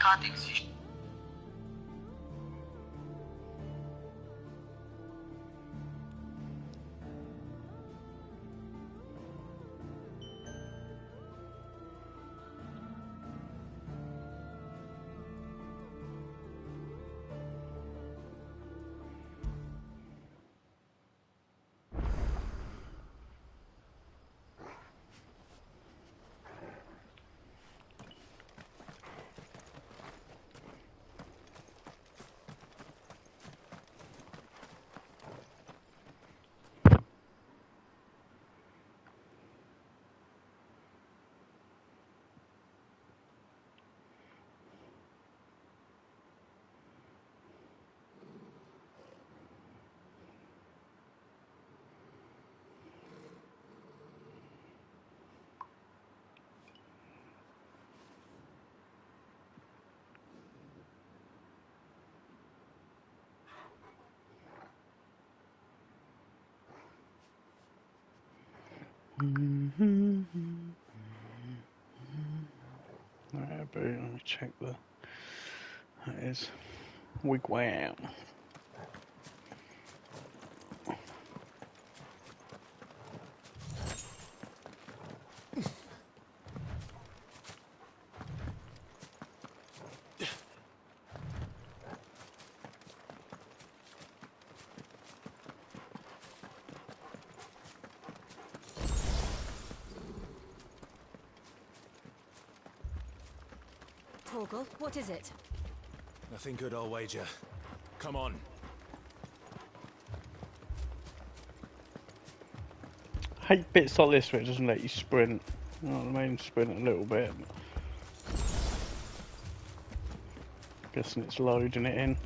quand exige. Alright, but let me check the. That is Wigwam. Torgal, what is it? Nothing good, I'll wager. Come on. I hate bits like this where it doesn't let you sprint. You know what I mean? Sprint a little bit. Guessing it's loading it in.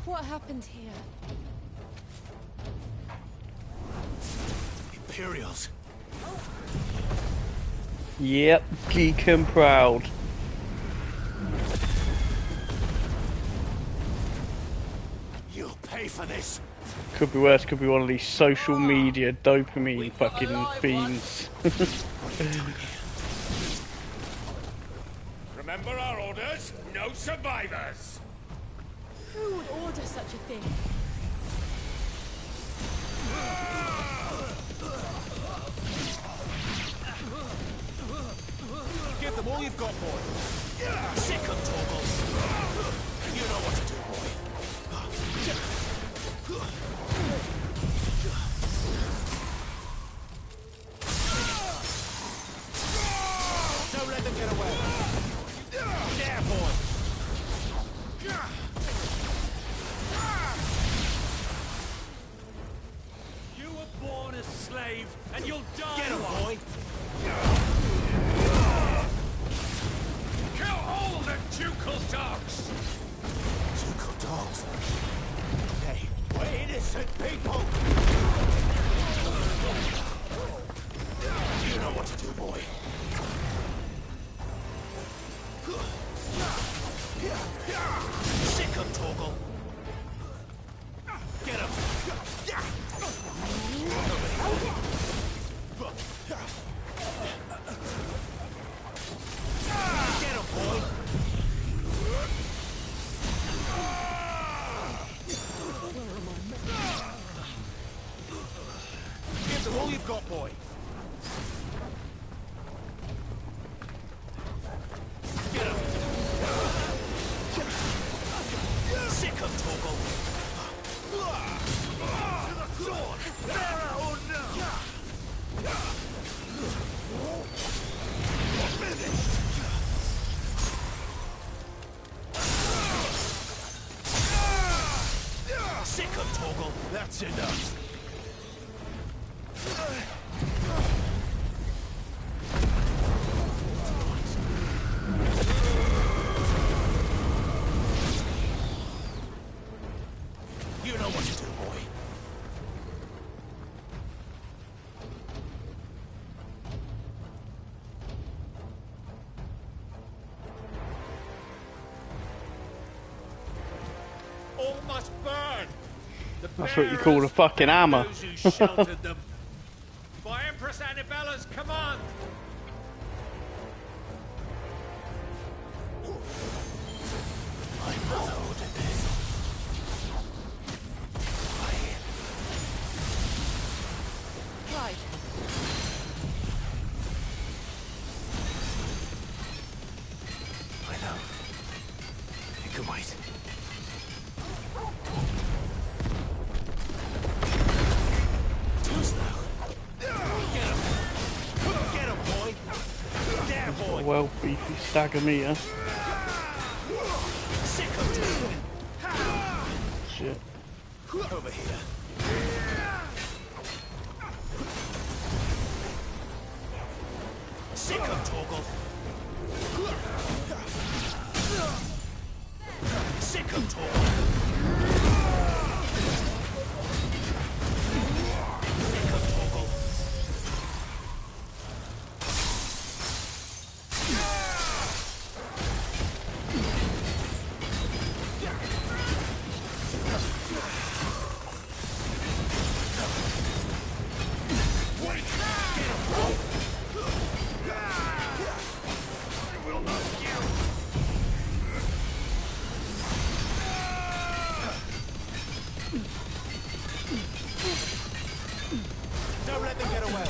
What happened here? Imperials. Yep, geek and proud. You'll pay for this. Could be worse, could be one of these social media dopamine fucking fiends. Remember our orders? No survivors! Who would order such a thing? Give them all you've got, boy. Sick of Torgal. You know what to do, boy. Don't let them get away. There, boy. You were born a slave, and you'll die. Get him, boy. Kill all the ducal dogs. Ducal dogs? Hey, we're innocent people. You know what to do, boy. Sick of Torgal. Get him. Get him, boy. Give them all you've got, boy. Get him. Sick of Torgal. To the sword. Bearer or no. Sick of Torgal. That's enough. must burn. The That's what you call a bearers fucking and hammer. those who sheltered them. By Empress Annabella's command. My mother ordered this. Right. I know. It can wait. Too slow. Get him, boy. There, boy. Well, beefy stagger meter. Sick of this. Shit. Over here. Sick of Torgal. Sick of Torgal. Sick of Torgal. Don't let them get away.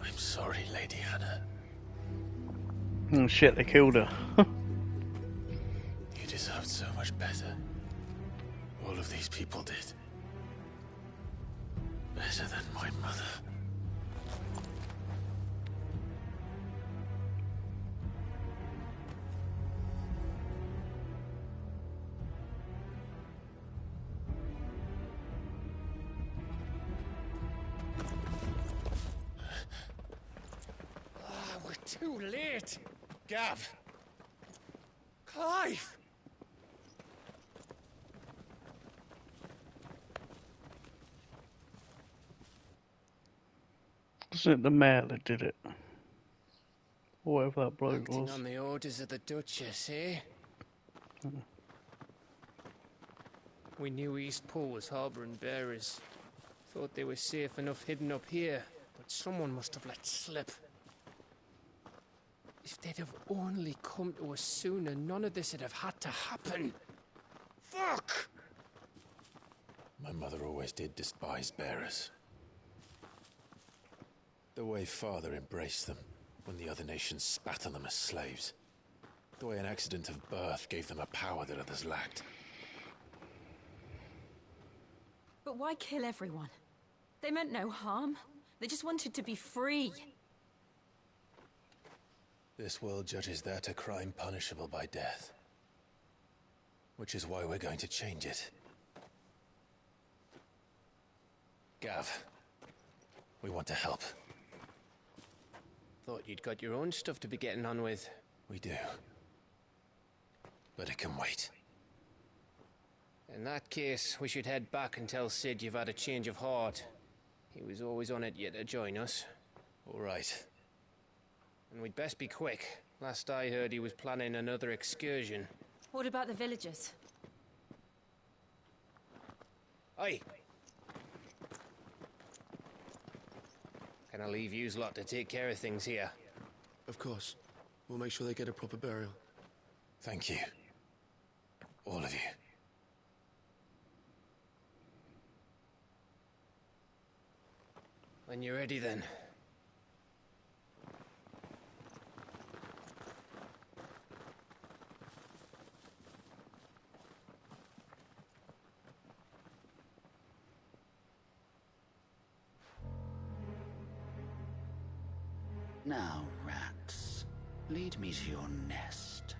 I'm sorry, Lady Hannah. Oh shit, they killed her. You deserved so much better. All of these people did. Better than my mother. We're too late. Gav. Clive. Wasn't it the mayor that did it? Or whatever that bloke Acting was. on the orders of the Duchess, eh? We knew Eastpool was harbouring bearers. Thought they were safe enough hidden up here, but someone must have let slip. If they'd have only come to us sooner, none of this would have had to happen. Fuck! My mother always did despise bearers. The way Father embraced them when the other nations spat on them as slaves. The way an accident of birth gave them a power that others lacked. But why kill everyone? They meant no harm. They just wanted to be free. This world judges that a crime punishable by death. Which is why we're going to change it. Gav, we want to help. Thought you'd got your own stuff to be getting on with. We do. But it can wait. In that case, we should head back and tell Sid you've had a change of heart. He was always on it yet to join us. All right. And we'd best be quick. Last I heard, he was planning another excursion. What about the villagers? Aye. Can I leave yous lot to take care of things here? Of course. We'll make sure they get a proper burial. Thank you. All of you. When you're ready, then. Now, rats, lead me to your nest.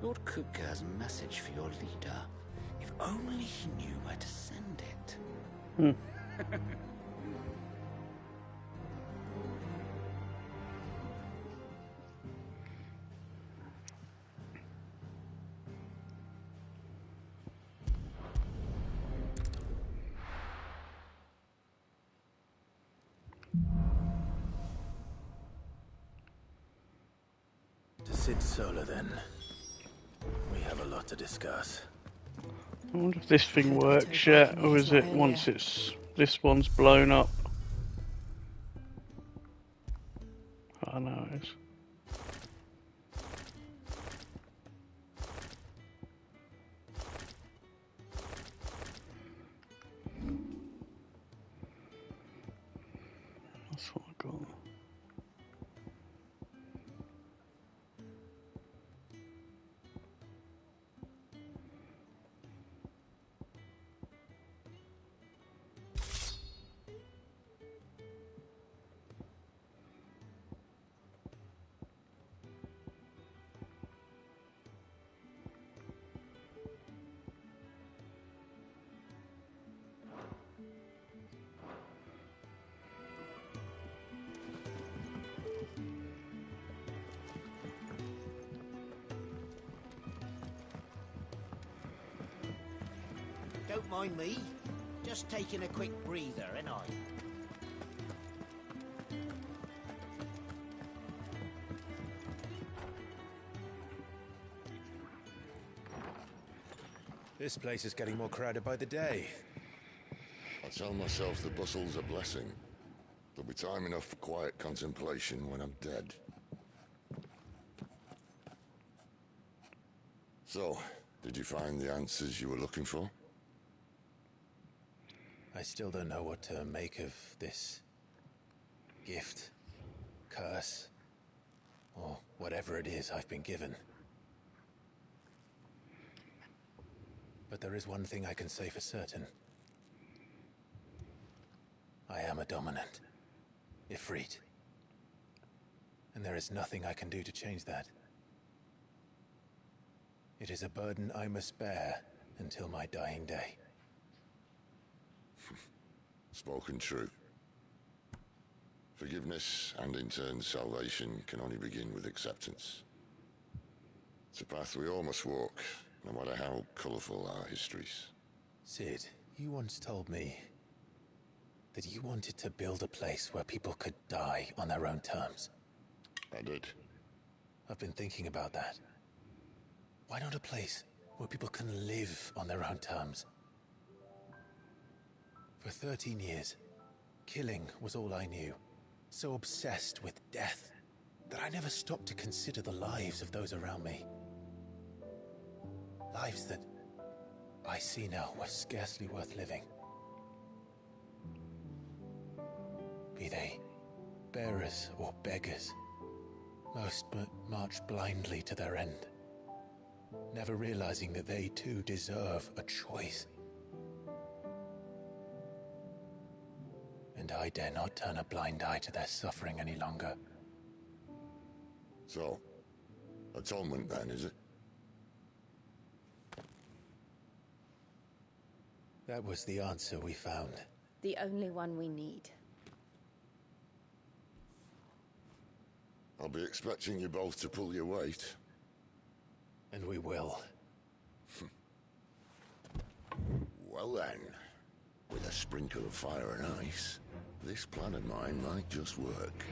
Lord Kupka has a message for your leader. If only he knew where to send it. To Sid Solar, then. We have a lot to discuss. I wonder if this thing works yet, or is it once this one's blown up? I know it is. That's what I got. Don't mind me. Just taking a quick breather, ain't I? This place is getting more crowded by the day. I tell myself the bustle's a blessing. There'll be time enough for quiet contemplation when I'm dead. So, did you find the answers you were looking for? I still don't know what to make of this gift, curse, or whatever it is I've been given. But there is one thing I can say for certain. I am a dominant, Ifrit. And there is nothing I can do to change that. It is a burden I must bear until my dying day. Spoken true. Forgiveness and in turn salvation can only begin with acceptance. It's a path we all must walk, no matter how colourful our histories. Sid, you once told me that you wanted to build a place where people could die on their own terms. I did. I've been thinking about that. Why not a place where people can live on their own terms? For 13 years, killing was all I knew. So obsessed with death that I never stopped to consider the lives of those around me. Lives that I see now were scarcely worth living. Be they bearers or beggars, most march blindly to their end, never realizing that they too deserve a choice. And I dare not turn a blind eye to their suffering any longer. So, atonement then, is it? That was the answer we found. The only one we need. I'll be expecting you both to pull your weight. And we will. Well then, with a sprinkle of fire and ice, this plan of mine might just work.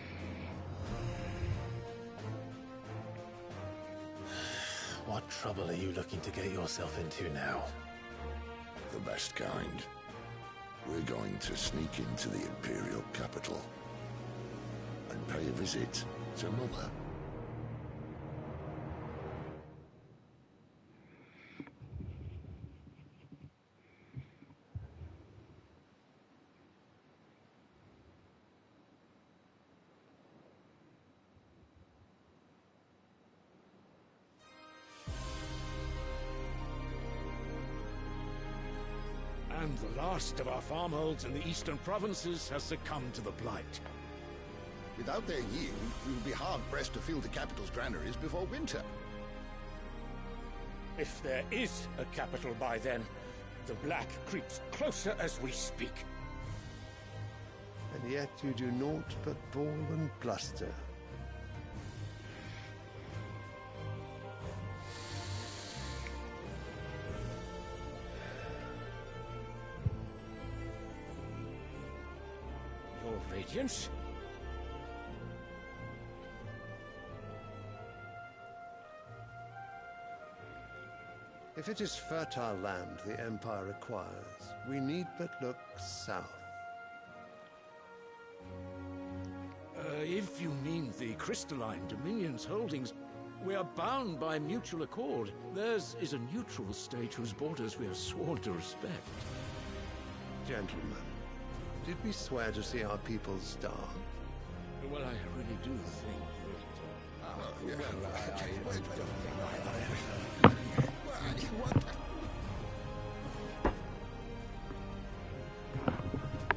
What trouble are you looking to get yourself into now? The best kind. We're going to sneak into the Imperial capital and pay a visit to Mother. And the last of our farmholds in the eastern provinces has succumbed to the Blight. Without their yield, we will be hard-pressed to fill the capital's granaries before winter. If there is a capital by then, The black creeps closer as we speak. And yet you do naught but bawl and bluster. Your Radiance? If it is fertile land the Empire requires, we need but look south. If you mean the Crystalline Dominion's holdings, we are bound by mutual accord. Theirs is a neutral state whose borders we are sworn to respect. Gentlemen, did we swear to see our people starve? Well, I really do think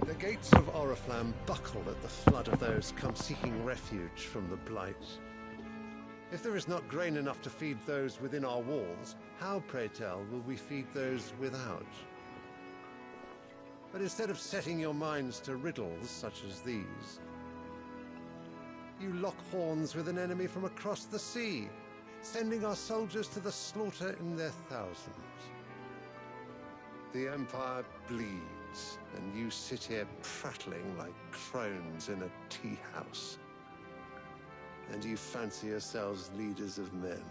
The gates of Oriflamme buckle at the flood of those come seeking refuge from the Blight. If there is not grain enough to feed those within our walls, how, pray tell, will we feed those without? But instead of setting your minds to riddles such as these, you lock horns with an enemy from across the sea, sending our soldiers to the slaughter in their thousands. The Empire bleeds, and you sit here prattling like crones in a tea house. And you fancy yourselves leaders of men.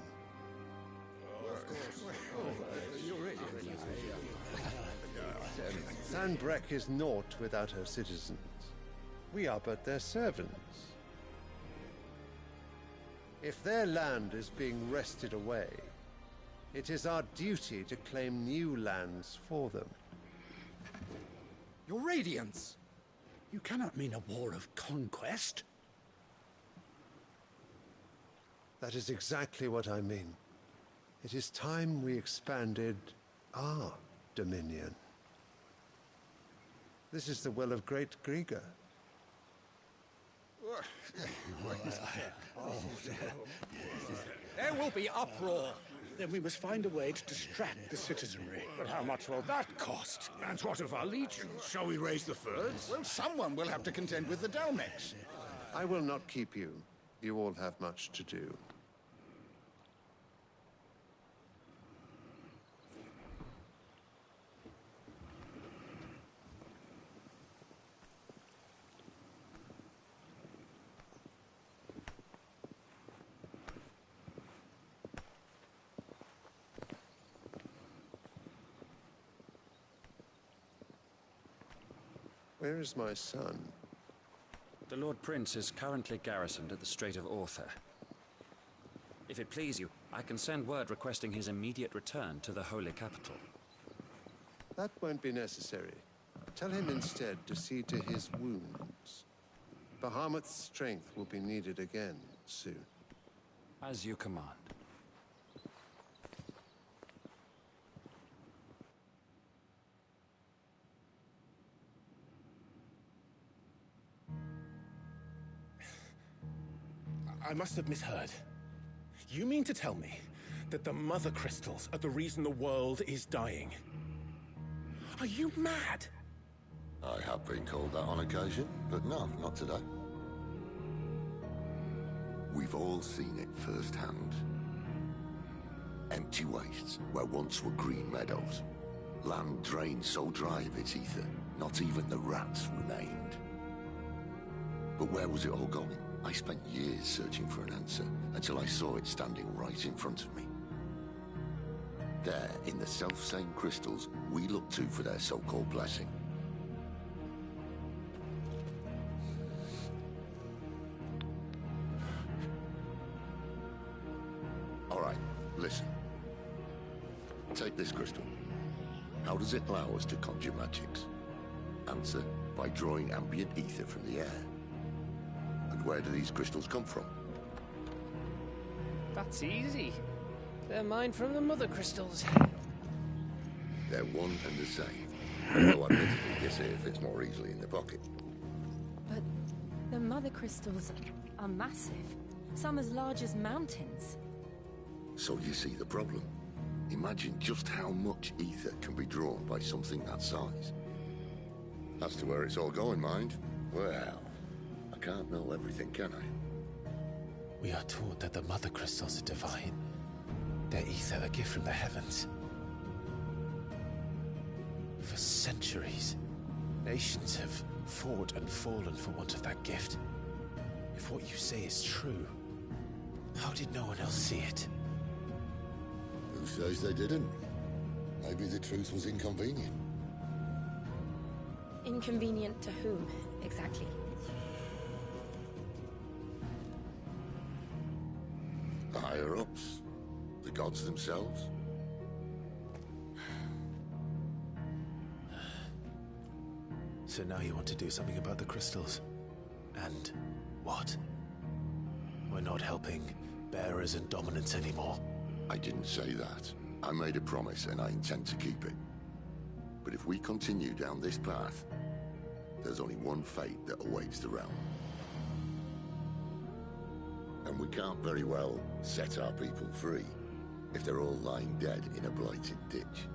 Sanbreque is naught without her citizens. We are but their servants. If their land is being wrested away, it is our duty to claim new lands for them. Your Radiance! You cannot mean a war of conquest. That is exactly what I mean. It is time we expanded our dominion. This is the will of great Griga. There will be uproar. Then we must find a way to distract the citizenry. But how much will that cost? And what of our legions? Shall we raise the furs? Well, someone will have to contend with the Dalmex. I will not keep you. You all have much to do. Where is my son? The Lord Prince is currently garrisoned at the Strait of Orther. If it please you, I can send word requesting his immediate return to the Holy Capital. That won't be necessary. Tell him instead to see to his wounds. Bahamut's strength will be needed again soon. As you command. I must have misheard. You mean to tell me that the Mother Crystals are the reason the world is dying? Are you mad? I have been called that on occasion, but no, not today. We've all seen it firsthand. Empty wastes where once were green meadows. Land drained so dry of its ether, not even the rats remained. But where was it all going? I spent years searching for an answer, until I saw it standing right in front of me. There, in the self-same crystals we look to for their so-called blessing. All right, listen. Take this crystal. How does it allow us to conjure magics? Answer, by drawing ambient ether from the air. And where do these crystals come from? That's easy. They're mine from the Mother Crystals. They're one and the same. Although admittedly, this here fits more easily in the pocket. But the Mother Crystals are massive. Some as large as mountains. So you see the problem. Imagine just how much ether can be drawn by something that size. As to where it's all going, mind, well, I can't know everything, can I? We are taught that the Mother Crystals are divine. Their ether a gift from the heavens. For centuries, nations have fought and fallen for want of that gift. If what you say is true, how did no one else see it? Who says they didn't? Maybe the truth was inconvenient. Inconvenient to whom, exactly? The higher-ups? The gods themselves? So now you want to do something about the crystals? And what? We're not helping bearers and dominants anymore. I didn't say that. I made a promise and I intend to keep it. But if we continue down this path, there's only one fate that awaits the realm. And we can't very well set our people free if they're all lying dead in a blighted ditch.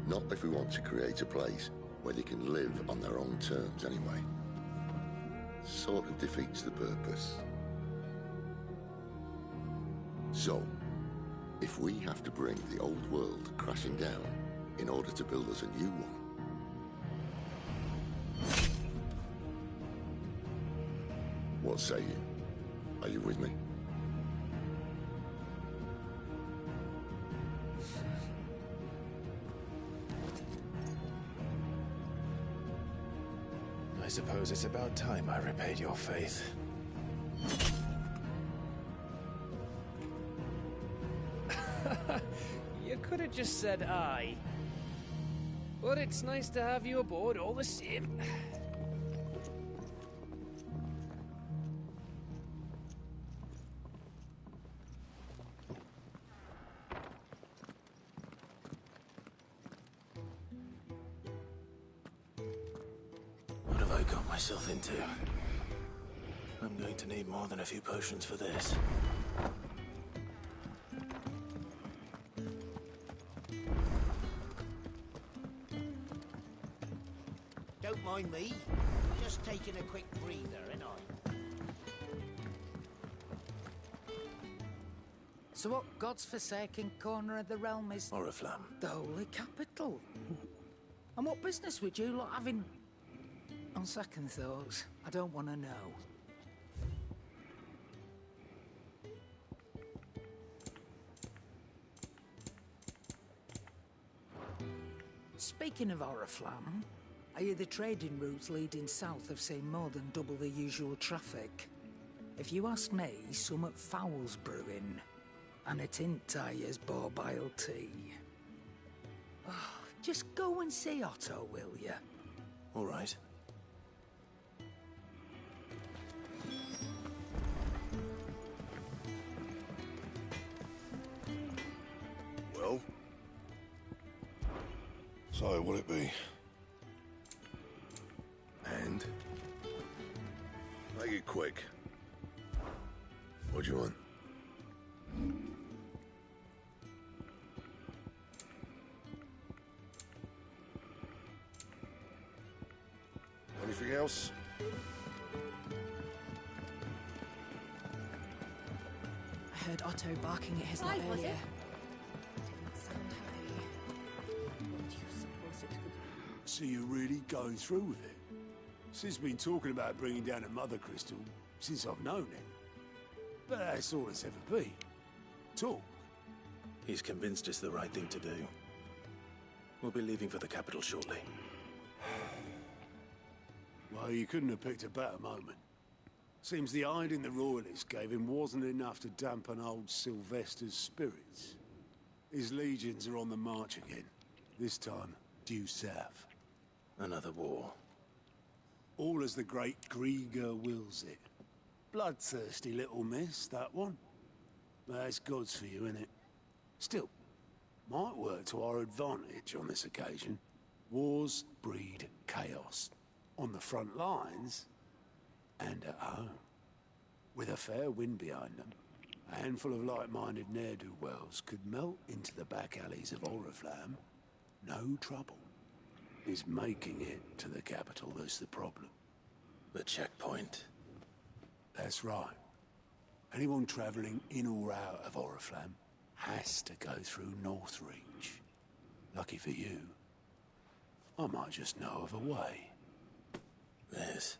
Not if we want to create a place where they can live on their own terms anyway. Sort of defeats the purpose. So, if we have to bring the old world crashing down in order to build us a new one, what say you? Are you with me? I suppose it's about time I repaid your faith. You could have just said aye. But it's nice to have you aboard all the same. What have I got myself into? I'm going to need more than a few potions for this. Don't mind me. Just taking a quick breather, ain't I? So what God's forsaken corner of the realm is? Oriflamme. The holy capital. And what business would you lot having? On second thoughts, I don't want to know. Speaking of Oriflamme, I hear the trading routes leading south have seen more than double the usual traffic. If you ask me, summat foul's brewing. And it ain't Tyre's borbile tea. Oh, just go and see Otto, will you? All right. Well? So, what'll it be? And? Make it quick. What do you want? Anything else? I heard Otto barking at his lot Was earlier. it? Didn't sound happy. What do you suppose it could be? So you're really going through with it? Sid's been talking about bringing down a Mother Crystal since I've known him. But that's all it's ever been. Talk. He's convinced it's the right thing to do. We'll be leaving for the capital shortly. Well, you couldn't have picked a better moment. Seems the hiding the Royalists gave him wasn't enough to dampen old Sylvester's spirits. His legions are on the march again. This time, due south. Another war. All as the great Grieger wills it. Bloodthirsty little miss, that one. That's God's for you, innit? Still, might work to our advantage on this occasion. Wars breed chaos. On the front lines, and at home. With a fair wind behind them, A handful of like-minded ne'er-do-wells could melt into the back alleys of Oriflamme. No trouble. It's making it to the capital that's the problem. The checkpoint. That's right. Anyone travelling in or out of Oriflamme has to go through Northreach. Lucky for you, I might just know of a way. This?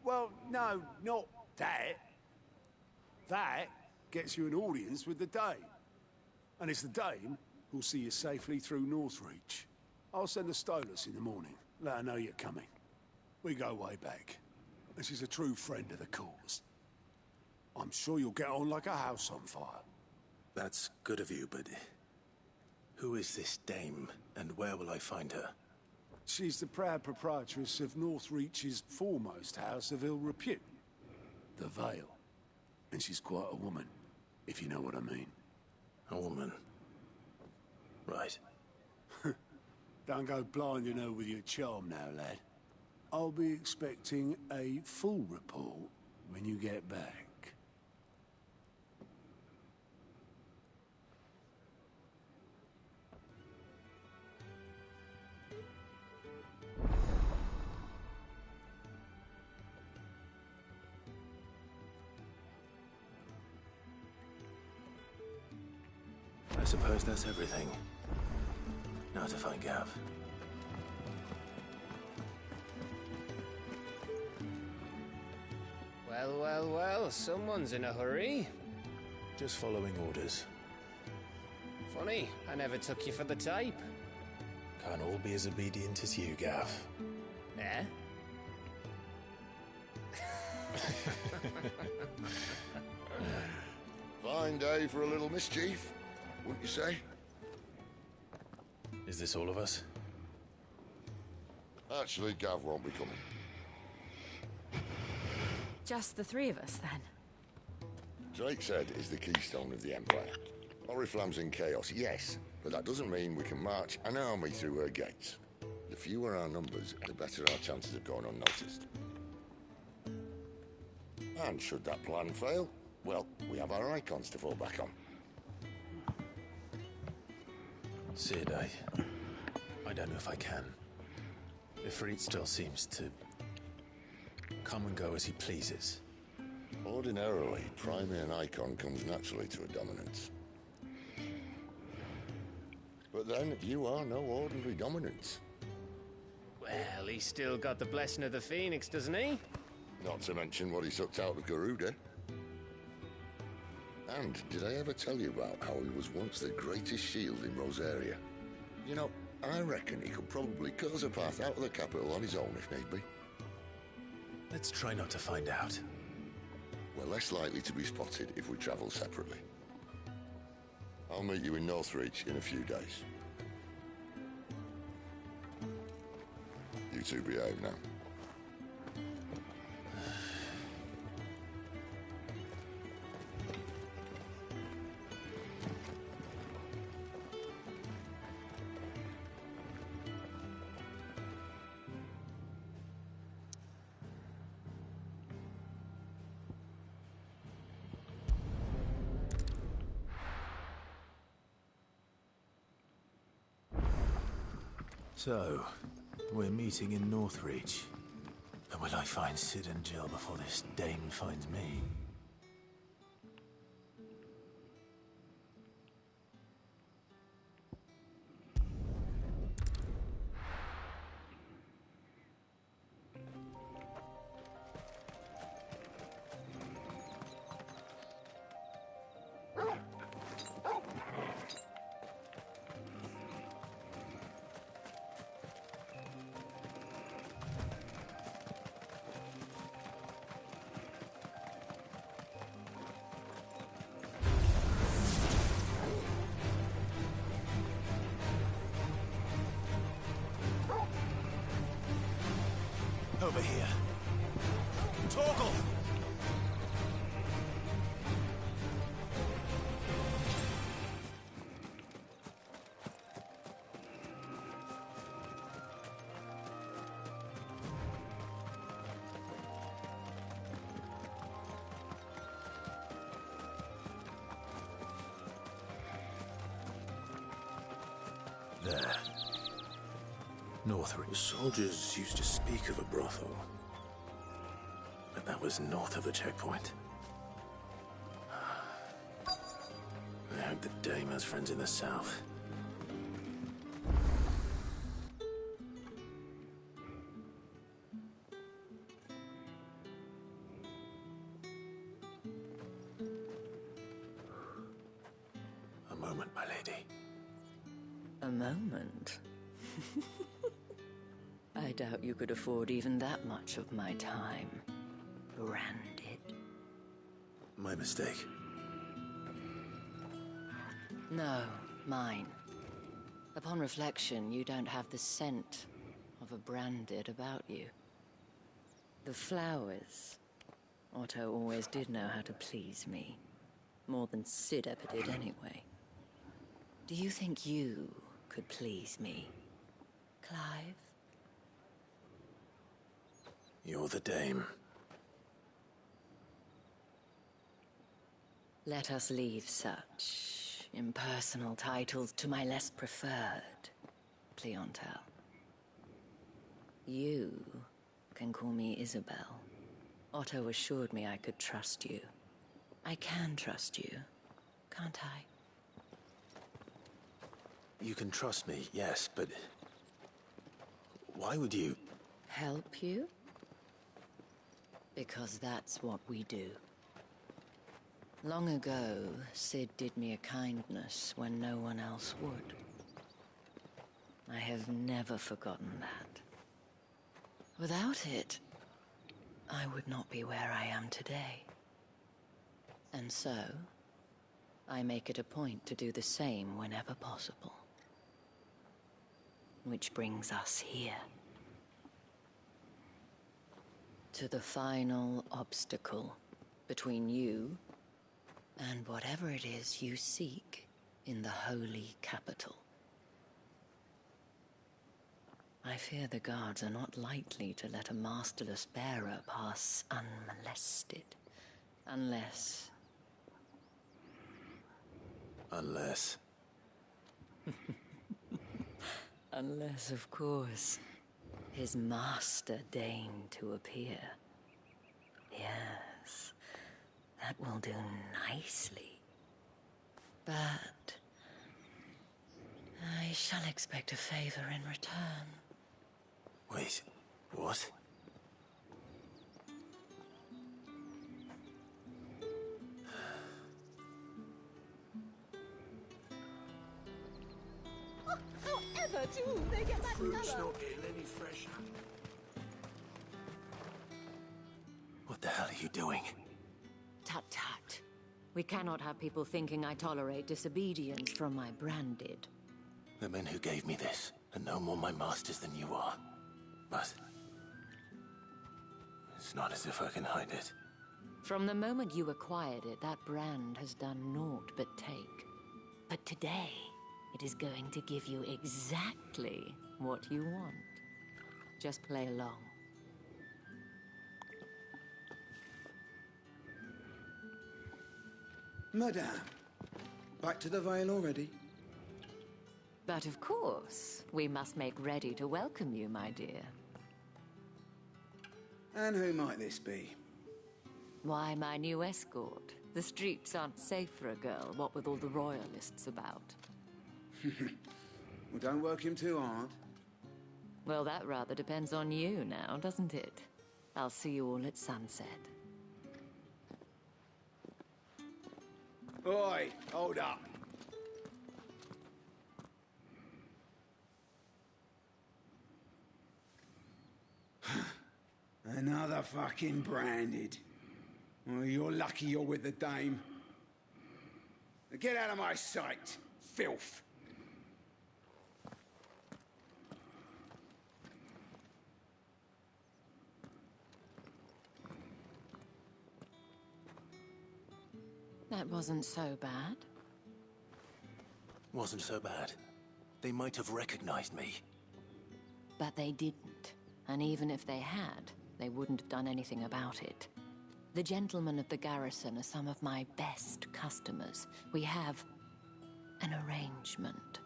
Well, no, not that. That gets you an audience with the Dame. And it's the Dame who'll see you safely through Northreach. I'll send the Stolas in the morning, let her know you're coming. We go way back, and she's a true friend of the cause. I'm sure you'll get on like a house on fire. That's good of you, but who is this Dame, and where will I find her? She's the proud proprietress of Northreach's foremost house of ill repute, the Vale. And she's quite a woman, if you know what I mean. A woman? Right. Don't go blinding her with your charm now, lad. I'll be expecting a full report when you get back. I suppose that's everything. Now to find Gav. Well, well, well, someone's in a hurry. Just following orders. Funny, I never took you for the type. Can't all be as obedient as you, Gav. Eh? Fine day for a little mischief, wouldn't you say? Is this all of us? Actually, Gav won't be coming. Just the three of us, then? Drakeshead is the keystone of the Empire. Oriflamme's in chaos, yes, but that doesn't mean we can march an army through her gates. The fewer our numbers, the better our chances of going unnoticed. And should that plan fail, well, we have our icons to fall back on. Sid, I don't know if I can. Ifrit still seems to come and go as he pleases. Ordinarily, priming an icon comes naturally to a dominance. But then, you are no ordinary dominance. Well, he's still got the blessing of the Phoenix, doesn't he? Not to mention what he sucked out of Garuda. And did I ever tell you about how he was once the greatest shield in Rosaria? You know, I reckon he could probably cut us a path out of the capital on his own if need be. Let's try not to find out. We're less likely to be spotted if we travel separately. I'll meet you in Northreach in a few days. You two behave now. So, we're meeting in Northreach. But will I find Sid and Jill before this Dame finds me? Over here. Torgal! there. Northridge. The soldiers used to speak of a brothel. But that was north of the checkpoint. I hope the Dame has friends in the south. A moment, my lady. A moment? I doubt you could afford even that much of my time. Branded. My mistake. No, mine. Upon reflection, you don't have the scent of a Branded about you. The flowers. Otto always did know how to please me. More than Cid ever did anyway. Do you think you could please me, Clive? You're the Dame. Let us leave such impersonal titles to my less preferred clientele. You can call me Isabel. Otto assured me I could trust you. I can trust you, can't I? You can trust me, yes, but... why would you... Help you? Because that's what we do. Long ago, Cid did me a kindness when no one else would. I have never forgotten that. Without it, I would not be where I am today. And so, I make it a point to do the same whenever possible. Which brings us here. To the final obstacle between you and whatever it is you seek in the holy capital. I fear the guards are not likely to let a masterless bearer pass unmolested. Unless... Unless... Unless, of course, his master deigned to appear. Yes, that will do nicely. But... I shall expect a favor in return. Wait, what? However, do they get that Fruit's colour? not getting any fresher. What the hell are you doing? Tut-tut. We cannot have people thinking I tolerate disobedience from my Branded. The men who gave me this are no more my masters than you are. But... it's not as if I can hide it. From the moment you acquired it, that brand has done naught but take. But today, it is going to give you exactly what you want. Just play along. Madame, back to the Vale already? But of course, we must make ready to welcome you, my dear. And who might this be? Why, my new escort. The streets aren't safe for a girl, what with all the royalists about. Well, don't work him too hard. Well, that rather depends on you now, doesn't it? I'll see you all at sunset. Oi, hold up. Another fucking Branded. Well, you're lucky you're with the Dame. Now get out of my sight, filth. That wasn't so bad. Wasn't so bad. They might have recognized me. But they didn't. And even if they had, they wouldn't have done anything about it. The gentlemen of the garrison are some of my best customers. We have an arrangement.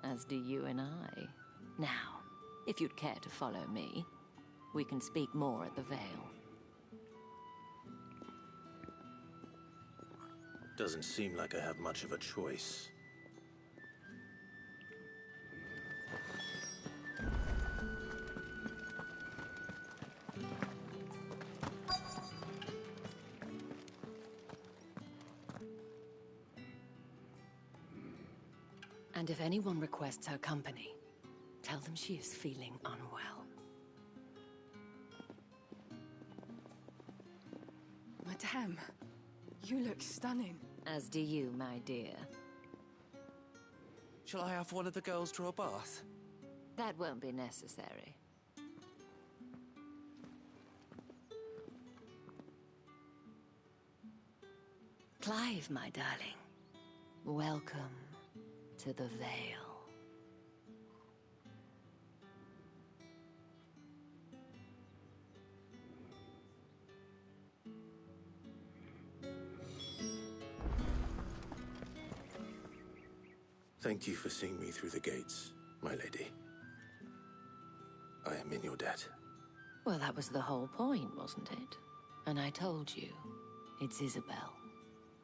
as do you and I. Now, if you'd care to follow me, we can speak more at the Vale. Doesn't seem like I have much of a choice. And if anyone requests her company, tell them she is feeling unwell. Madame, you look stunning. As do you, my dear. Shall I have one of the girls draw a bath? That won't be necessary. Clive, my darling. Welcome to the Vale. Thank you for seeing me through the gates, my lady. I am in your debt. Well, that was the whole point, wasn't it? And I told you, it's Isabel.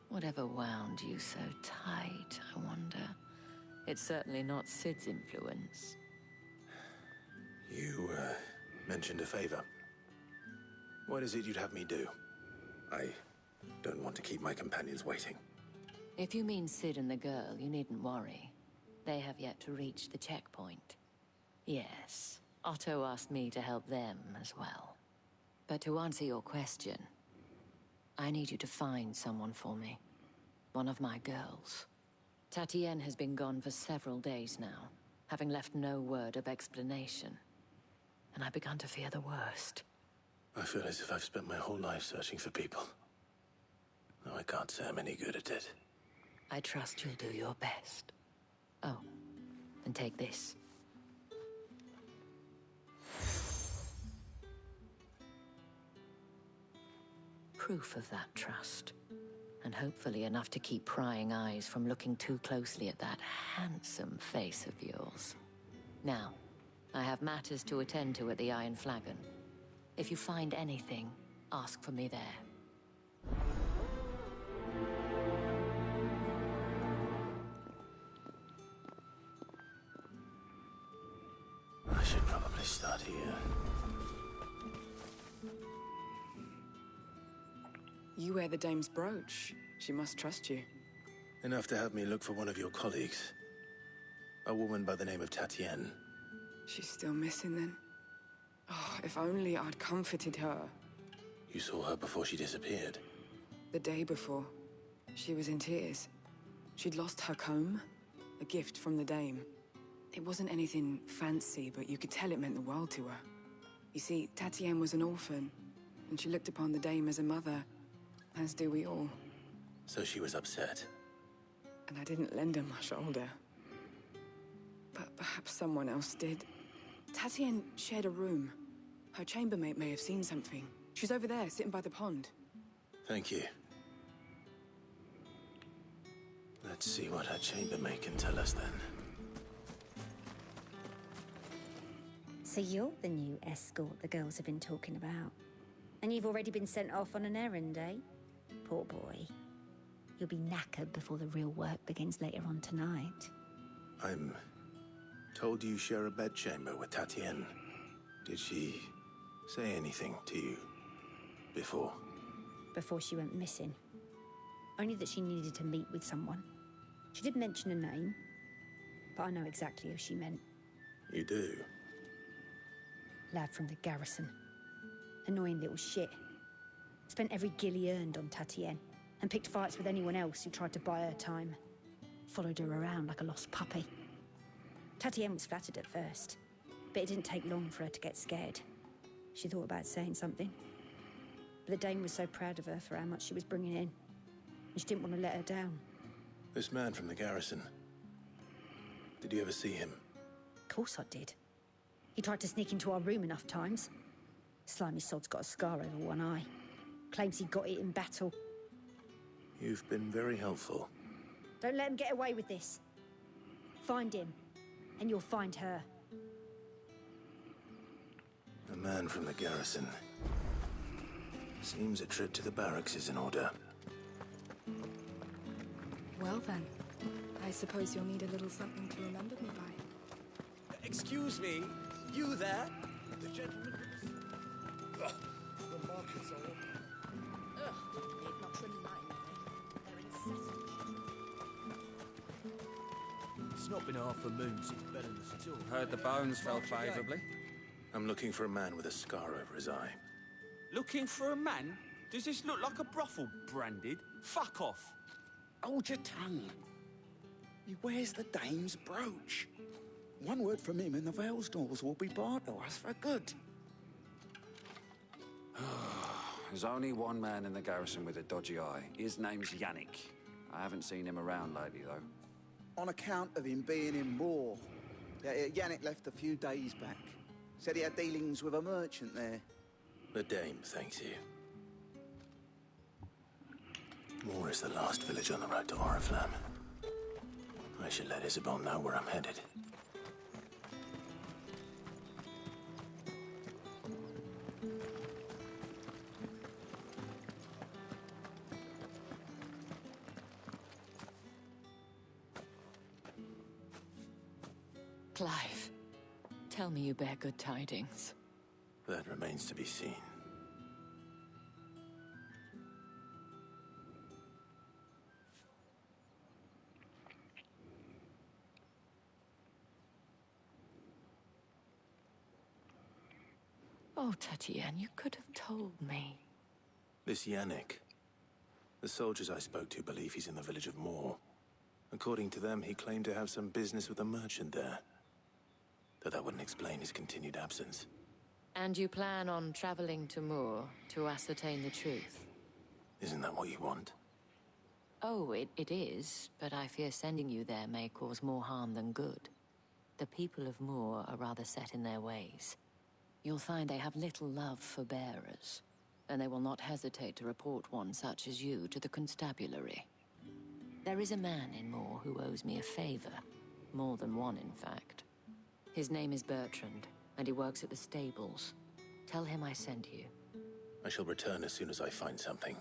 Whatever wound you so tight, I wonder. It's certainly not Sid's influence. You, mentioned a favor. What is it you'd have me do? I don't want to keep my companions waiting. If you mean Sid and the girl, you needn't worry. They have yet to reach the checkpoint. Yes, Otto asked me to help them as well. But to answer your question, I need you to find someone for me. One of my girls. Tatienne has been gone for several days now, having left no word of explanation. And I've begun to fear the worst. I feel as if I've spent my whole life searching for people. No, I can't say I'm any good at it. I trust you'll do your best. Oh, and take this. Proof of that trust. And hopefully enough to keep prying eyes from looking too closely at that handsome face of yours. Now, I have matters to attend to at the Iron Flagon. If you find anything, ask for me there. I should probably start here. You wear the dame's brooch. She must trust you. Enough to have me look for one of your colleagues. A woman by the name of Tatienne. She's still missing then? Oh, if only I'd comforted her. You saw her before she disappeared. The day before, she was in tears. She'd lost her comb, a gift from the dame. It wasn't anything fancy, but you could tell it meant the world to her. You see, Tatienne was an orphan, and she looked upon the dame as a mother, as do we all. So she was upset. And I didn't lend her my shoulder. But perhaps someone else did. Tatienne shared a room. Her chambermaid may have seen something. She's over there, sitting by the pond. Thank you. Let's see what her chambermaid can tell us then. So you're the new escort the girls have been talking about. And you've already been sent off on an errand, eh? Poor boy. You'll be knackered before the real work begins later on tonight. I'm told you share a bedchamber with Tatienne. Did she say anything to you before? Before she went missing. Only that she needed to meet with someone. She did mention a name, but I know exactly who she meant. You do? Lad from the garrison. Annoying little shit. Spent every gil he earned on Tatienne, and picked fights with anyone else who tried to buy her time. Followed her around like a lost puppy. Tatienne was flattered at first, but it didn't take long for her to get scared. She thought about saying something. But the dame was so proud of her for how much she was bringing in, and she didn't want to let her down. This man from the garrison. Did you ever see him? Of course I did. He tried to sneak into our room enough times. Slimy sod's got a scar over one eye. Claims he got it in battle. You've been very helpful. Don't let him get away with this. Find him, and you'll find her. A man from the garrison. Seems a trip to the barracks is in order. Well then, I suppose you'll need a little something to remember me by. Excuse me, you there? The gentleman... Ugh, the markets are... Ugh, need not remind me. They're incessant. It's not been half a moon since Belen's still... Heard the bones fell favourably. I'm looking for a man with a scar over his eye. Looking for a man? Does this look like a brothel, Branded? Fuck off. Hold your tongue. He wears the dame's brooch. One word from him and the Velsdorls will be barred to us for good. There's only one man in the garrison with a dodgy eye. His name's Yannick. I haven't seen him around lately, though. On account of him being in war. Yannick left a few days back. Said he had dealings with a merchant there. The Dame thanks you. Moor is the last village on the road to Oriflamme. I should let Isabel know where I'm headed. Clive, tell me you bear good tidings. That remains to be seen. Oh, Tatienne, you could have told me. This Yannick. The soldiers I spoke to believe he's in the village of Moor. According to them, he claimed to have some business with a merchant there. Though that wouldn't explain his continued absence. And you plan on traveling to Moor to ascertain the truth? Isn't that what you want? Oh, it is, but I fear sending you there may cause more harm than good. The people of Moor are rather set in their ways. You'll find they have little love for bearers, and they will not hesitate to report one such as you to the constabulary. There is a man in Moor who owes me a favor. More than one, in fact. His name is Bertrand, and he works at the stables. Tell him I sent you. I shall return as soon as I find something.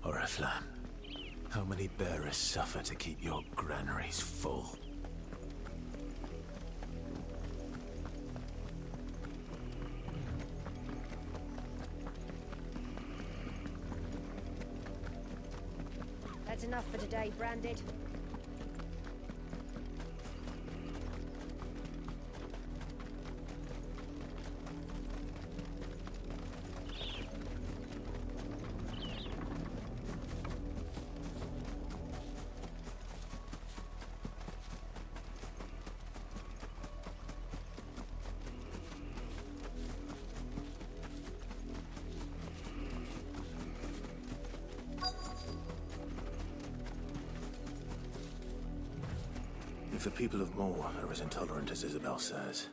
Oriflamme, how many bearers suffer to keep your granaries full? That's enough for today, Branded. If the people of Moor are as intolerant as Isabel says,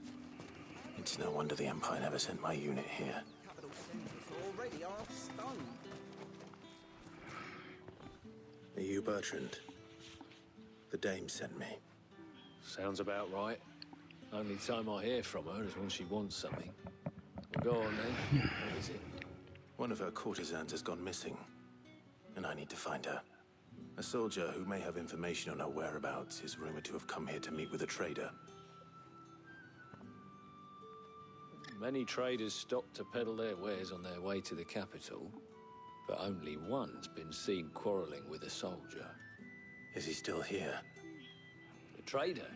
it's no wonder the Empire never sent my unit here. Capital centre's already half stone. Are you Bertrand? The Dame sent me. Sounds about right. Only time I hear from her is when she wants something. Well, go on then. What is it? One of her courtesans has gone missing, and I need to find her. A soldier who may have information on her whereabouts is rumored to have come here to meet with a trader. Many traders stop to peddle their wares on their way to the capital, but only one's been seen quarrelling with a soldier. Is he still here? The trader?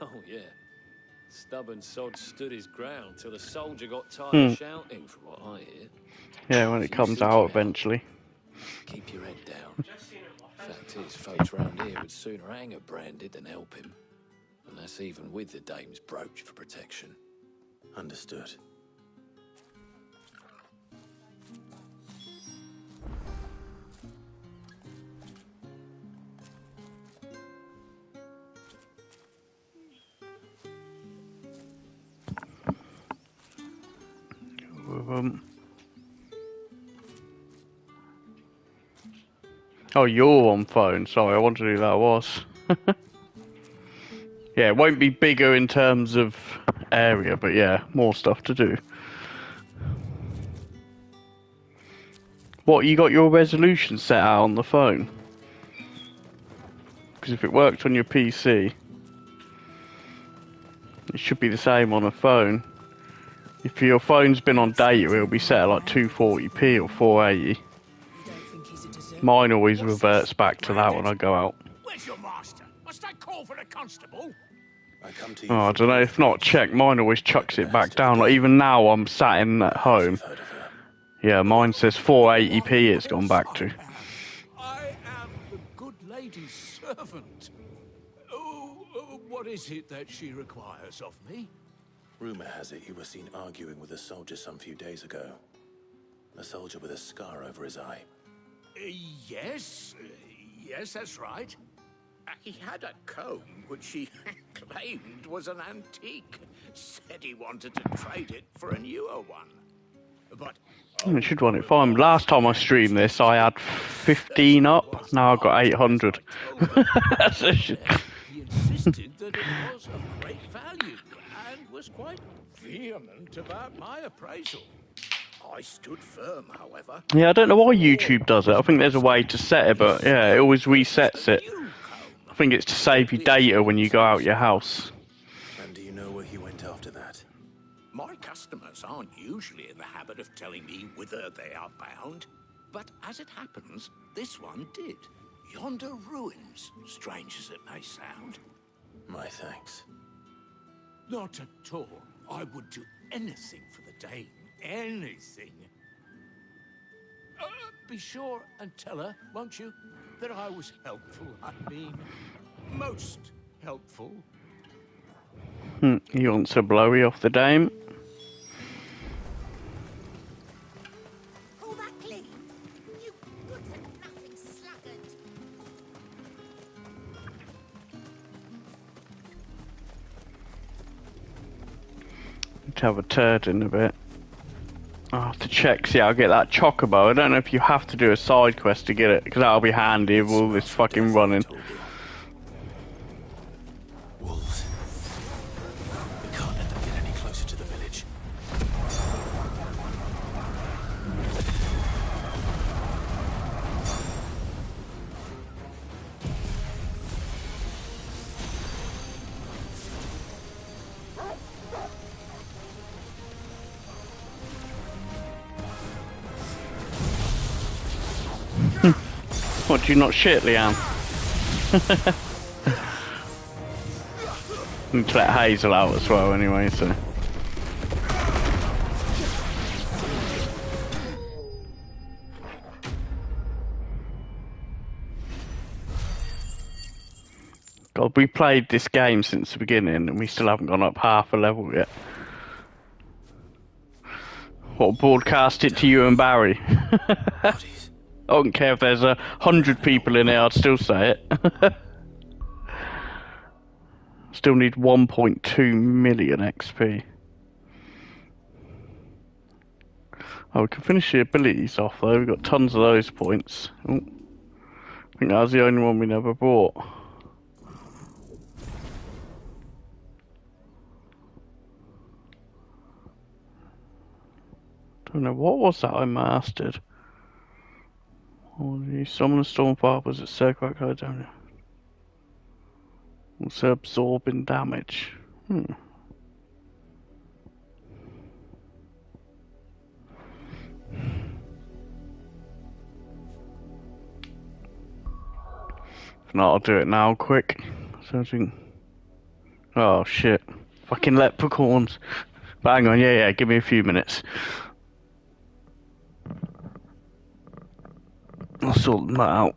Oh, yeah. Stubborn sod stood his ground till the soldier got tired of shouting, from what I hear. Yeah, when it comes out eventually. Keep your head down. Fact is, folks round here would sooner hang a Branded than help him. And that's even with the dame's brooch for protection. Understood. Oh, you're on phone. Sorry, I wondered who that was. Yeah, it won't be bigger in terms of area, but yeah, more stuff to do. What, you got your resolution set out on the phone? Because if it worked on your PC, it should be the same on a phone. If your phone's been on data, it'll be set at like 240p or 480. Mine always reverts back to that when I go out. Where's your master? Must I call for a constable? I come to you. Oh, I don't know, if not, check. Mine always chucks it back down. Like, even now I'm sat in at home. Yeah, mine says 480p it's gone back to. I am the good lady's servant. What is it that she requires of me? Rumor has it you were seen arguing with a soldier some few days ago. A soldier with a scar over his eye. Yes, that's right. He had a comb which he claimed was an antique. Said he wanted to trade it for a newer one. But I should run it fine. Last time I streamed this, I had 15 up. Now I've got 800. he insisted that it was of great value and was quite vehement about my appraisal. I stood firm, however. Yeah, I don't know why YouTube does it. I think there's a way to set it, but yeah, it always resets it. I think it's to save you data when you go out your house. And do you know where he went after that? My customers aren't usually in the habit of telling me whither they are bound, but as it happens, this one did. Yonder ruins, strange as it may sound. My thanks. Not at all. I would do anything for the Dame. Anything. Be sure and tell her, won't you, that I was helpful. I mean, most helpful. He wants a blowy off the Dame. All that clean? You good-for-nothing sluggard. To have a turd in a bit. I'll have to check, see, I'll get that chocobo. I don't know if you have to do a side quest to get it, because that'll be handy with all this fucking running. Wolves. We can't let them get any closer to the village. What, do you not shit, Leanne? Need to let Hazel out as well anyway, so... God, we played this game since the beginning and we still haven't gone up half a level yet. What, broadcast it to you and Barry? I don't care if there's 100 people in here, I'd still say it. Still need 1.2 million XP. Oh, we can finish the abilities off though, we've got tons of those points. Oh, I think that was the only one we never bought. Don't know, what was that I mastered? Oh, you summon a Stormfire was it circle code down here? Also absorbing damage. If not, I'll do it now quick. So oh shit. Fucking leprechauns. But hang on, yeah, give me a few minutes. I'll sort that out.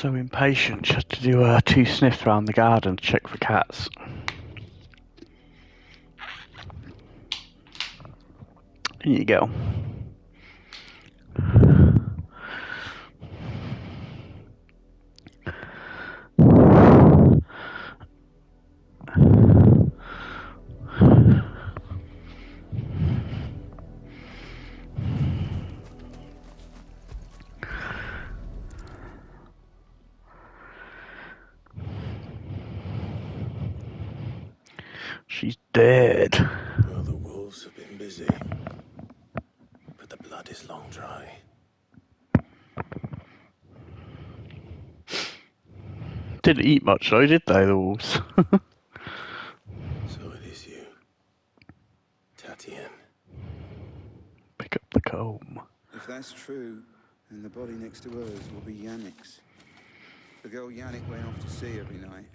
So impatient, she had to do 2 sniffs around the garden to check for cats. In you go. She's dead. Well, the wolves have been busy, but the blood is long dry. Didn't eat much though, did they, the wolves? So it is you, Tatien. Pick up the comb. If that's true, then the body next to hers will be Yannick's. The girl Yannick went off to sea every night.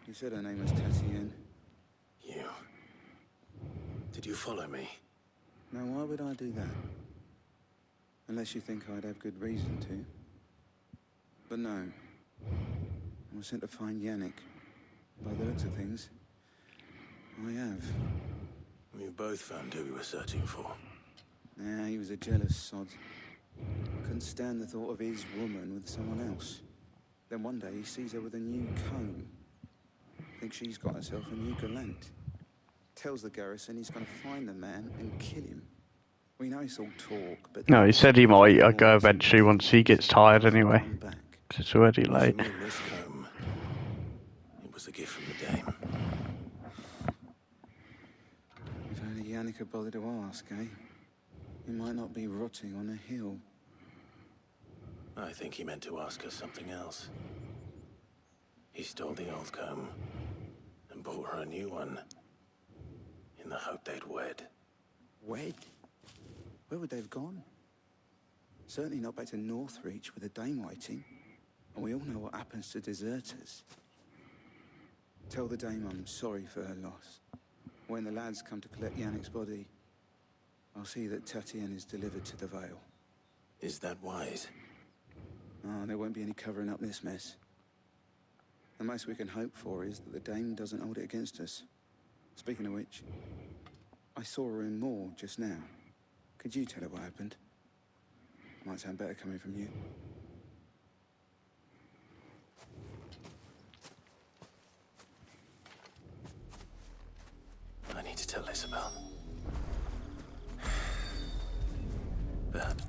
He said her name was Tatien. You. Did you follow me? Now, why would I do that? Unless you think I'd have good reason to. But no. I was sent to find Yannick. By the looks of things, I have. We both found who we were searching for. Yeah, he was a jealous sod. Couldn't stand the thought of his woman with someone else. Then one day he sees her with a new comb. Thinks she's got herself a new gallant. Tells the garrison he's going to find the man and kill him. We know it's all talk, but... No, he said he might go eventually once he gets tired anyway. 'Cause it's already late. This comb. It was a gift from the dame. If only Yannick had bothered to ask, eh? He might not be rotting on a hill. I think he meant to ask us something else. He stole the old comb and bought her a new one in the hope they'd wed. Wed? Where would they have gone? Certainly not back to Northreach with a dame waiting. And we all know what happens to deserters. Tell the dame I'm sorry for her loss. When the lads come to collect Yannick's body, I'll see that Tatien is delivered to the Vale. Is that wise? Oh, there won't be any covering up this mess. The most we can hope for is that the dame doesn't hold it against us. Speaking of which, I saw her in Moor just now. Could you tell her what happened? Might sound better coming from you. I need to tell Isabel. Perhaps.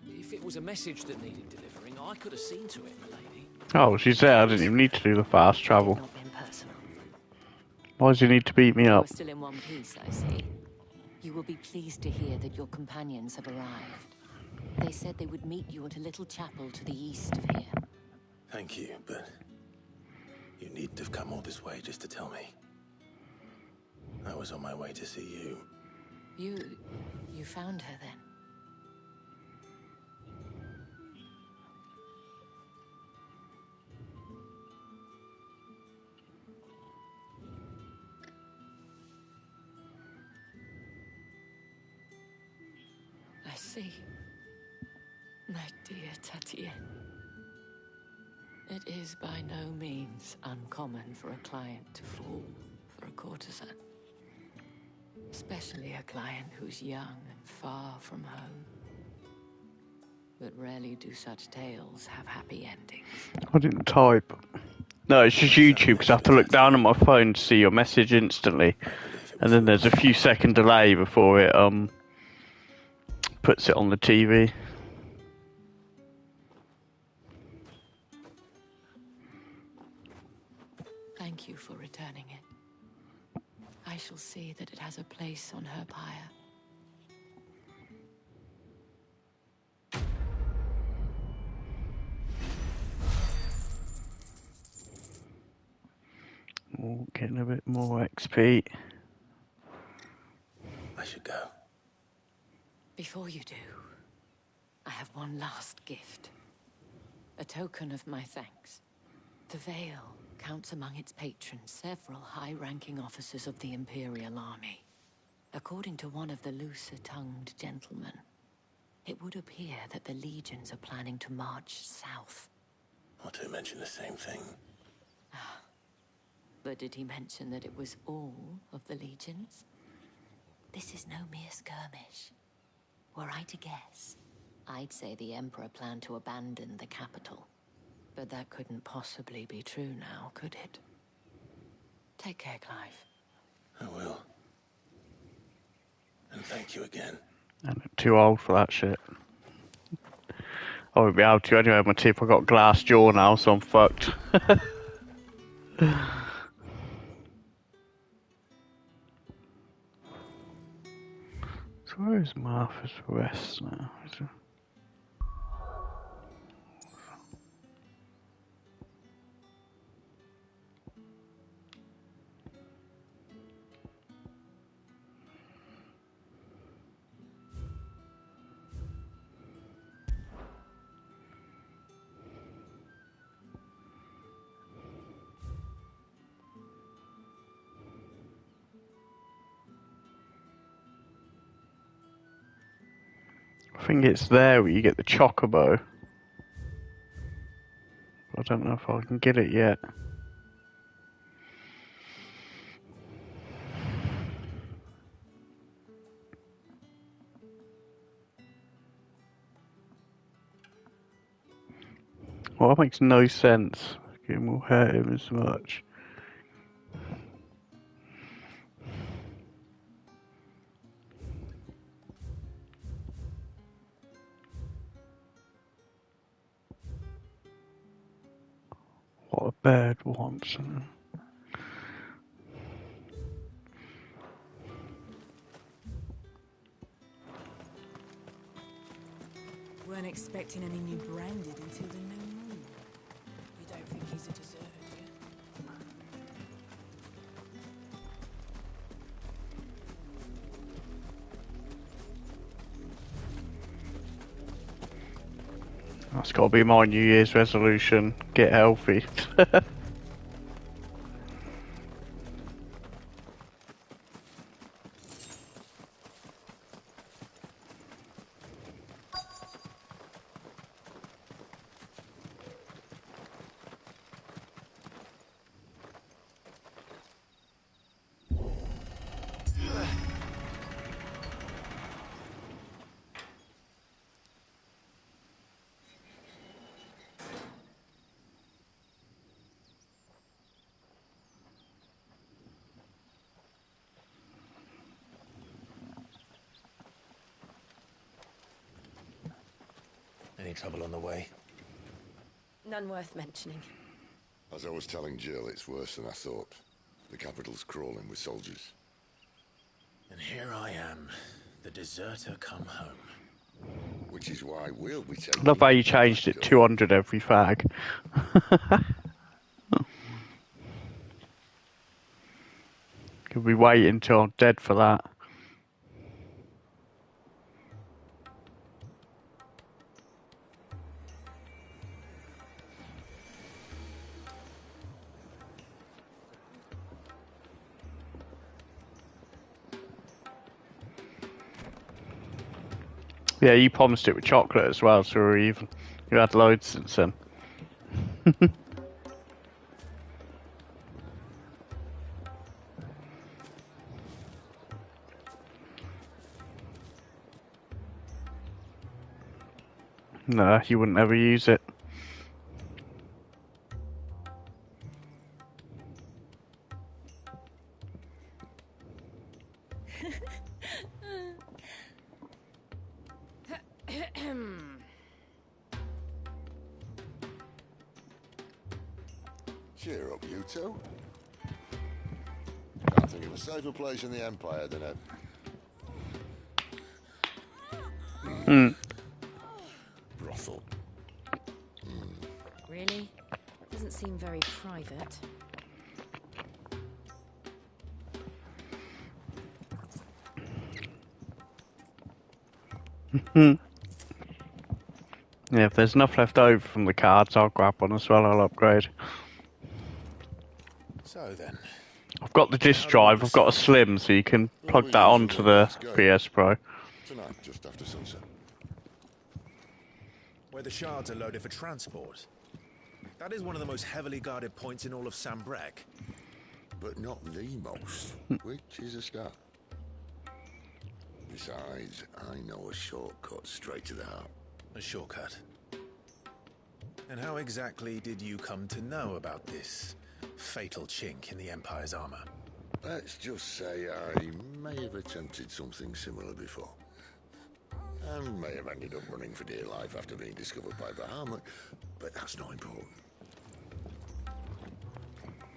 If it was a message that needed delivering, I could have seen to it, milady. Oh, she's there. I didn't even need to do the fast travel. Not been personal. Why does he need to beat me up? You're still in one piece, I see. You will be pleased to hear that your companions have arrived. They said they would meet you at a little chapel to the east of here. Thank you, but you needn't have come all this way just to tell me. I was on my way to see you. You found her then? I see. My dear Tatien. It is by no means uncommon for a client to fall for a courtesan. Especially a client who's young and far from home. But rarely do such tales have happy endings. I didn't type. No, it's just YouTube because I have to look down on my phone to see your message instantly. And then there's a few second delay before it puts it on the TV. Thank you for returning it. I shall see that it has a place on her pyre. Oh, getting a bit more XP. I should go. Before you do, I have one last gift. A token of my thanks. The Vale counts among its patrons several high-ranking officers of the Imperial Army. According to one of the looser-tongued gentlemen, it would appear that the legions are planning to march south. Not to mention the same thing. But did he mention that it was all of the legions? This is no mere skirmish. Were I to guess, I'd say the Emperor planned to abandon the capital. But that couldn't possibly be true now, could it? Take care, Clive. I will. And thank you again. I'm too old for that shit. I won't be able to anyway. My teeth, I've got glass jaw now, so I'm fucked. So where is Martha's Rest now? I think it's there where you get the chocobo. I don't know if I can get it yet. Well, that makes no sense. It will hurt him as much. What a bird wants. Weren't expecting any new branded until the new moon. You don't think he's a deserter, do you? That's got to be my New Year's resolution. Get healthy. Any trouble on the way? None worth mentioning. As I was telling Jill, it's worse than I thought. The capital's crawling with soldiers. And here I am, the deserter come home. Which is why we'll be taking... I love how you changed it 200 every fag. Could we wait until I'm dead for that? Yeah, you promised it with chocolate as well, so we're even. You had loads since then. No, you wouldn't ever use it. Cheer up, you two. Can't think of a safer place in the Empire than a... brothel. Really? Doesn't seem very private. Yeah, if there's enough left over from the cards, I'll grab one as well. I'll upgrade. So then, I've got the disk drive. I've got a Slim, so you can plug that onto the PS Pro. Tonight, just after sunset. where the shards are loaded for transport. That is one of the most heavily guarded points in all of Sambrec. But not the most, which is a start. Besides, I know a shortcut straight to the heart. A shortcut? And how exactly did you come to know about this fatal chink in the Empire's armor? Let's just say I may have attempted something similar before. And may have ended up running for dear life after being discovered by Bahamut, but that's not important.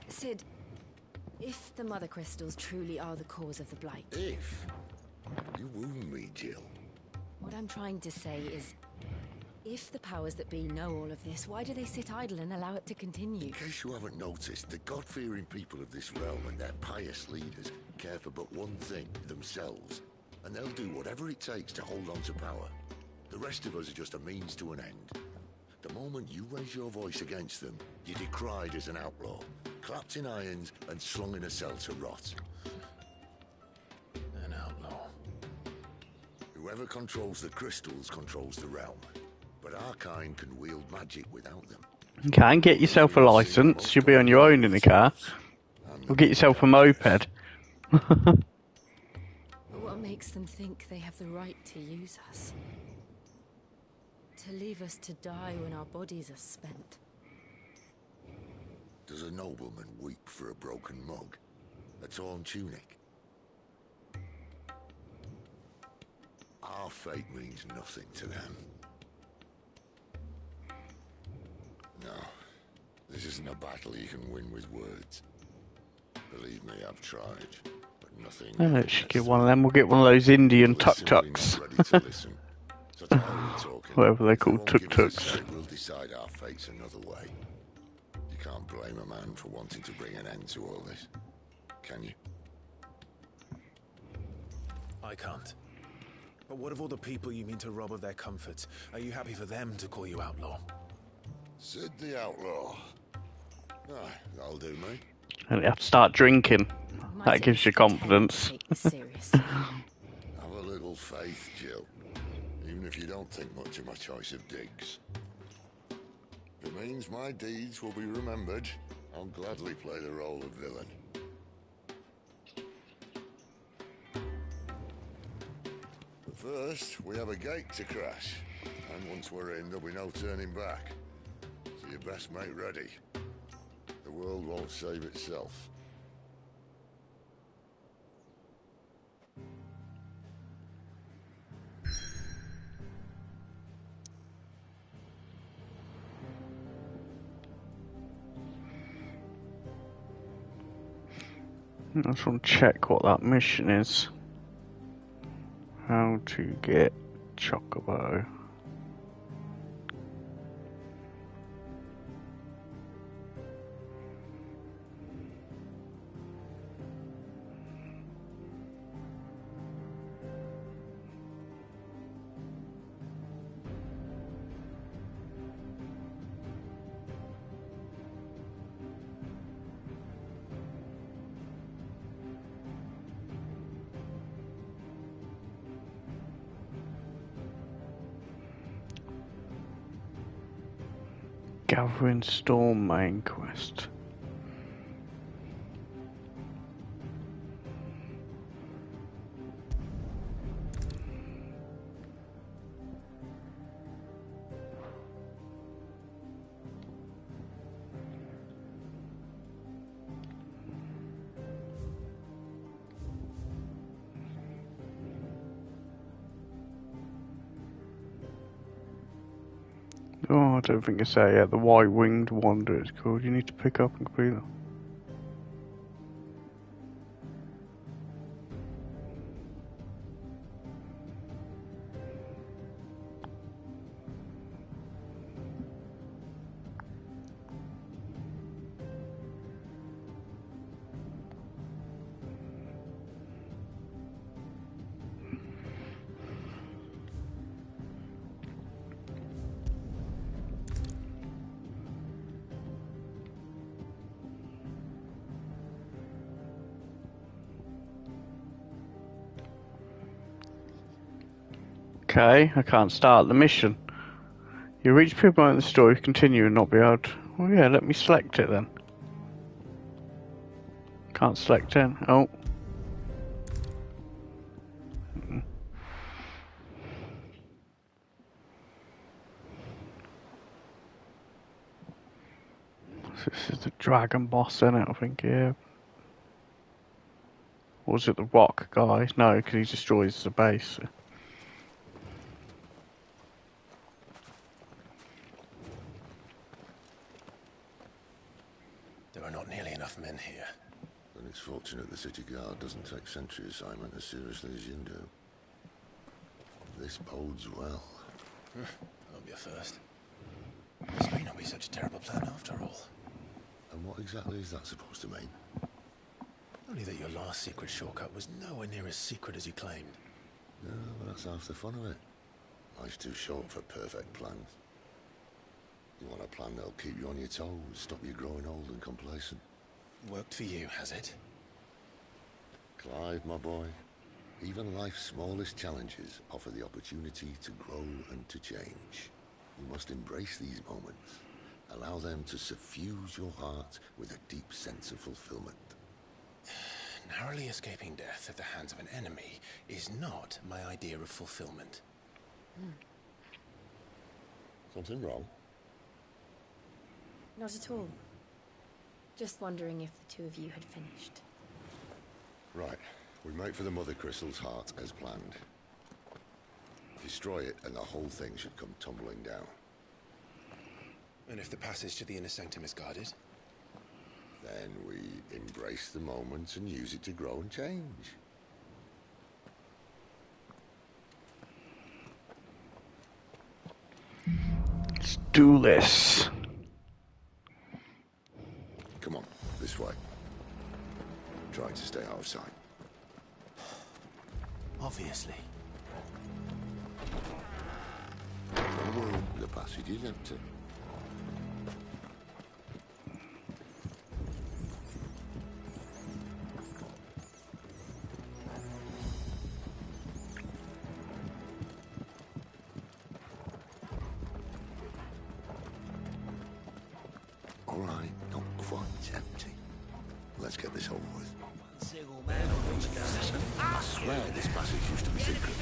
Sid, if the Mother Crystals truly are the cause of the Blight... If? You wound me, Jill. What I'm trying to say is, if the powers that be know all of this, why do they sit idle and allow it to continue? In case you haven't noticed, the God-fearing people of this realm and their pious leaders care for but one thing, themselves. And they'll do whatever it takes to hold on to power. The rest of us are just a means to an end. The moment you raise your voice against them, you're decried as an outlaw, clapped in irons and slung in a cell to rot. An outlaw. Whoever controls the crystals controls the realm. But our kind can wield magic without them. You can get yourself a license. You'll be on your own in the car. Or get yourself a moped. But what makes them think they have the right to use us? To leave us to die when our bodies are spent? Does a nobleman weep for a broken mug? A torn tunic? Our fate means nothing to them. No, this isn't a battle you can win with words. Believe me, I've tried, but nothing... Let's get one of them. We'll get one of those Indian tuk-tuks. Whatever they're called, tuk-tuks. We'll decide our fates another way. You can't blame a man for wanting to bring an end to all this, can you? I can't. But what of all the people you mean to rob of their comforts? Are you happy for them to call you outlaw? Sid the Outlaw. Ah, that'll do me. And you have to start drinking. That gives you confidence. Have a little faith, Jill. Even if you don't think much of my choice of digs. If it means my deeds will be remembered, I'll gladly play the role of villain. But first, we have a gate to crash. And once we're in, there'll be no turning back. So you best make ready. The world won't save itself. I just want to check what that mission is. How to get Chocobo. Gathering Storm main quest. Oh, I don't think it's that yet. The White-Winged Wanderer it's called. You need to pick up and complete them. Okay, I can't start the mission. You reach people in the store, you continue and not be able to... Well, yeah, let me select it then. Can't select it. Oh. This is the dragon boss, isn't it? I think, yeah. Or was it the rock guy? No, because he destroys the base. There are not nearly enough men here. Then it's fortunate the city guard doesn't take sentry assignment as seriously as you do. This bodes well. That'll be a first. This may not be such a terrible plan after all. And what exactly is that supposed to mean? Only that your last secret shortcut was nowhere near as secret as you claimed. No, but that's half the fun of it. Life's too short for perfect plans. You want a plan that'll keep you on your toes, stop you growing old and complacent. Worked for you, has it? Clive, my boy, even life's smallest challenges offer the opportunity to grow and to change. You must embrace these moments. Allow them to suffuse your heart with a deep sense of fulfillment. Narrowly escaping death at the hands of an enemy is not my idea of fulfillment. Something wrong? Not at all. Just wondering if the two of you had finished. Right. We make for the Mother Crystal's heart as planned. Destroy it and the whole thing should come tumbling down. And if the passage to the inner sanctum is guarded? Then we embrace the moment and use it to grow and change. Let's do this. Come on, this way. Try to stay out of sight. Obviously. Don't worry, the passage is empty. All right, not quite empty. Let's get this over with. I swear this passage used to be secret.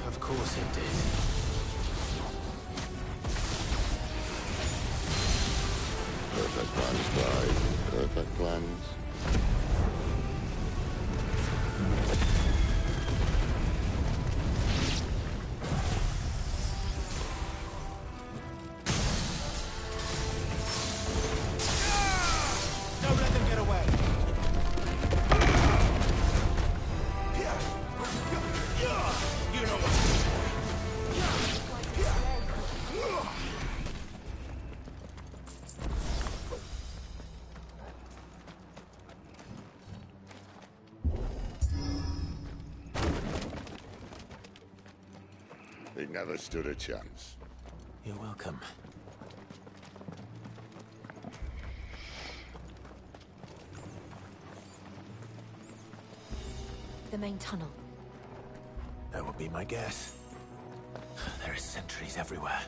Of course it did. Perfect plans, guys. Perfect plans. Don't let them get away. You know what? He never stood a chance. You're welcome. The main tunnel. That would be my guess. There are sentries everywhere.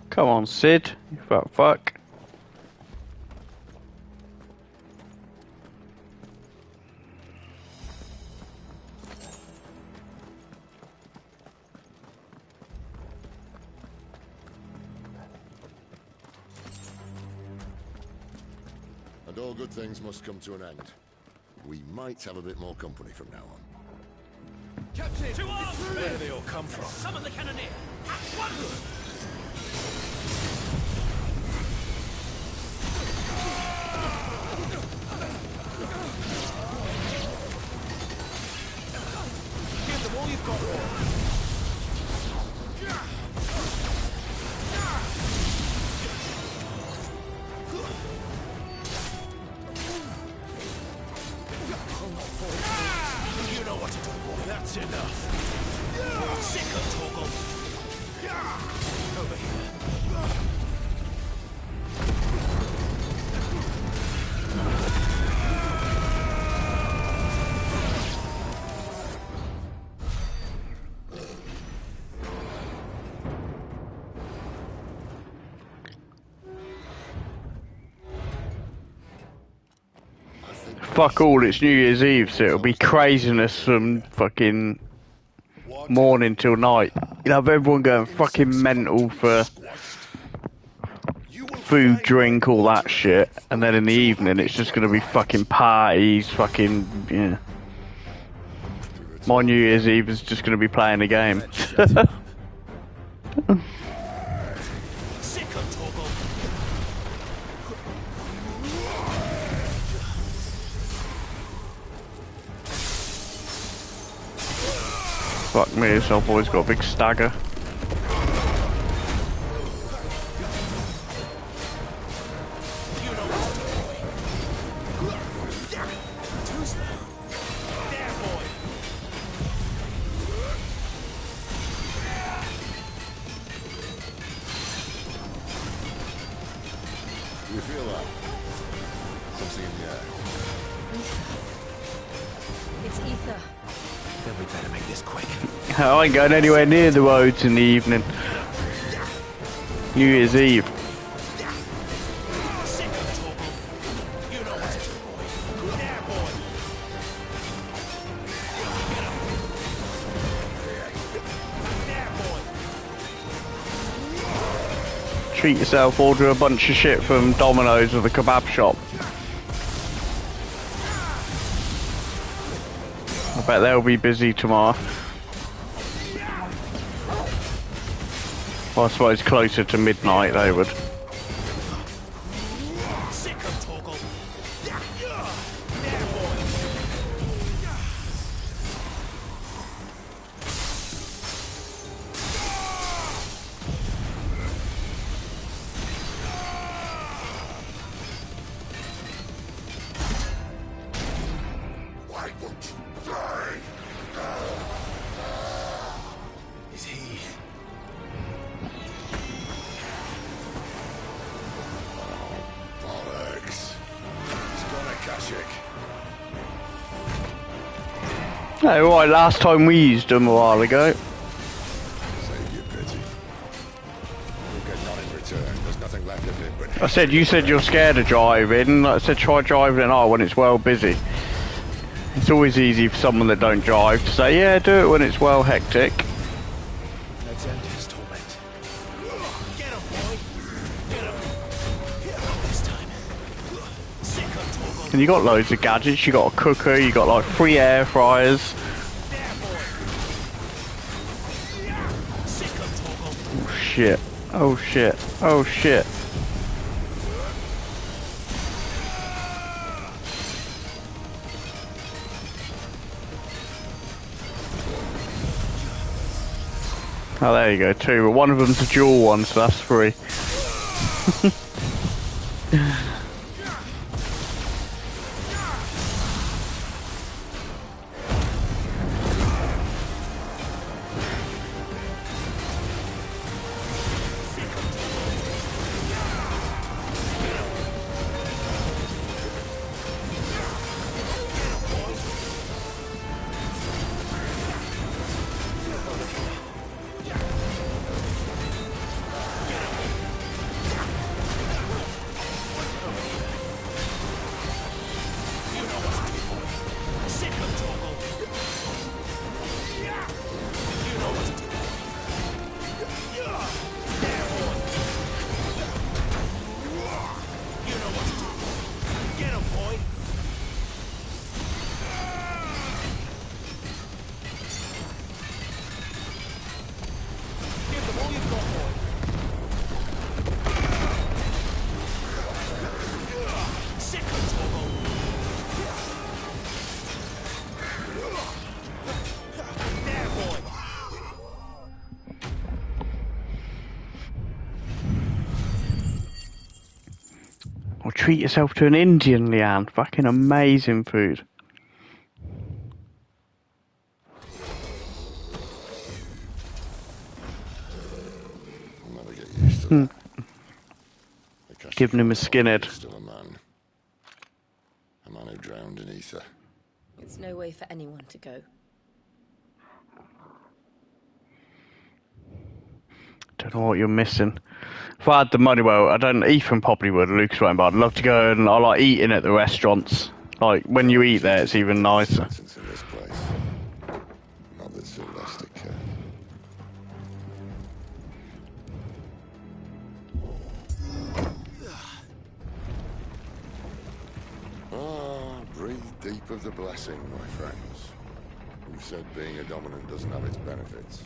Come on, Sid. You fat fuck. And all good things must come to an end. We might have a bit more company from now on. Captain! To arms! Where do they all come from? Summon the cannoneer! At once! Give them all you've got, You know what to do, boy. That's enough. Sick of Torgal. fuck all, it's New Year's Eve, so it'll be craziness from fucking morning till night. You'll have everyone going fucking mental for food, drink, all that shit, and then in the evening it's just gonna be fucking parties, fucking, yeah. My New Year's Eve is just gonna be playing a game. Fuck me, this old boy's got a big stagger. You feel that? Something in the air. It's ether. Then we better make this quick. I ain't going anywhere near the roads in the evening. New Year's Eve. Treat yourself, order a bunch of shit from Domino's or the kebab shop. I bet they'll be busy tomorrow. Well, I suppose closer to midnight they would. Why won't you die? Is he? Bollocks. He's gone Akashic. Oh, right, last time we used them a while ago. Save your pity. You'll get none in return. There's nothing left of it but... I said, you said you're scared of driving. I said, try driving at night when it's well busy. It's always easy for someone that don't drive to say, yeah, do it when it's well hectic. Let's end his torment. Get him, boy! Get him! This time. And you got loads of gadgets. You got a cooker. You got like 3 air fryers. Oh shit! Oh shit! Oh shit! Oh, there you go, 2, but one of them's a dual one, so that's 3. Or treat yourself to an Indian, Leanne. Fucking amazing food. I'll never get used to that. Giving him a skinhead. Still a man. A man who drowned in ether. It's no way for anyone to go. Don't know what you're missing. If I had the money, well, I don't. Ethan probably would. Lucas won't, but I'd love to go and I like eating at the restaurants. Like, when you eat there, it's even nicer. In this place. Not that Sylvester cared. Breathe deep of the blessing, my friends. Who said being a dominant doesn't have its benefits?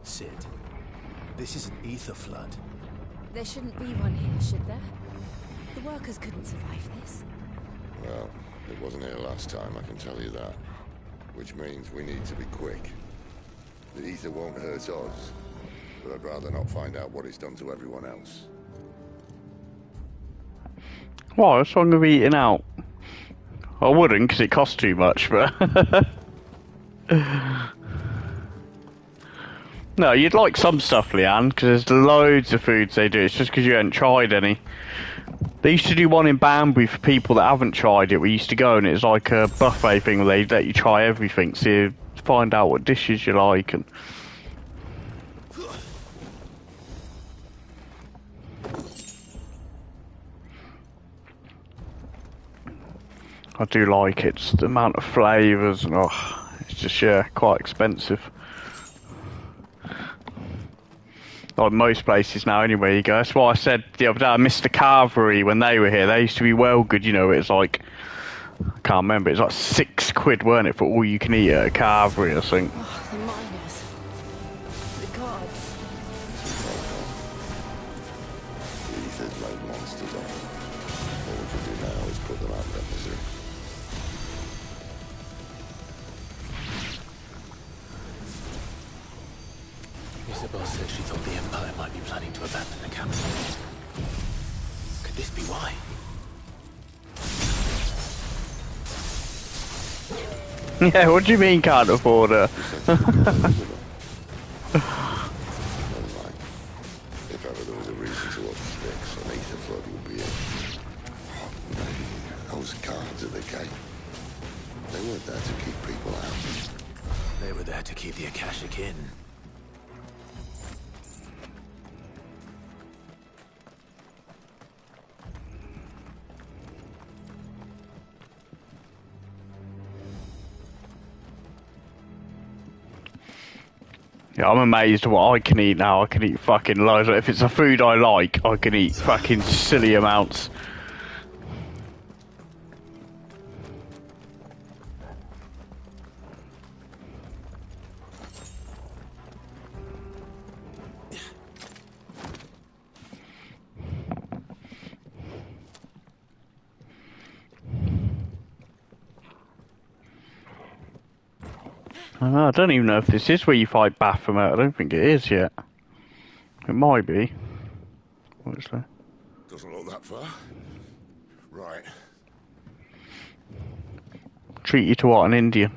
Cid, this is an ether flood. There shouldn't be one here, should there? The workers couldn't survive this. Well, it wasn't here last time, I can tell you that. Which means we need to be quick. The ether won't hurt us, but I'd rather not find out what it's done to everyone else. Why? What's wrong with eating out? I wouldn't, because it costs too much, but... No, you'd like some stuff, Leanne, because there's loads of foods they do. It's just because you haven't tried any. They used to do one in Banbury for people that haven't tried it. We used to go, and it's like a buffet thing where they let you try everything, so you find out what dishes you like. And I do like it. It's the amount of flavours, and it's just, yeah, quite expensive. Like most places now, anywhere you go. That's why I said the other day, I missed the Carvery when they were here. They used to be well good, you know. It was like, I can't remember, it was like £6, weren't it, for all you can eat at a Carvery, I think. Oh, the miners. The gods. The ether's made monsters of them. All we can do now is put them out of their misery. Isabel said she thought the Empire might be planning to abandon the capital. Could this be why? Yeah, what do you mean can't afford her? If ever there was a reason to up sticks, an ether flood would be it. Those guards at the gate, they weren't there to keep people out. They were there to keep the Akashic in. Yeah, I'm amazed at what I can eat now. I can eat fucking loads. If it's a food I like, I can eat fucking silly amounts. I don't even know if this is where you fight Baphomet. I don't think it is yet. It might be. What's that? Doesn't look that far. Right. Treat you to what? An Indian?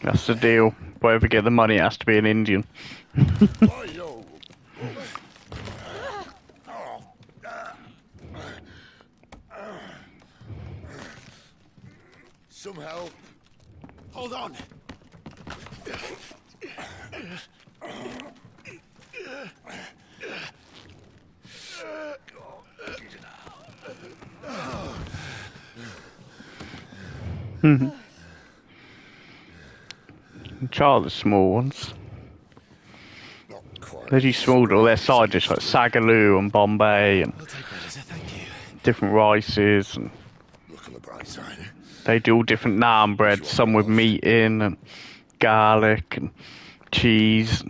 That's the deal. Wherever we get the money, it has to be an Indian. Some help. Hold on. Try the small ones. They do small, all their side dish like Sagaloo and Bombay and different rices, and Look on the bright side. they do all different naan breads, some with meat in and garlic and cheese.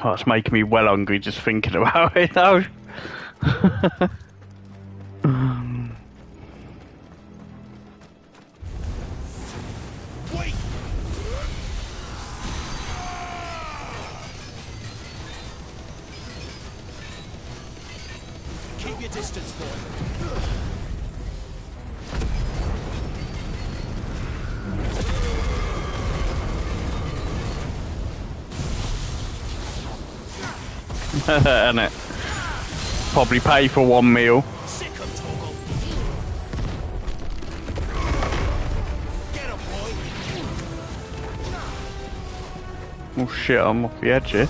Oh, it's making me well hungry just thinking about it now. Keep your distance, boy. And it probably pay for one meal. Oh shit, I'm off the edge here.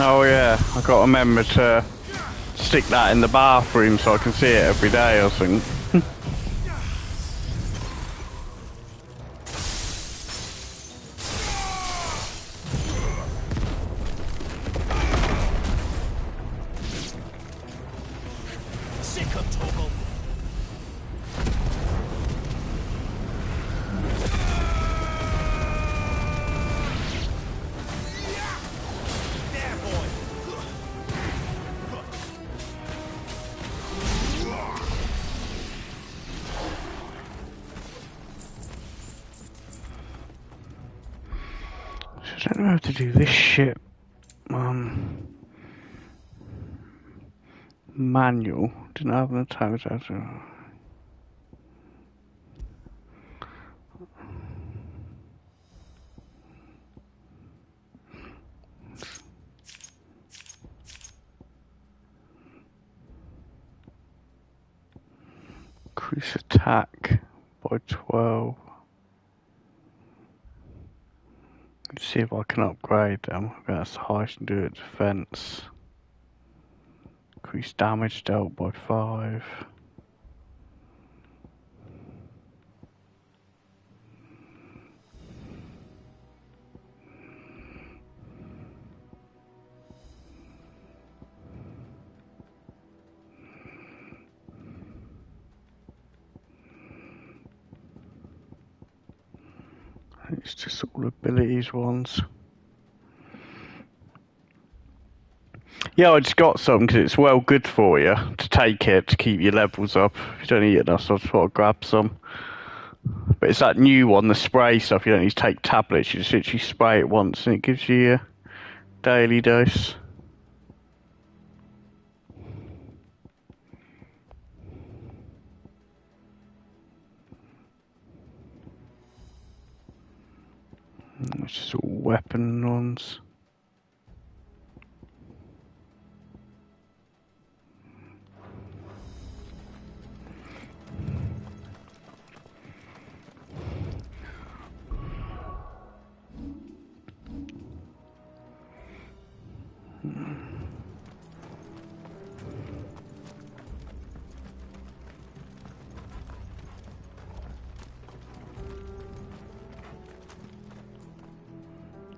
Oh yeah, I got to remember to stick that in the bathroom so I can see it every day or something. I don't know how to do this shit. Manual. Didn't have the time to. Increase attack by 12. Let's see if I can upgrade them. That's the highest I can do it. Defense. Increase damage dealt by 5. It's just all abilities ones. Yeah, I just got some because it's well good for you to take it to keep your levels up. If you don't eat enough, so I just thought I'd grab some. But it's that new one, the spray stuff. You don't need to take tablets. You just literally spray it once and it gives you your daily dose. It's just all weapon ones.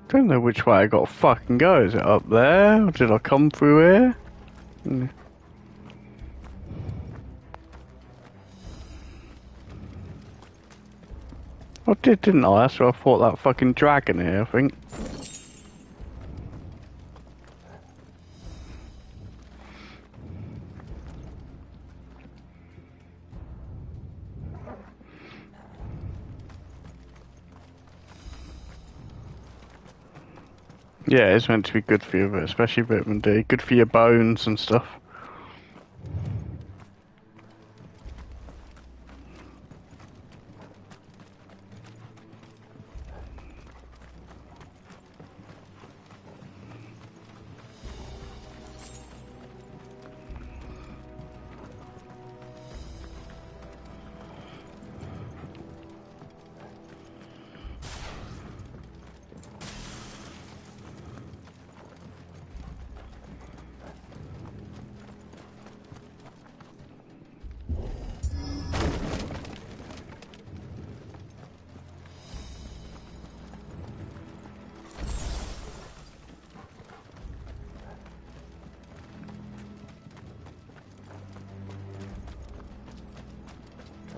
I don't know which way I got to fucking go. Is it up there? Or did I come through here? I did, didn't I? That's where I fought that fucking dragon here, I think. Yeah, it's meant to be good for you, but especially vitamin D. Good for your bones and stuff.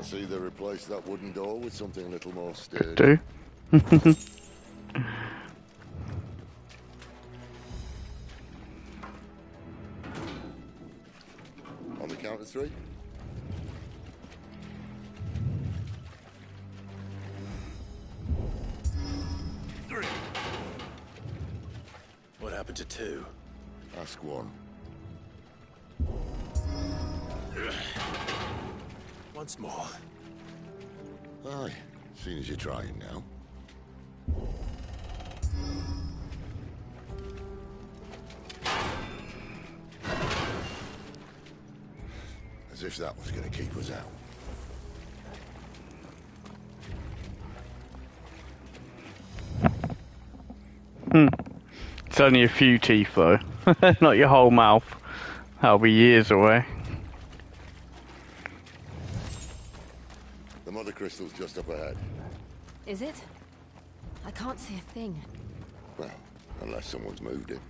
See, they replaced that wooden door with something a little more sturdy. Do. On the count of 3. What happened to 2? Ask 1. Once more. Aye, seeing as you're trying now. As if that was going to keep us out. It's only a few teeth though, not your whole mouth. That'll be years away. The mother crystal's just up ahead. Is it? I can't see a thing. Well, unless someone's moved it.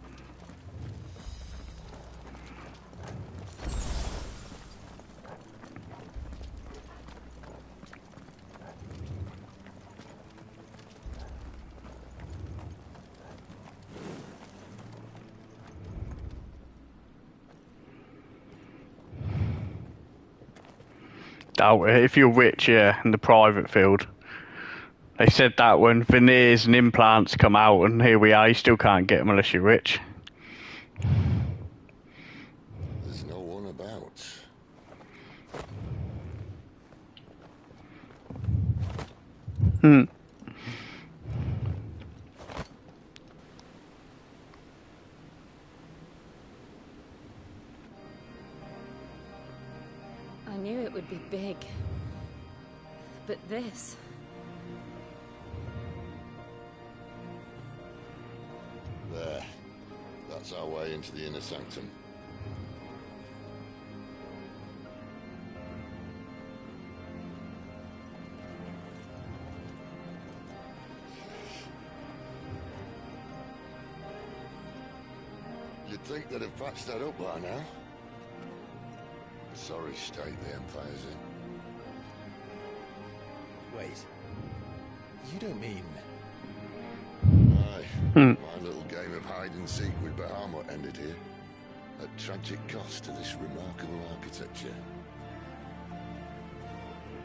Doubt it. If you're rich, yeah, in the private field. They said that when veneers and implants come out, and here we are, you still can't get them unless you're rich. There's no one about. I knew it would be big. But this... There. That's our way into the inner sanctum. You'd think they'd have patched that up by now. Sorry state the Empire's in. Wait. You don't mean... Aye. My little game of hide-and-seek with Bahamut ended here. At tragic cost to this remarkable architecture.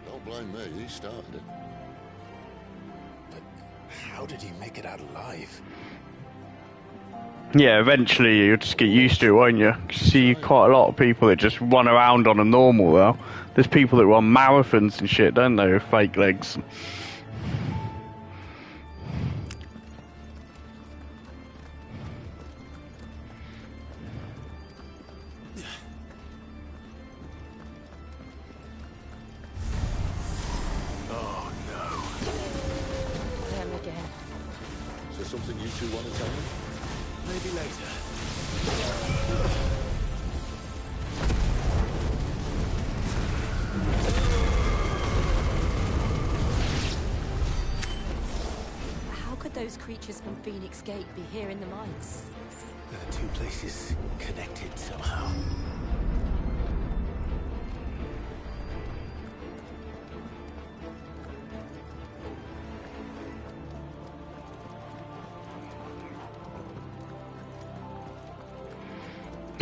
Don't blame me, he started it. But how did he make it out alive? Yeah, eventually you'll just get used to it, won't you? You see quite a lot of people that just run around on a normal, though. There's people that run marathons and shit, don't they, with fake legs. Oh, no. Them again. Is there something you two want to tell me? Maybe later. How could those creatures from Phoenix Gate be here in the mines? The 2 places connected somehow.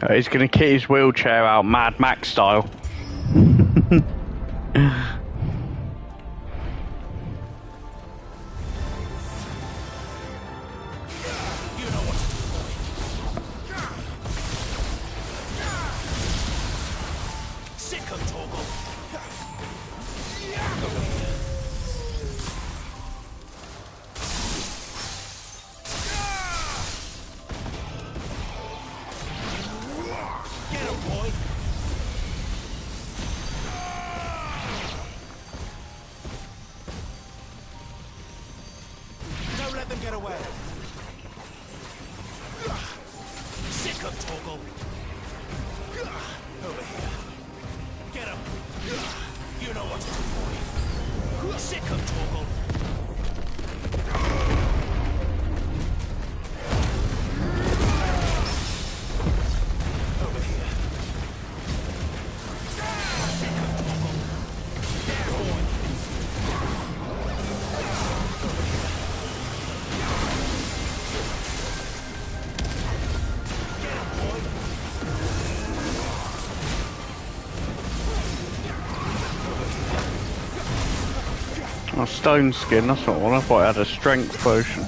He's gonna kick his wheelchair out Mad Max style. Sick of Torgal. Get him, boy. Don't let them get away. Sick of Torgal. Over here. Get him. You know what to do, boy. Sick of Torgal. Over here. Sick of Torgal. There, boy. Oh, stone skin, that's not one. I thought I had a strength potion.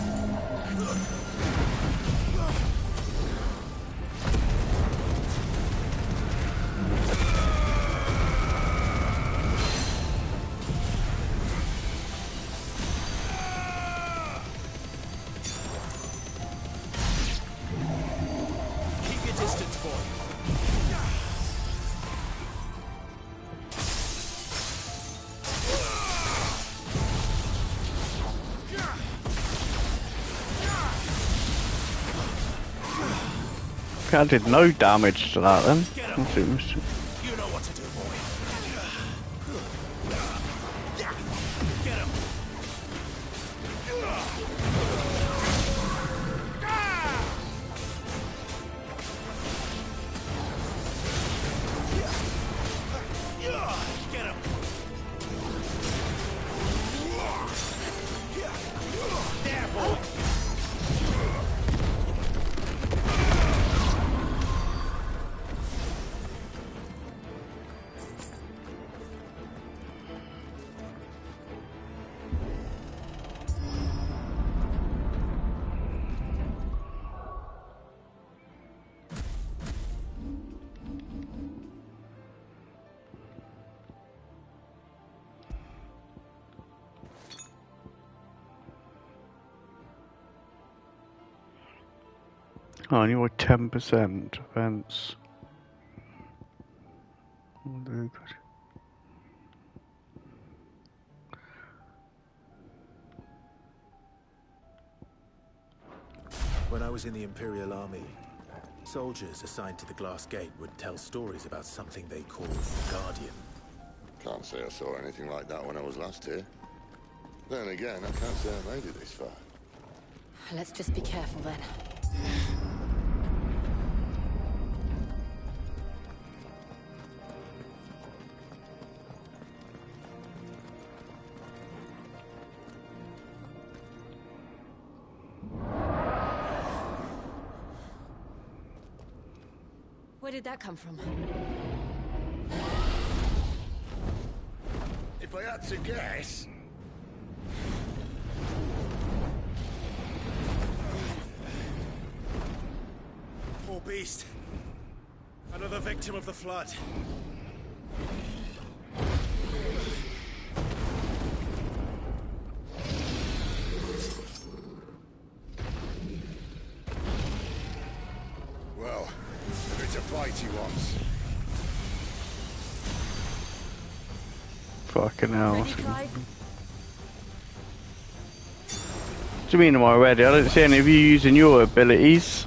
Keep your distance, boy. I did no damage to that then. That's it. You know what to do, boy. Get him. Get him. There, boy. Oh, and you're 10% defense. Very good. When I was in the Imperial Army, soldiers assigned to the Glass Gate would tell stories about something they called the Guardian. Can't say I saw anything like that when I was last here. Then again, I can't say I made it this far. Let's just be careful then. Where did that come from? If I had to guess... Poor beast. Another victim of the flood. Well, if it's a fight he wants. Fucking hell. What do you mean, am I ready? I don't see any of you using your abilities.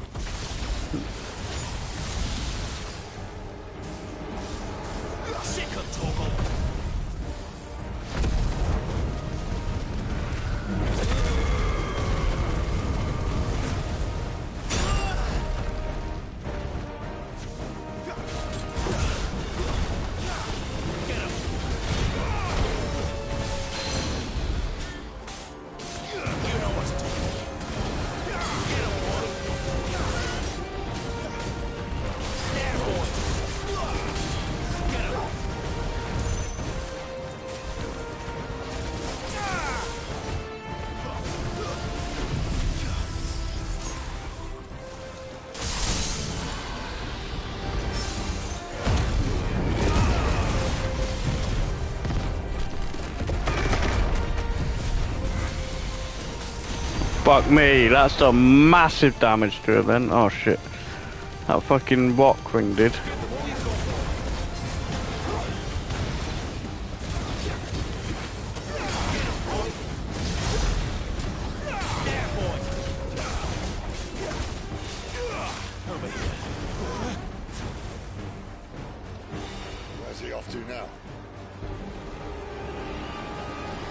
Fuck me, that's done massive damage to it then. Oh shit. That fucking rock ring did. Where's he off to now?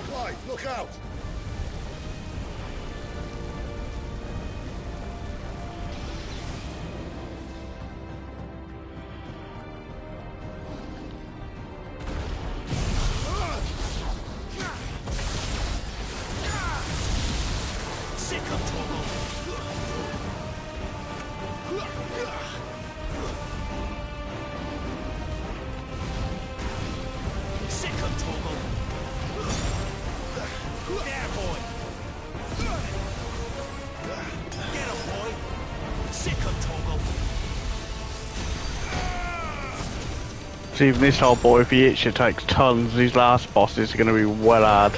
Clive, look out! Because even this old boy, if he hits you, takes tons. These last bosses are going to be well hard.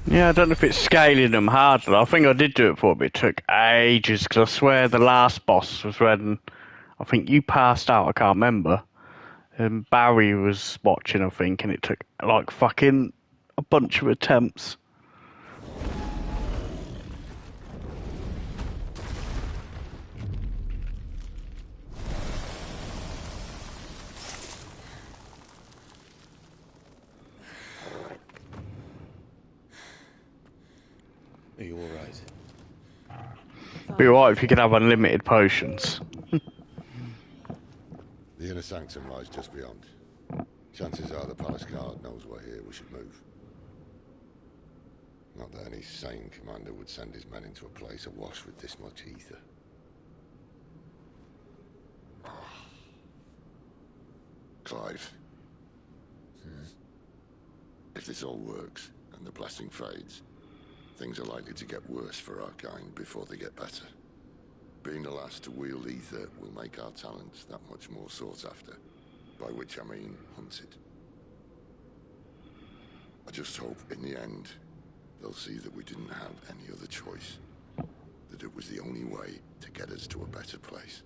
Yeah, I don't know if it's scaling them harder. I think I did do it before, but it took ages, because I swear the last boss was when I think you passed out, I can't remember. And Barry was watching, I think, and it took like fucking a bunch of attempts. Are you alright? Be alright if you could have unlimited potions. The inner sanctum lies just beyond. Chances are the palace guard knows we're here. We should move. Not that any sane commander would send his men into a place awash with this much ether. Clive. If this all works, and the blessing fades, things are likely to get worse for our kind before they get better. Being the last to wield ether will make our talents that much more sought after, by which I mean hunted. I just hope, in the end, they'll see that we didn't have any other choice, that it was the only way to get us to a better place.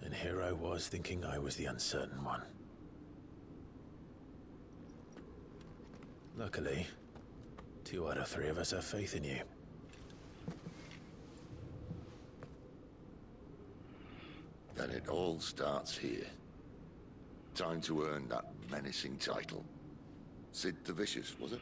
And here I was thinking I was the uncertain one. Luckily, 2 out of 3 of us have faith in you. Then it all starts here. Time to earn that menacing title. Sid the Vicious, was it?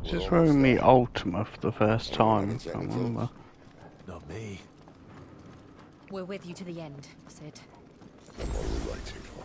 Just throwing me Ultima for the first time, I can't remember. Not me. We're with you to the end, Sid. Then what are we waiting for?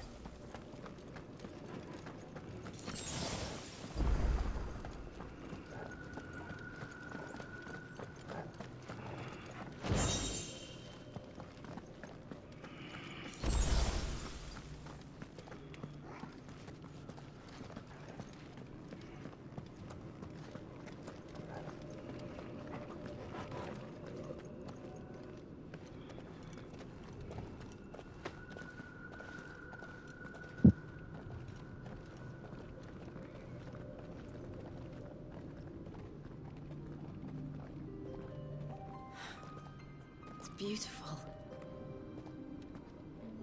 Beautiful.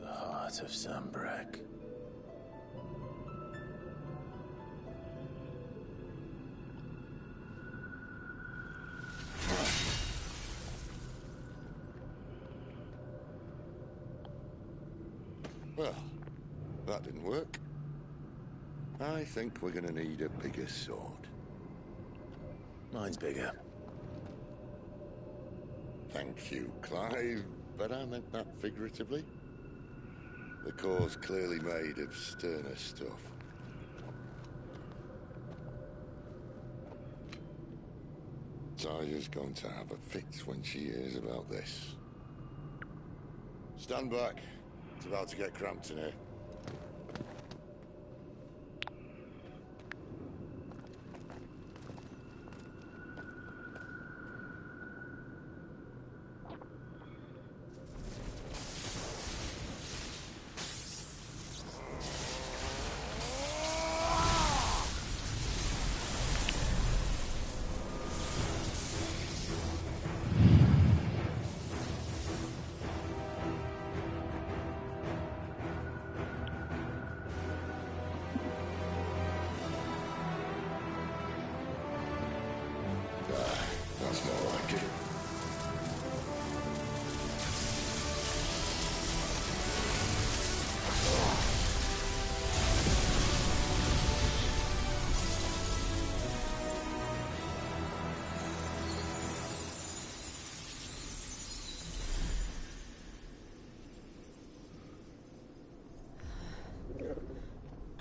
The heart of Sanbreque. Well, that didn't work. I think we're gonna need a bigger sword. Mine's bigger. Thank you, Clive, but I meant that figuratively. The core's clearly made of sterner stuff. Taya's going to have a fit when she hears about this. Stand back. It's about to get cramped in here.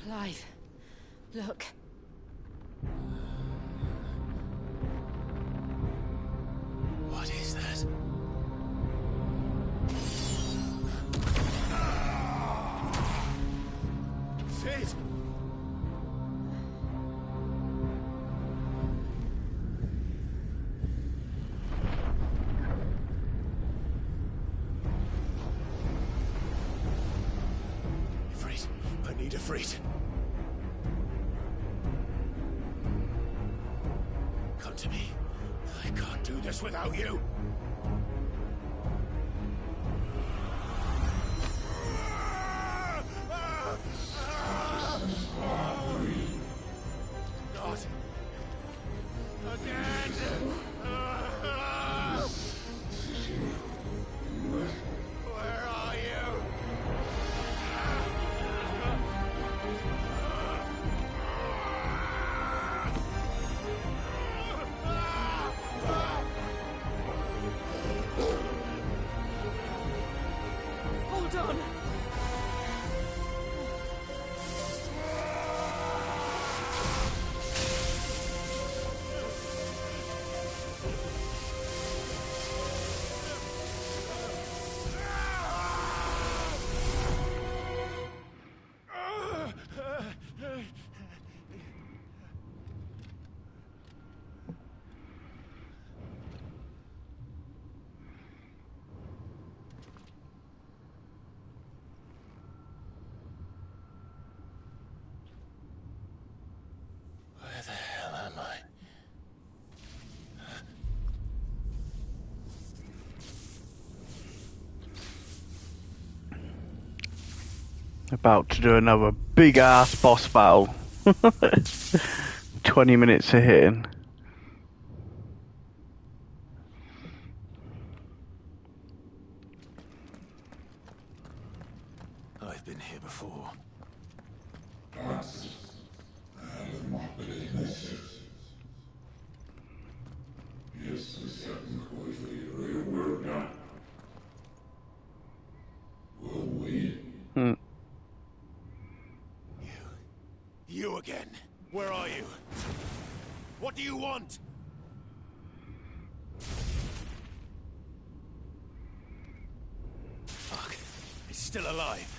Clive, look. What is that? Sid! Ifrit, I need Ifrit. Come to me. I can't do this without you. Not again. Where are you? Hold on. Where the hell am I? About to do another big ass boss battle. 20 minutes of hitting. I've been here before. You again. Where are you? What do you want? Fuck. It's still alive.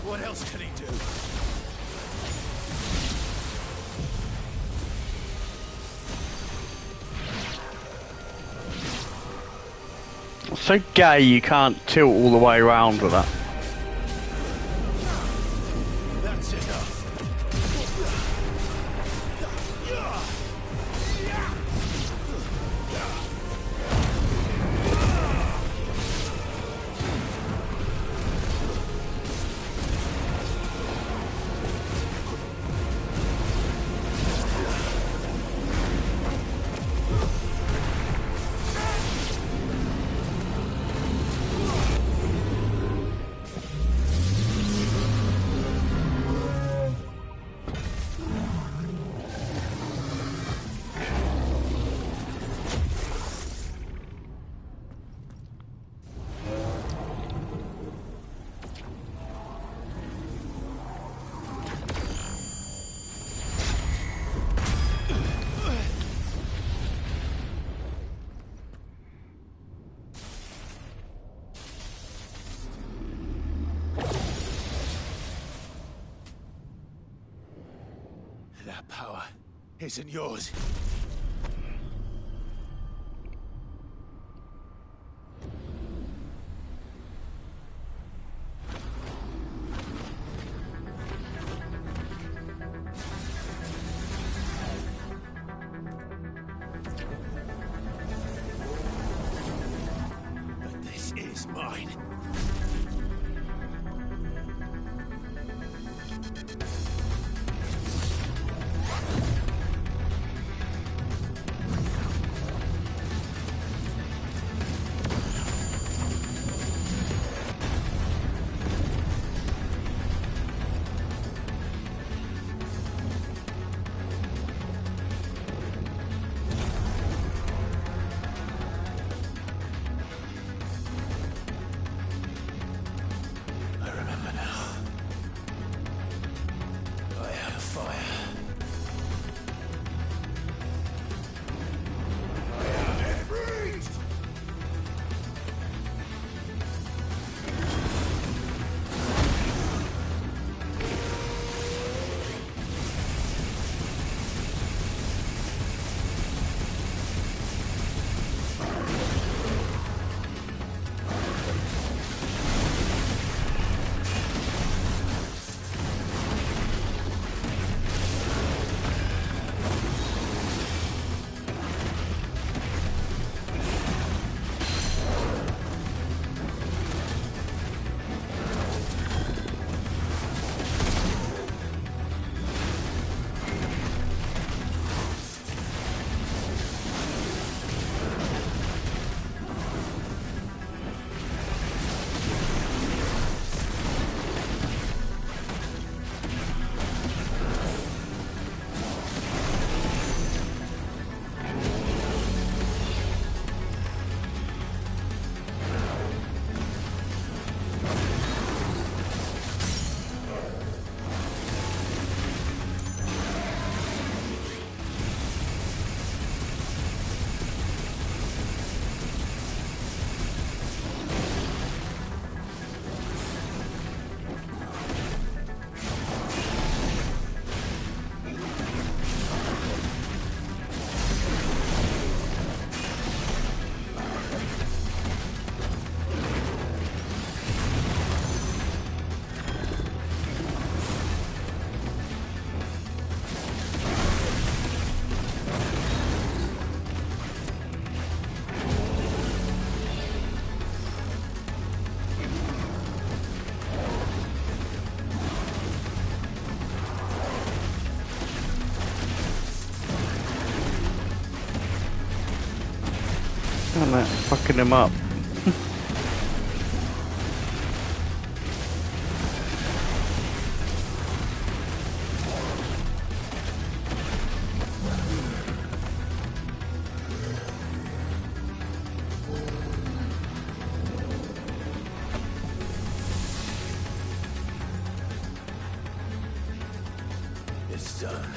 What else could he do? So gay you can't tilt all the way around with that. That's enough. That power isn't yours. But this is mine. I remember now. I had a fire. I am Ifrit! Damn it, fucking him up. It's done.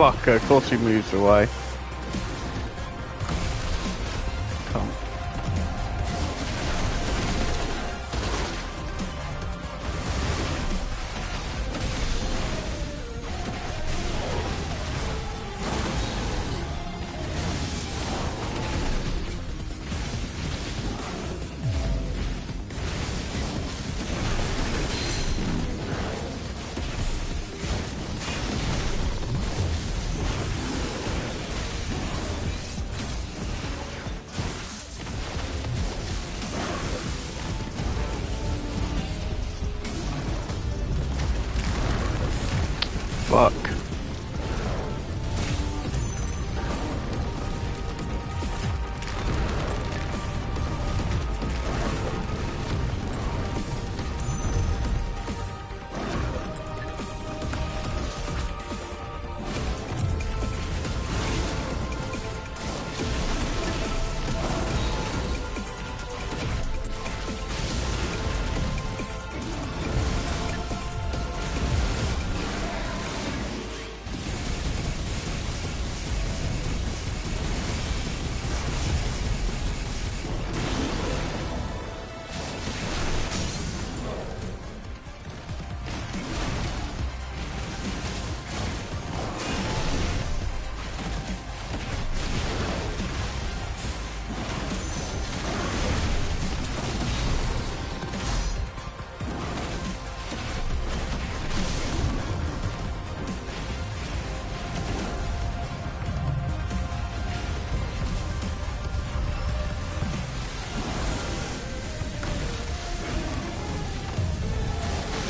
fucker. Of course he moves away. Come. Fuck.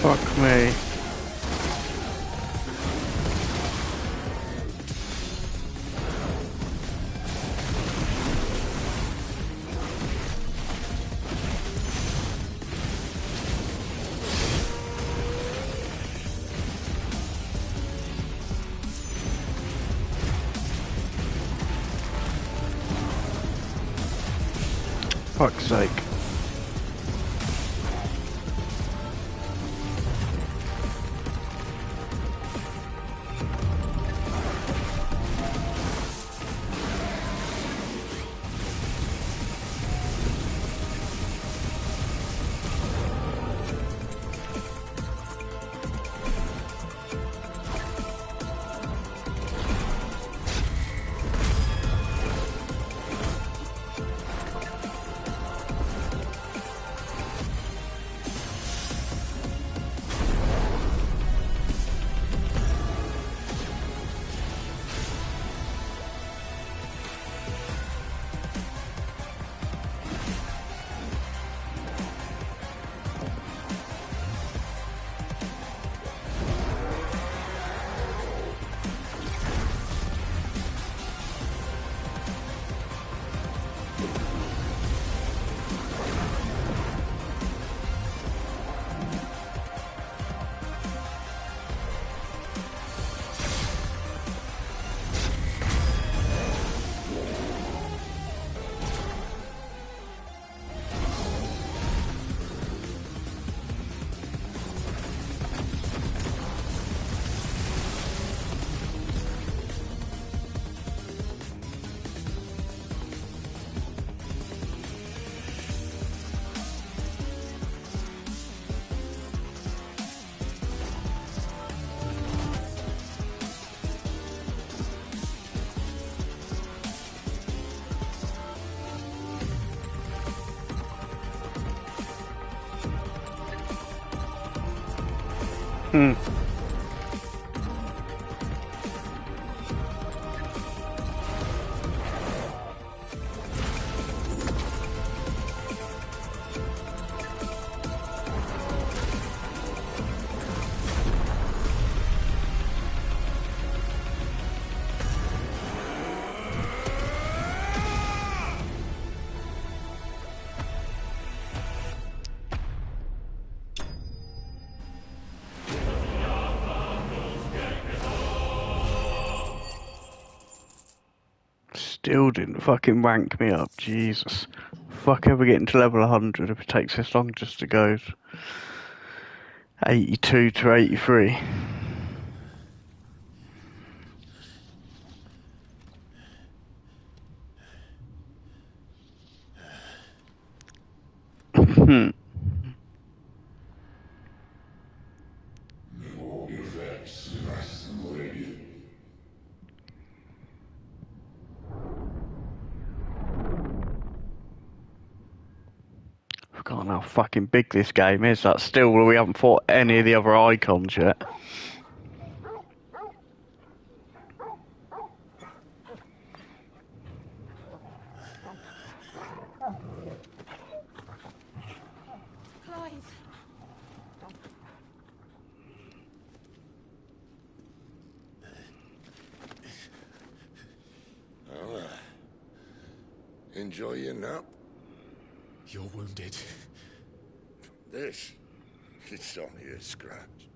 Fuck me. Fuck's sake. Hmm. Still didn't fucking rank me up, Jesus. Fuck ever getting to level 100 if it takes this long just to go 82 to 83. Forgotten how fucking big this game is. That's still we haven't fought any of the other icons yet. Enjoy your nap? You're wounded. This? It's only a scratch.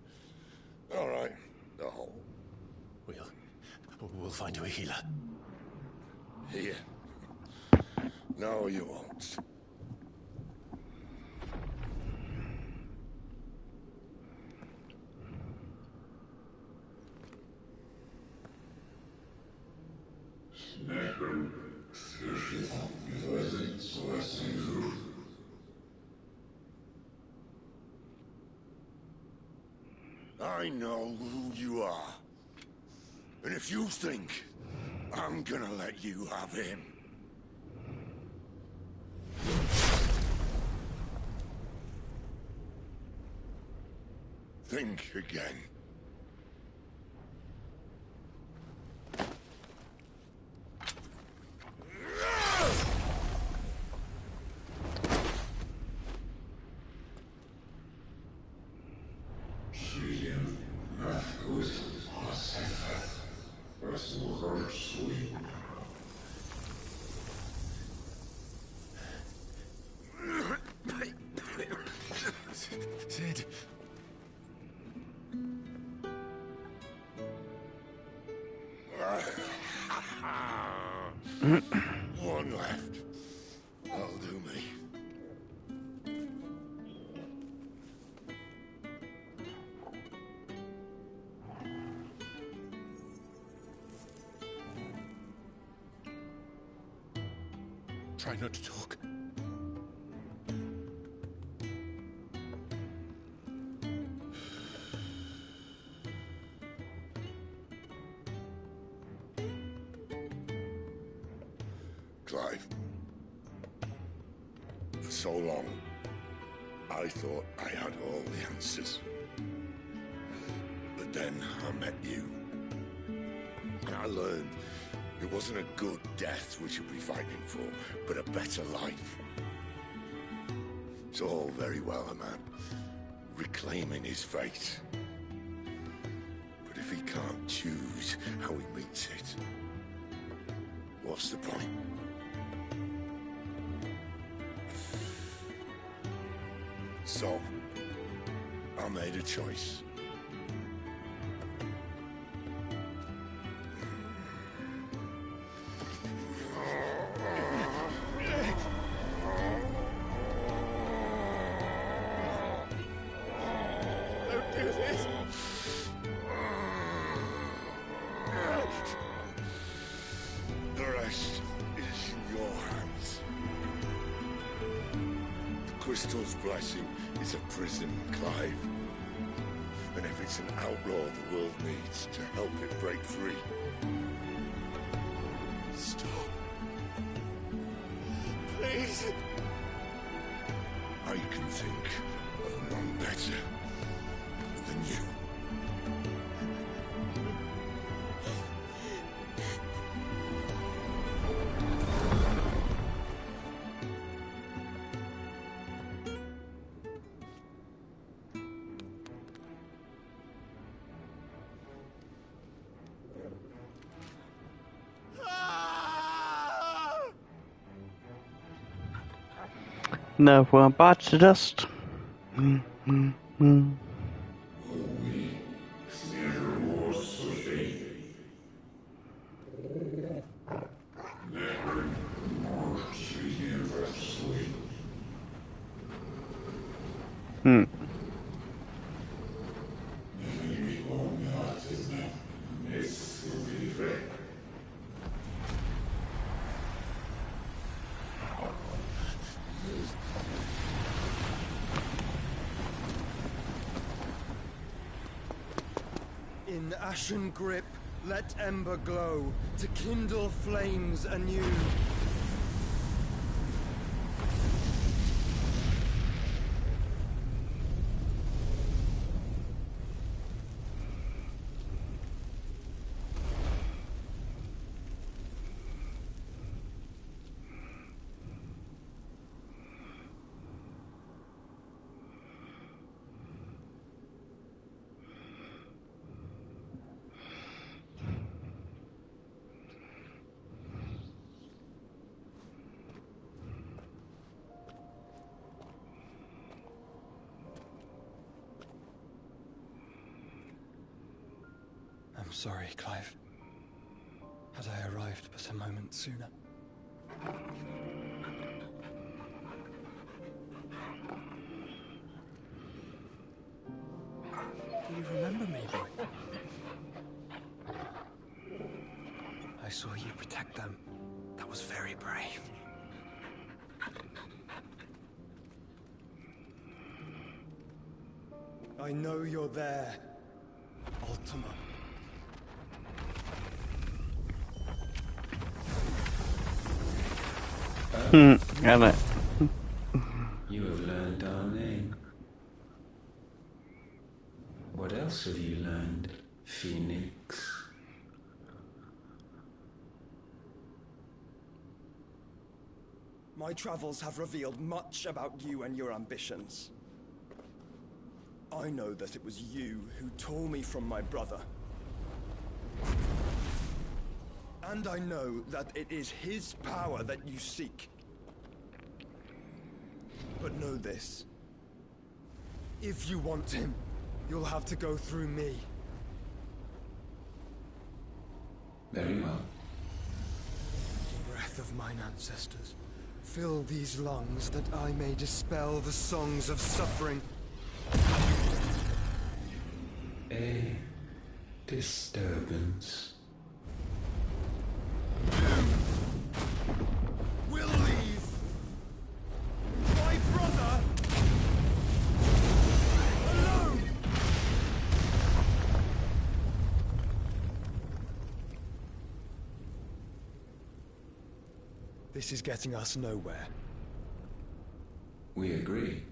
All right, the hole. We'll find you a healer. Here. No, you won't. I know who you are. And if you think I'm gonna let you have him... think again. Sid. One left. That'll do me. Try not to talk. Clive. For so long, I thought I had all the answers. But then I met you. And I learned it wasn't a good death we should be fighting for, but a better life. It's all very well, a man reclaiming his fate. But if he can't choose how he meets it, what's the point? So, I made a choice. Don't do this. The rest is in your hands. The Crystal's blessing is a prison, Clive. And if it's an outlaw the world needs to help it break free. Stop. Please. I can think of none better than you. No, we're bad to dust. One ashen grip, let ember glow, to kindle flames anew. I'm sorry, Clive. Had I arrived but a moment sooner. Do you remember me, boy? I saw you protect them. That was very brave. I know you're there, Ultima. Got it. You have learned our name. What else have you learned, Phoenix? My travels have revealed much about you and your ambitions. I know that it was you who tore me from my brother. And I know that it is his power that you seek. But know this. If you want him, you'll have to go through me. Very well. Breath of mine ancestors, fill these lungs that I may dispel the songs of suffering. A disturbance. We'll leave. My brother alone. This is getting us nowhere. We agree.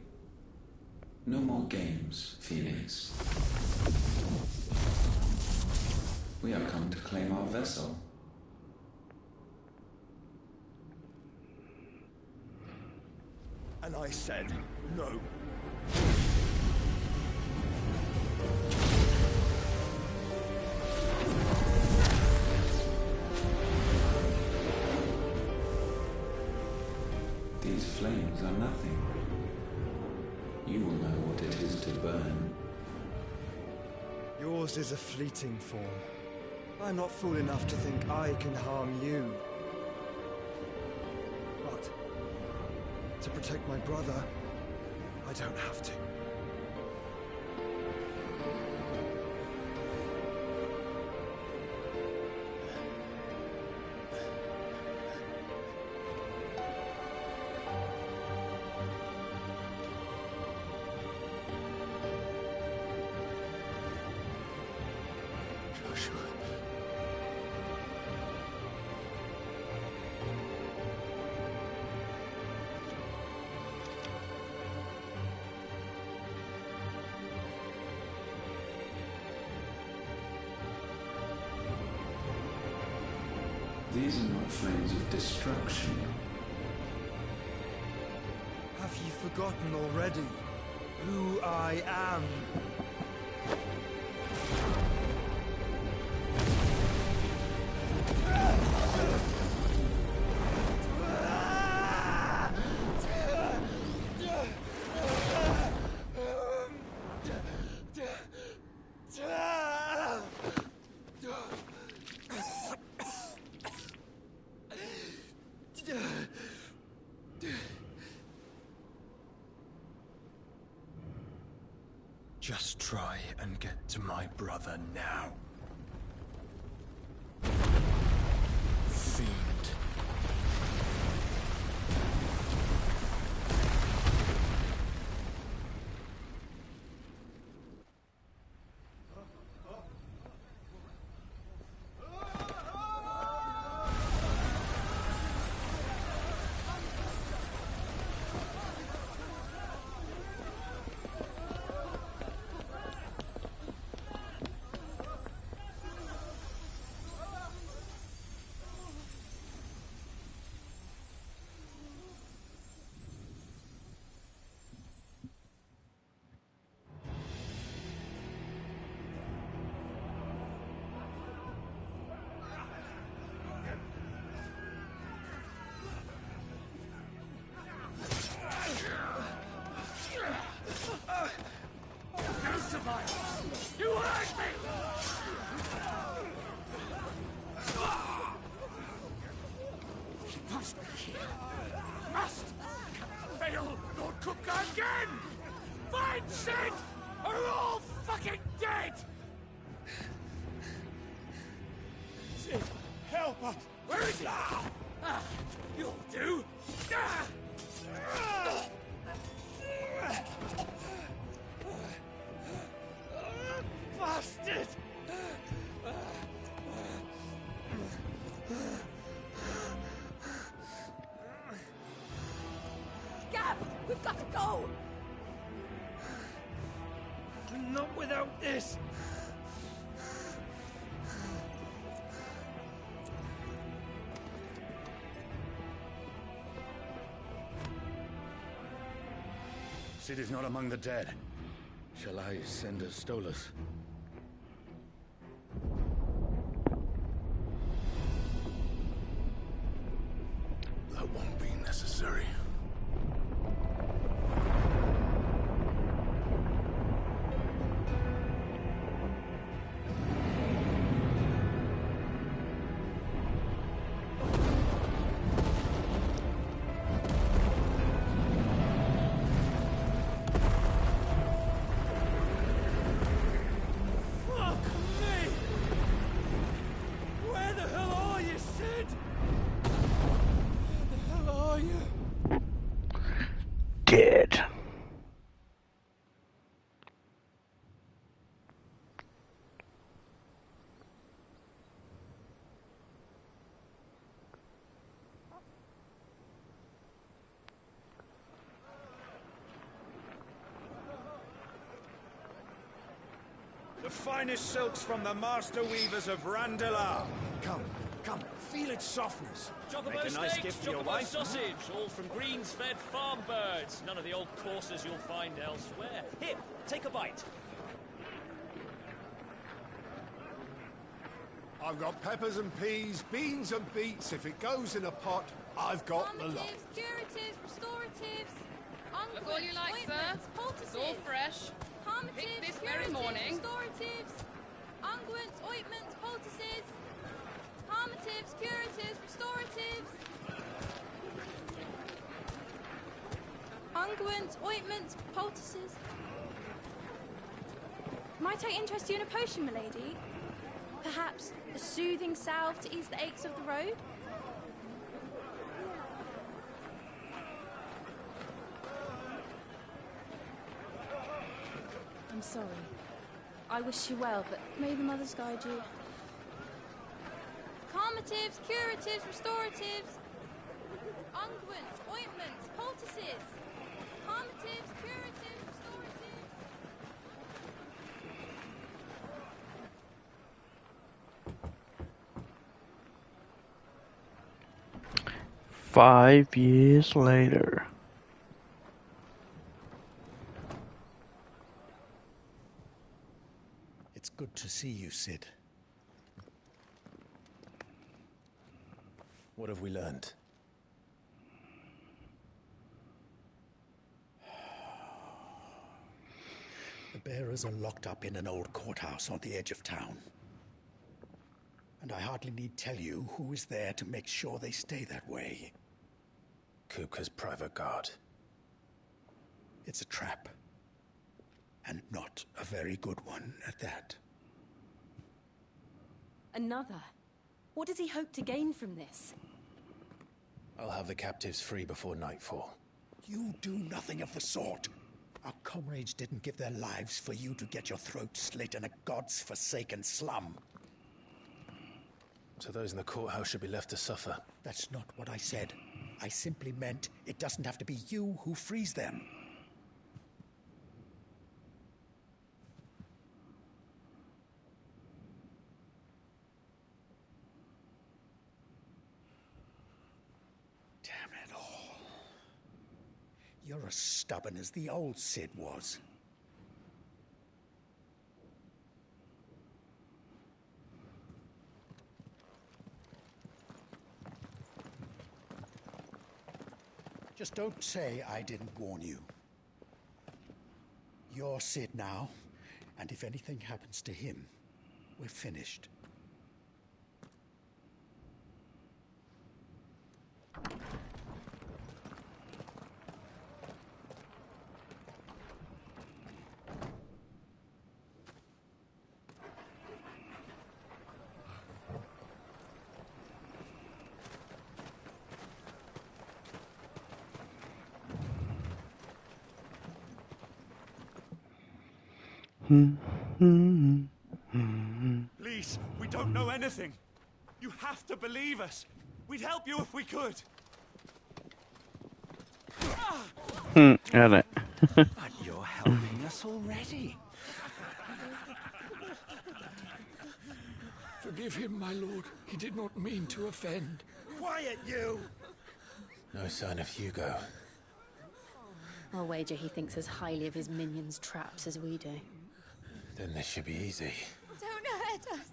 No more games, Phoenix. We have come to claim our vessel. And I said no. These flames are nothing. You will know what it is to burn. Yours is a fleeting form. I'm not fool enough to think I can harm you. But to protect my brother, I don't have to. Joshua. These are not flames of destruction. Have you forgotten already who I am? Just try and get to my brother now. Fiend. must be here. Must! Fail, Lord Kupka again! Find Sid! Or we're all fucking dead! Sid, help us! Where is he? You'll do! Bastard! Gav, we've got to go! Not without this! Sid is not among the dead. Shall I send a Stolas? That won't be necessary. Dead. The finest silks from the master weavers of Randalar. Come, feel its softness. Chocobo Make a nice steaks, gift for your chocobo wife. sausage, all from greens-fed farm birds. None of the old courses you'll find elsewhere. Here, take a bite. I've got peppers and peas, beans and beets. If it goes in a pot, I've got the lot. Curatives, restoratives, Look all you like, sir. It's all fresh. Picked this very morning. Restoratives, unguents, ointments, poultices, harmatives, curatives, restoratives. Unguents, ointments, poultices. Might I interest you in a potion, milady? Perhaps a soothing salve to ease the aches of the road? I'm sorry. I wish you well, but may the mothers guide you. Calmatives, curatives, restoratives, unguents, ointments, poultices. Calmatives, curatives, restoratives. 5 years later. It's good to see you, Sid. What have we learned? The bearers are locked up in an old courthouse on the edge of town. And I hardly need tell you who is there to make sure they stay that way. Kupka's private guard. It's a trap. And not a very good one at that. Another? What does he hope to gain from this? I'll have the captives free before nightfall. You do nothing of the sort. Our comrades didn't give their lives for you to get your throat slit in a god's forsaken slum. So those in the courthouse should be left to suffer. That's not what I said. I simply meant it doesn't have to be you who frees them. Damn it all. You're as stubborn as the old Sid was. Just don't say I didn't warn you. You're Sid now, and if anything happens to him, we're finished. Please, we don't know anything. You have to believe us. We'd help you if we could. Had it. But you're helping us already. Forgive him, my lord. He did not mean to offend. Quiet, you! No sign of Hugo. I'll wager he thinks as highly of his minions' traps as we do. Then this should be easy. Don't hurt us.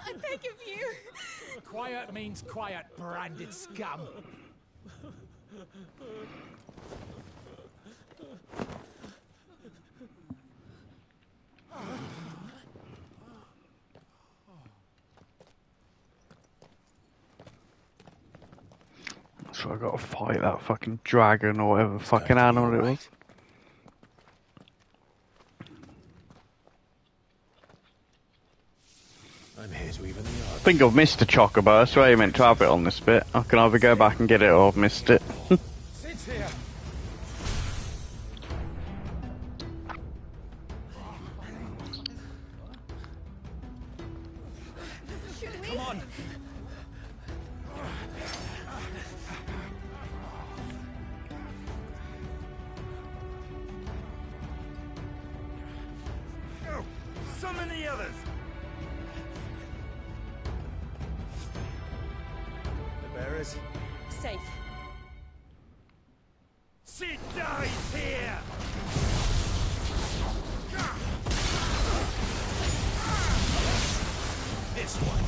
I beg of you. Quiet means quiet, branded scum. So I gotta fight that fucking dragon or whatever fucking animal it was. I'm here to even the I think I've missed a chocobo. I swear you meant to have it on this bit. I can either go back and get it or I've missed it. Sit here. Come on. Go. Summon the others. The bearers. Safe. Sid dies here! This one.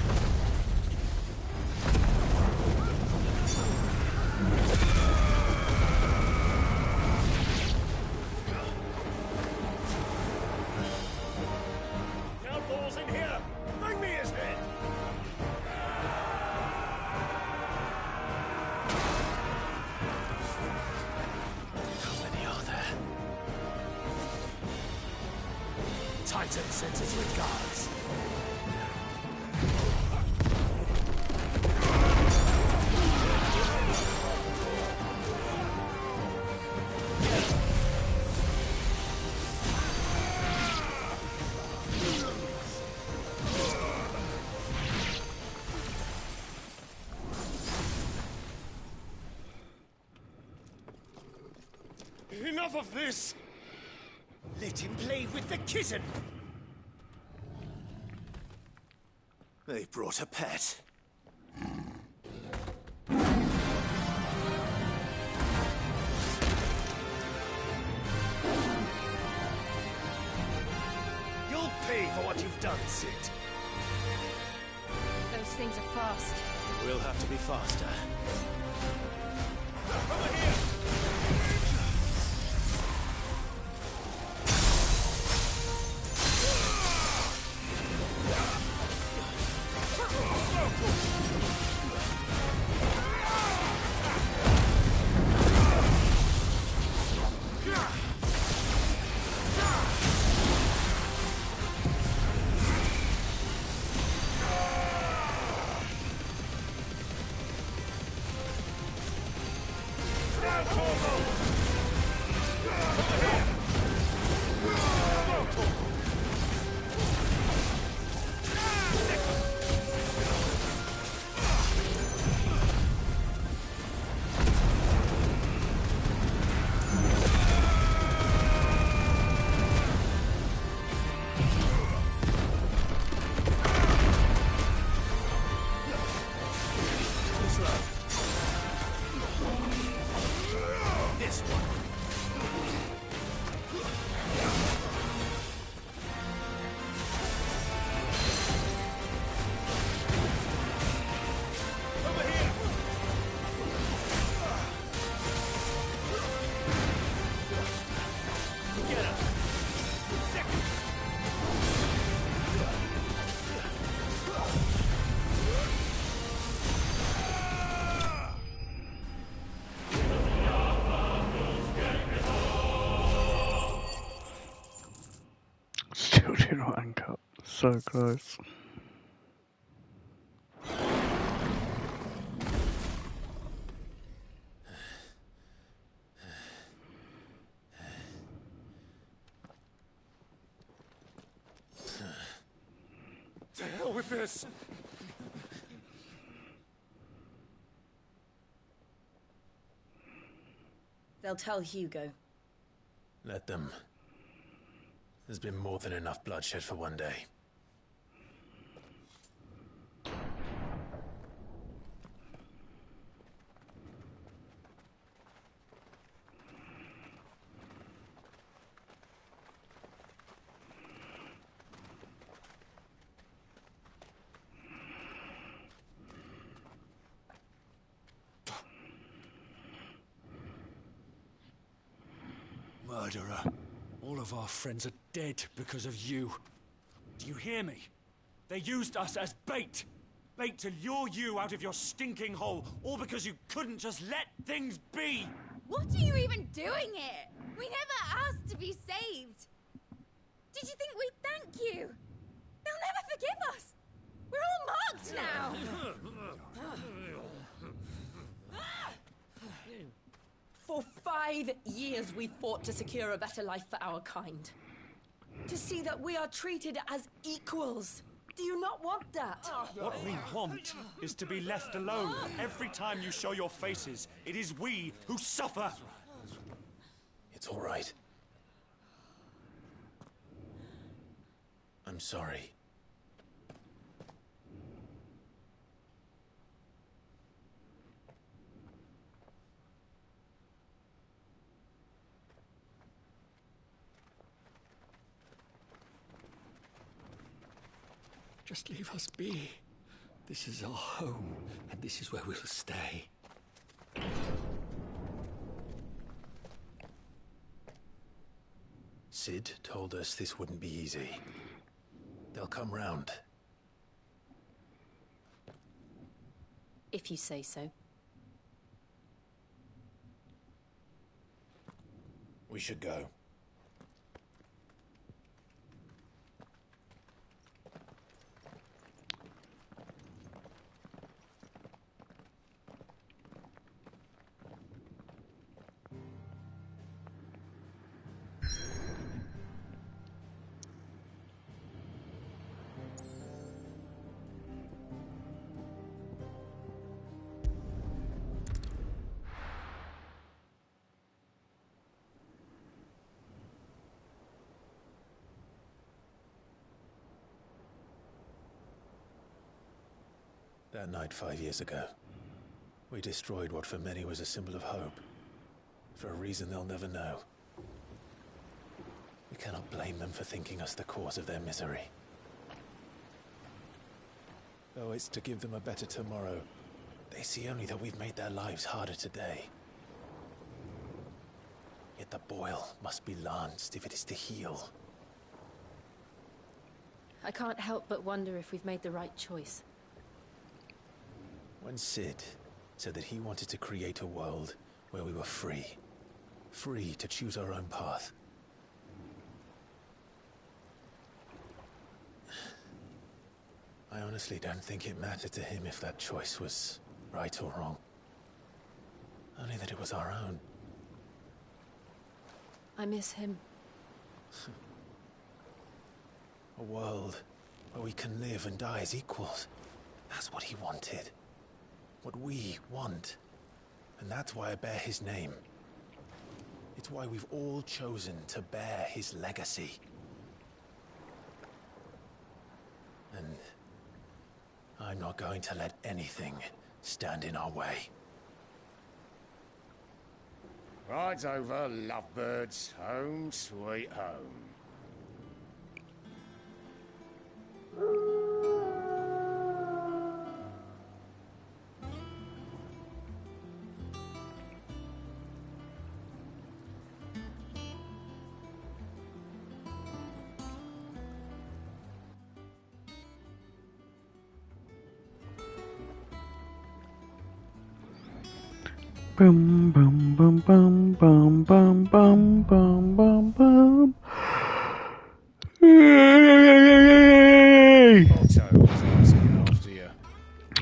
Outlaws in here! Bring me his head! How many are there? Titan sends his regards. Enough of this! Let him play with the kitten! They brought a pet. You'll pay for what you've done, Sid. Those things are fast. We'll have to be faster. Still did not rank up. So close. with this. They'll tell Hugo. Let them. There's been more than enough bloodshed for one day. Murderer. All of our friends are dead because of you. Do you hear me? They used us as bait. Bait to lure you out of your stinking hole, all because you couldn't just let things be. What are you even doing here? We never asked to be saved. Did you think we'd thank you? They'll never forgive us. We're all marked now. For 5 years we fought to secure a better life for our kind. To see that we are treated as equals. Do you not want that? What we want is to be left alone. Every time you show your faces, it is we who suffer. It's all right. I'm sorry. Just leave us be. This is our home, and this is where we'll stay. Cid told us this wouldn't be easy. They'll come round. If you say so. We should go. That night 5 years ago, we destroyed what for many was a symbol of hope. For a reason they'll never know. We cannot blame them for thinking us the cause of their misery. Though it's to give them a better tomorrow, they see only that we've made their lives harder today. Yet the boil must be lanced if it is to heal. I can't help but wonder if we've made the right choice. When Cid said that he wanted to create a world where we were free. Free to choose our own path. I honestly don't think it mattered to him if that choice was right or wrong. Only that it was our own. I miss him. A world where we can live and die as equals. That's what he wanted. What we want. And that's why I bear his name. It's why we've all chosen to bear his legacy. And I'm not going to let anything stand in our way. Rides over, lovebirds. Home, sweet home. Bum bum bum bum bum bum bum bum bum bum.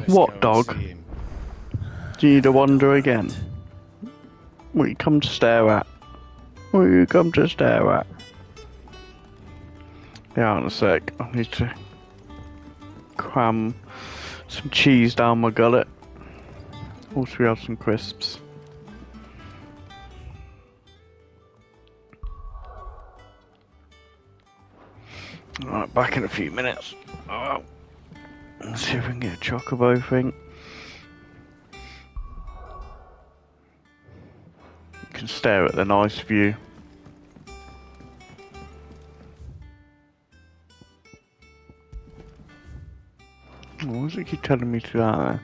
What dog? Do you need to wander again? What you come to stare at? What you come to stare at? Yeah, in a sec. I need to cram some cheese down my gullet. Also, we have some crisps. Alright, back in a few minutes. Oh. Let's see if we can get a chocobo thing. You can stare at the nice view. Why does it keep telling me to do that there?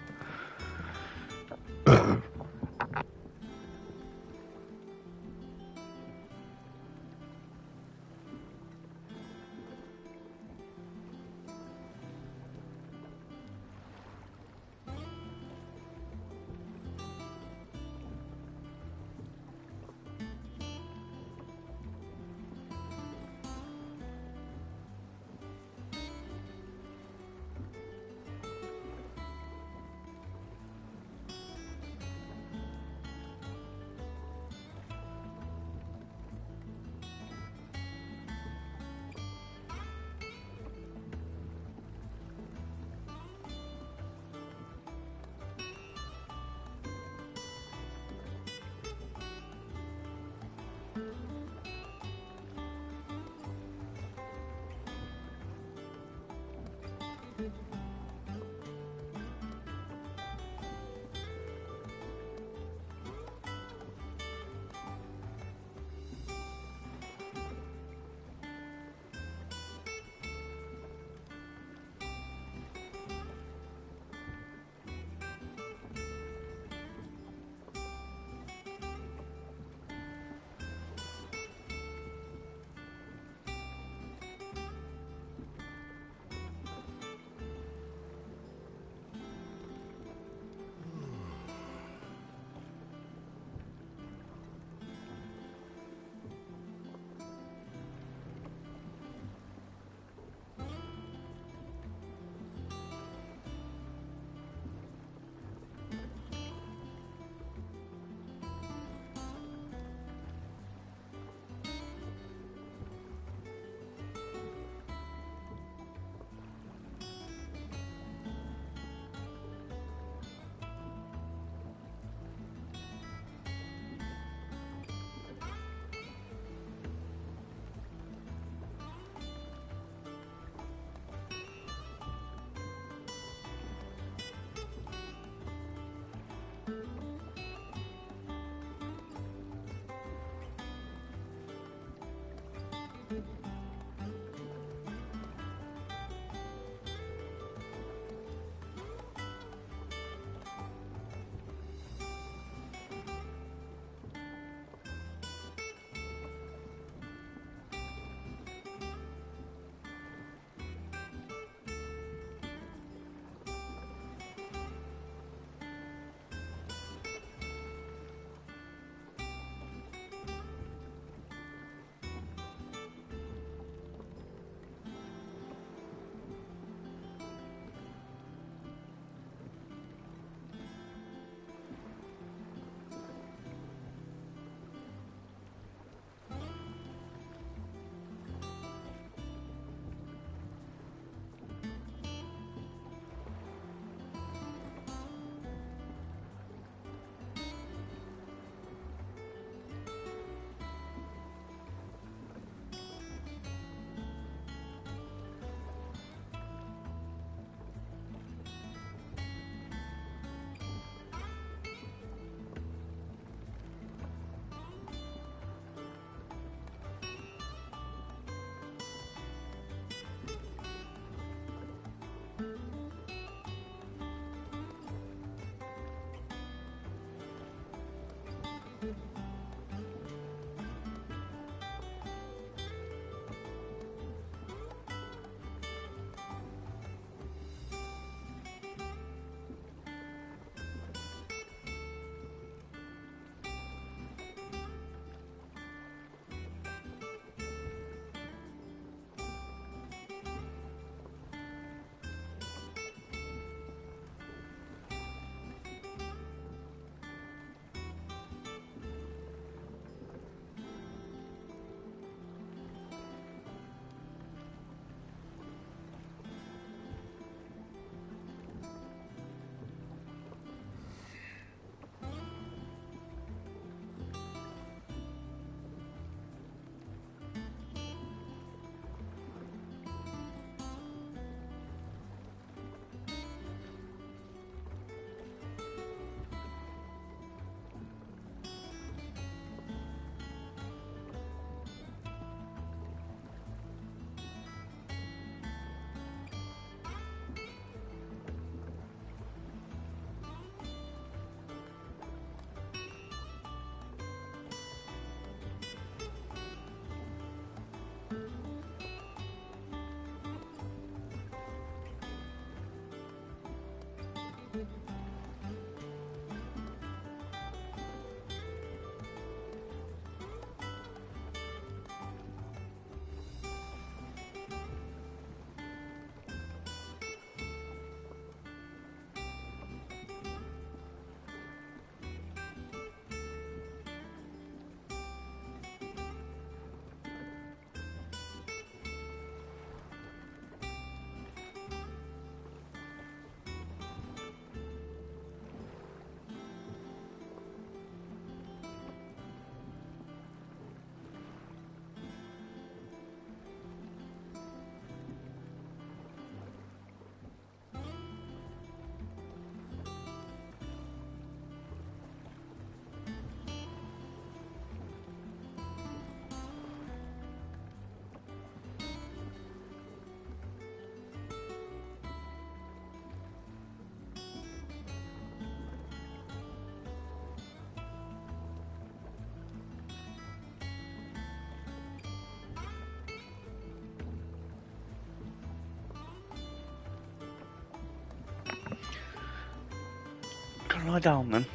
Lie down then.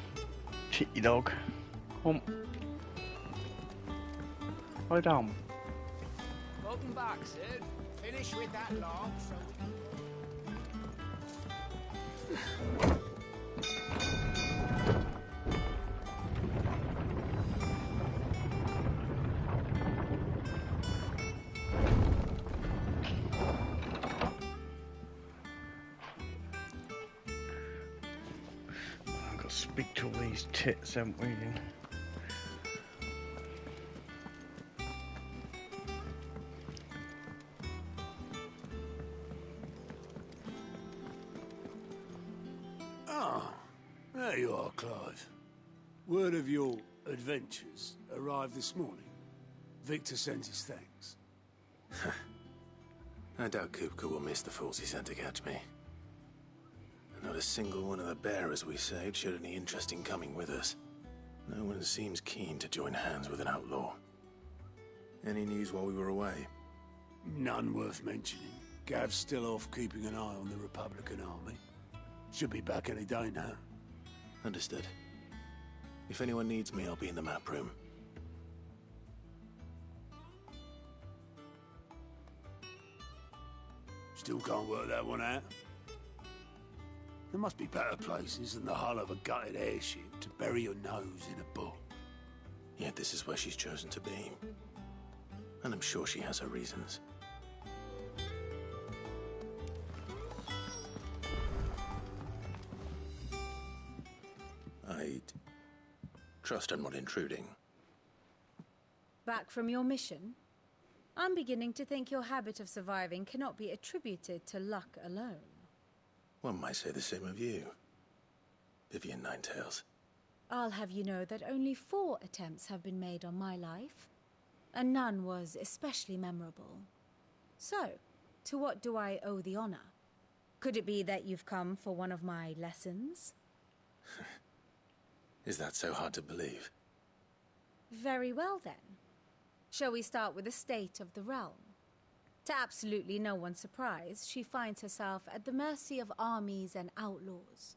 Cheeky dog. Come. Lie down. Welcome back, Sid. Finish with that log, so I've got to speak to all these tits, haven't we? There you are, Clive. Word of your adventures arrived this morning. Victor sent his thanks. I doubt Kupka will miss the fools he sent to catch me. Not a single one of the bearers we saved showed any interest in coming with us. No one seems keen to join hands with an outlaw. Any news while we were away? None worth mentioning. Gav's still off keeping an eye on the Republican army. Should be back any day now. Understood. If anyone needs me, I'll be in the map room. Still can't work that one out. There must be better places than the hull of a gutted airship to bury your nose in a book. Yet this is where she's chosen to be. And I'm sure she has her reasons. I'd trust I'm not intruding. Back from your mission? I'm beginning to think your habit of surviving cannot be attributed to luck alone. One might say the same of you, Vivian Ninetails. I'll have you know that only 4 attempts have been made on my life, and none was especially memorable. So, to what do I owe the honor? Could it be that you've come for one of my lessons? Is that so hard to believe? Very well then. Shall we start with the state of the realm? To absolutely no one's surprise, she finds herself at the mercy of armies and outlaws.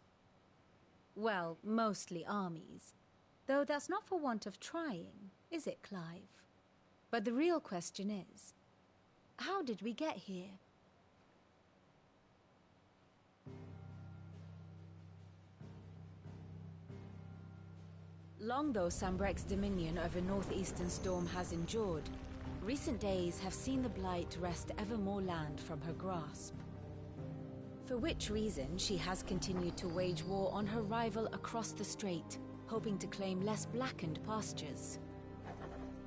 Well, mostly armies. Though that's not for want of trying, is it, Clive? But the real question is, how did we get here? Long though Sambrek's dominion over northeastern Storm has endured, recent days have seen the Blight wrest ever more land from her grasp. For which reason she has continued to wage war on her rival across the strait, hoping to claim less blackened pastures.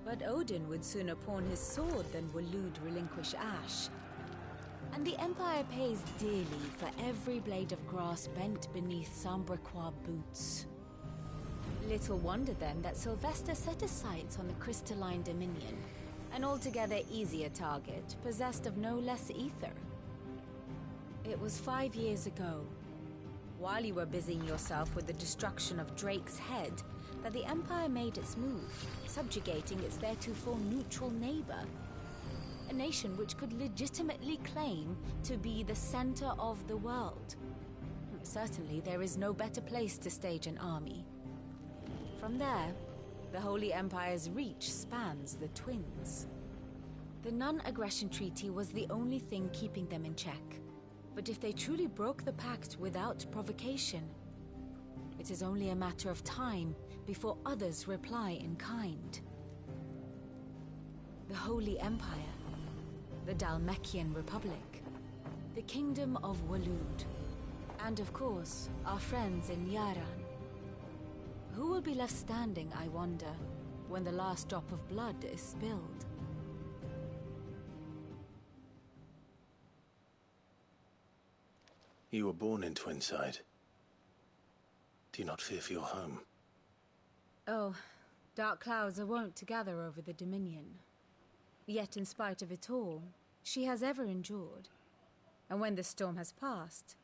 But Odin would sooner pawn his sword than Waloed relinquish Ash. And the Empire pays dearly for every blade of grass bent beneath Sambrequois boots. Little wonder then that Sylvester set his sights on the Crystalline Dominion, an altogether easier target, possessed of no less ether. It was 5 years ago, while you were busying yourself with the destruction of Drake's Head, that the Empire made its move, subjugating its theretofore neutral neighbor. A nation which could legitimately claim to be the center of the world. Certainly there is no better place to stage an army. From there, the Holy Empire's reach spans the Twins. The non-aggression treaty was the only thing keeping them in check. But if they truly broke the pact without provocation, it is only a matter of time before others reply in kind. The Holy Empire, the Dhalmekian Republic, the Kingdom of Waloed, and of course, our friends in Yaran. Who will be left standing, I wonder, when the last drop of blood is spilled? You were born in Twinside. Do you not fear for your home? Oh, dark clouds are wont to gather over the Dominion. Yet in spite of it all, she has ever endured. And when the storm has passed,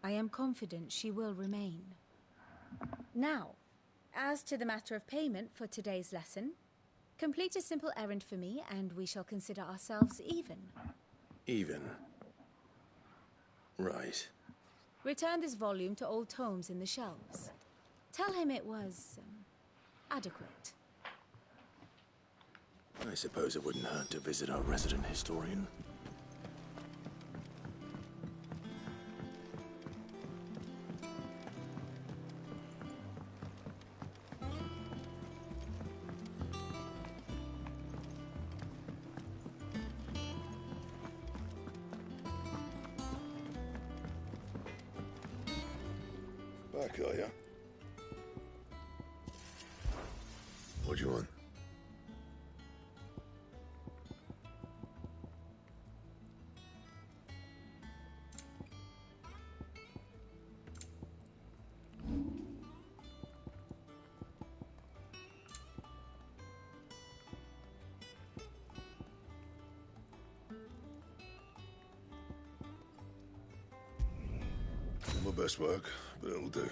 I am confident she will remain. Now, as to the matter of payment for today's lesson, complete a simple errand for me and we shall consider ourselves even. Even? Right. Return this volume to old tomes in the shelves. Tell him it was adequate. I suppose it wouldn't hurt to visit our resident historian. Back, are ya? What do you want? Not my best work, but it'll do.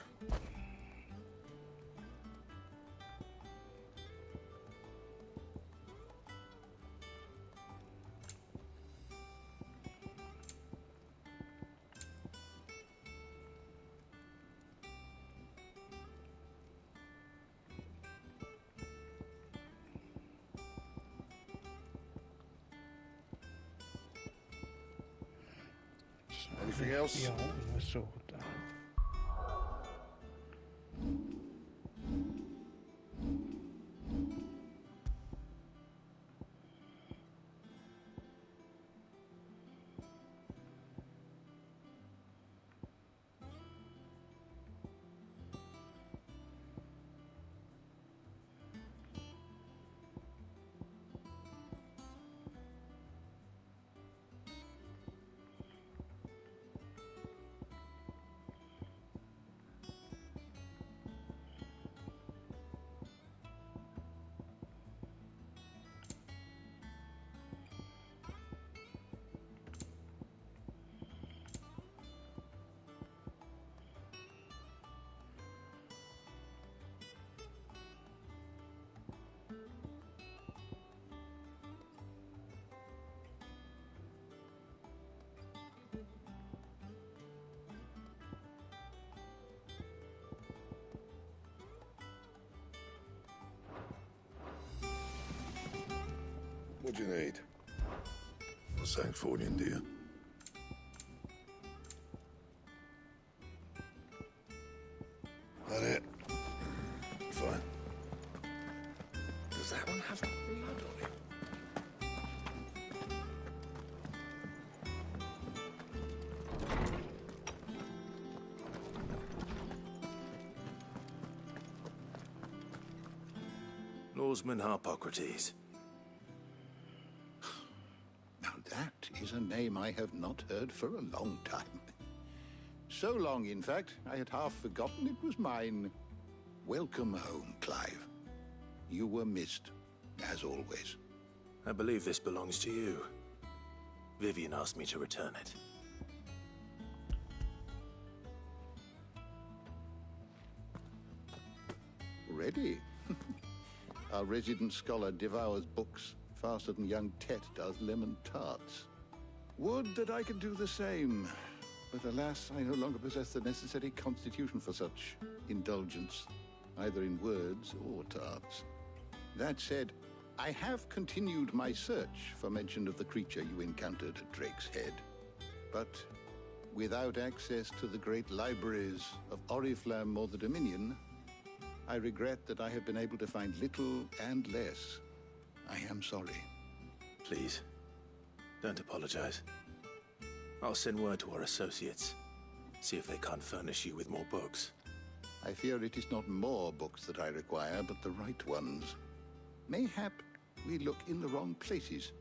Anything else? Ja, så där. What do you need? A Sancthornian, do you? That it? Fine. Does that one have blood on it? Norseman Harpocrates. Now that is a name I have not heard for a long time. So long, in fact, I had half forgotten it was mine. Welcome home, Clive. You were missed, as always. I believe this belongs to you. Vivian asked me to return it. Ready? Our resident scholar devours books faster than young Tet does lemon tarts. Would that I could do the same. But alas, I no longer possess the necessary constitution for such indulgence, either in words or tarts. That said, I have continued my search for mention of the creature you encountered at Drake's Head. But without access to the great libraries of Oriflamme or the Dominion, I regret that I have been able to find little and less. I am sorry. Please, don't apologize. I'll send word to our associates. See if they can't furnish you with more books. I fear it is not more books that I require, but the right ones. Mayhap we look in the wrong places.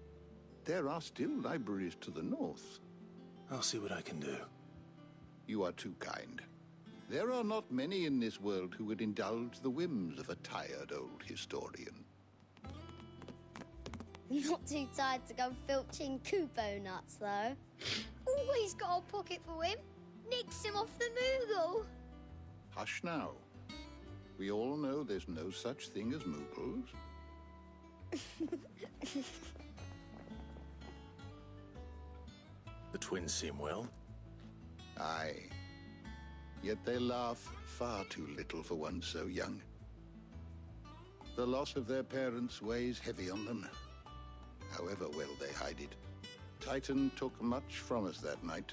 There are still libraries to the north. I'll see what I can do. You are too kind. There are not many in this world who would indulge the whims of a tired old historian. Not too tired to go filching Kupo nuts, though. Always got a pocket for him. Nicks him off the Moogle. Hush now. We all know there's no such thing as Moogles. The twins seem well. Aye. Yet they laugh far too little for one so young. The loss of their parents weighs heavy on them, however well they hide it. Titan took much from us that night,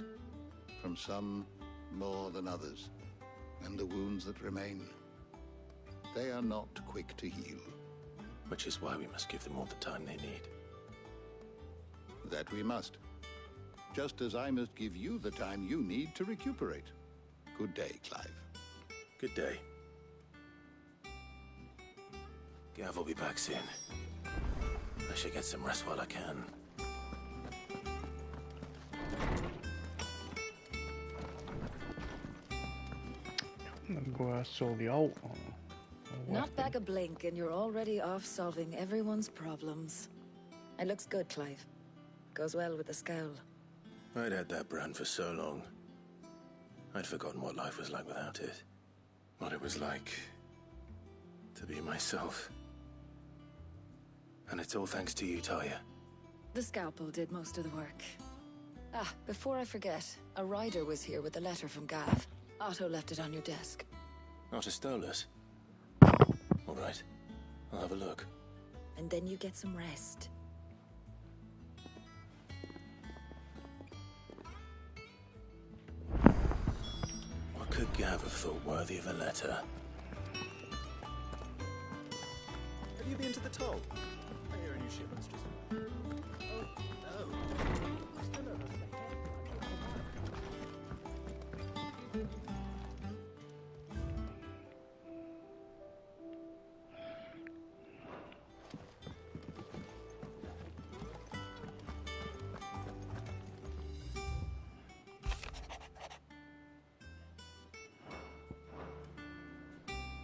from some more than others, and the wounds that remain, they are not quick to heal. Which is why we must give them all the time they need. That we must. Just as I must give you the time you need to recuperate. Good day, Clive. Good day. Gav will be back soon. I should get some rest while I can. I saw the alt. Not back a blink, and you're already off solving everyone's problems. It looks good, Clive. Goes well with the scowl. I'd had that brand for so long. I'd forgotten what life was like without it. What it was like to be myself. And it's all thanks to you, Talia. The scalpel did most of the work. Ah, before I forget, a rider was here with a letter from Gav. Otto left it on your desk. Not a Stolas. All right, I'll have a look. And then you get some rest. What could Gav have thought worthy of a letter? Have you been to the toll? I hear a new shipment's just... Oh, no.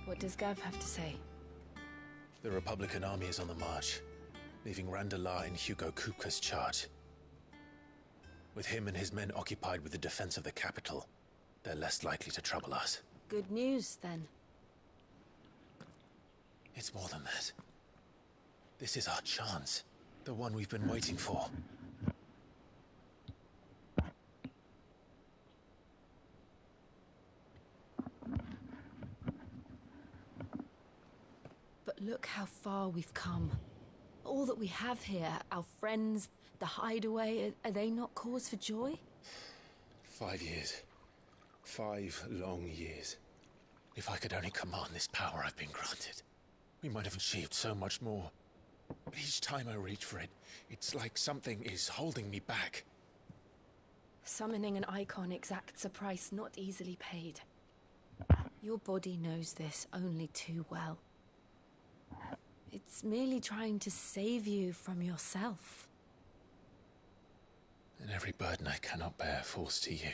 What does Gav have to say? The Republican army is on the march, leaving Randalar in Hugo Kupka's charge. With him and his men occupied with the defense of the capital, they're less likely to trouble us. Good news, then. It's more than that. This is our chance. The one we've been waiting for. But look how far we've come. All that we have here, our friends, the hideaway, are they not cause for joy? 5 years. 5 long years. If I could only command this power I've been granted, we might have achieved so much more. But each time I reach for it, it's like something is holding me back. Summoning an icon exacts a price not easily paid. Your body knows this only too well. It's merely trying to save you from yourself. And every burden I cannot bear falls to you.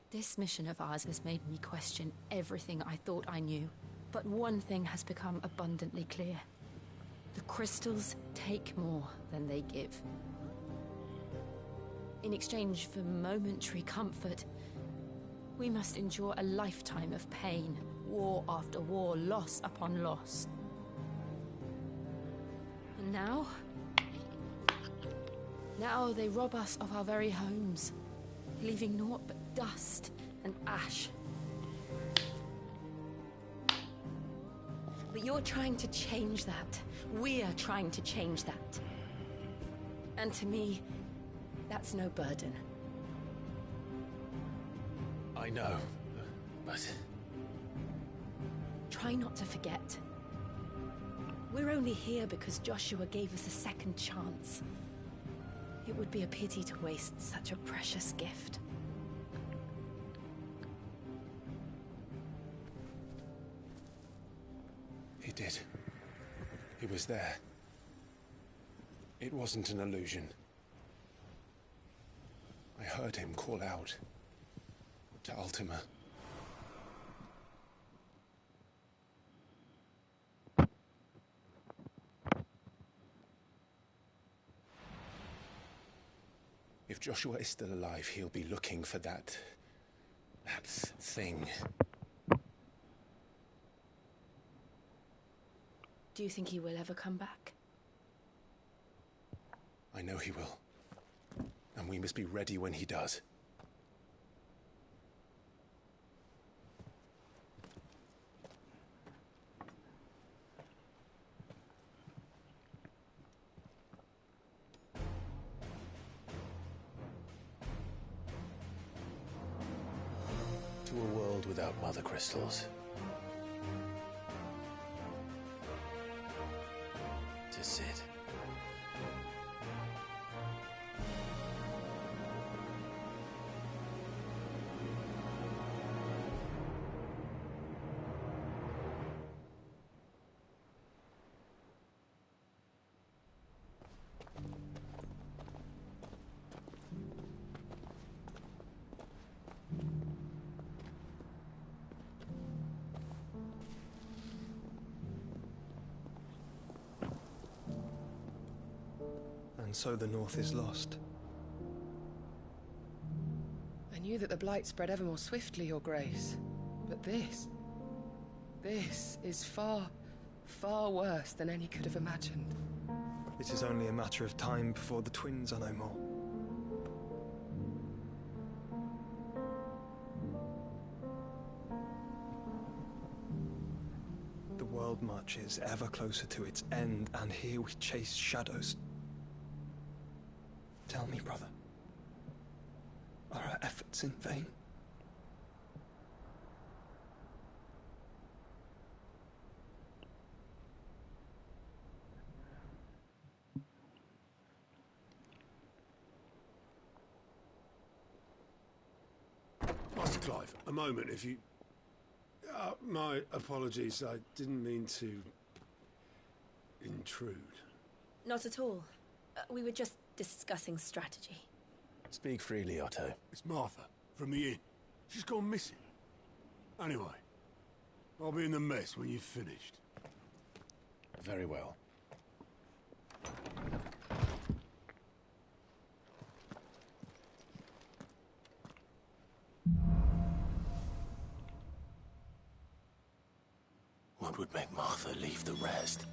This mission of ours has made me question everything I thought I knew. But one thing has become abundantly clear. The crystals take more than they give. In exchange for momentary comfort, we must endure a lifetime of pain, war after war, loss upon loss. And now they rob us of our very homes, leaving naught but dust and ash. But you're trying to change that. We're trying to change that. And to me, that's no burden. I know, but... Try not to forget. We're only here because Joshua gave us a second chance. It would be a pity to waste such a precious gift. He did. He was there. It wasn't an illusion. I heard him call out to Ultima. If Joshua is still alive, he'll be looking for that thing. Do you think he will ever come back? I know he will. And we must be ready when he does. without mother crystals. To Cid. And so the North is lost. I knew that the Blight spread ever more swiftly, Your Grace. But this is far, far worse than any could have imagined. It is only a matter of time before the twins are no more. The world marches ever closer to its end, and here we chase shadows. Tell me, brother, are our efforts in vain? Master Clive, a moment, if you... my apologies, I didn't mean to... intrude. Not at all. We were just discussing strategy. Speak freely, Otto. It's Martha, from the inn. She's gone missing. Anyway, I'll be in the mess when you've finished. Very well. What would make Martha leave the rest?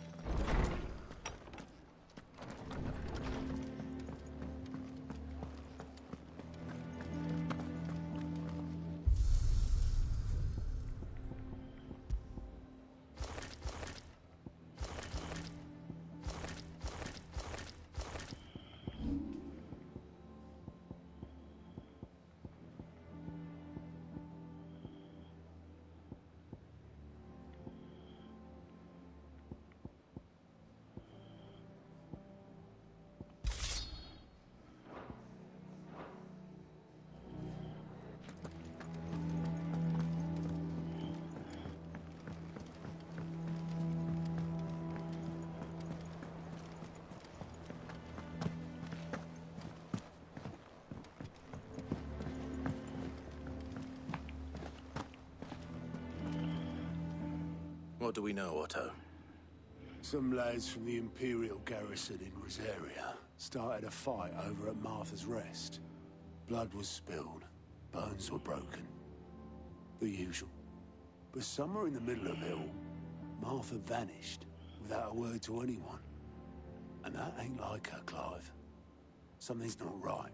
What do we know, Otto? Some lads from the Imperial garrison in Rosaria started a fight over at Martha's Rest. Blood was spilled, bones were broken. The usual. But somewhere in the middle of it all, Martha vanished without a word to anyone. And that ain't like her, Clive. Something's not right.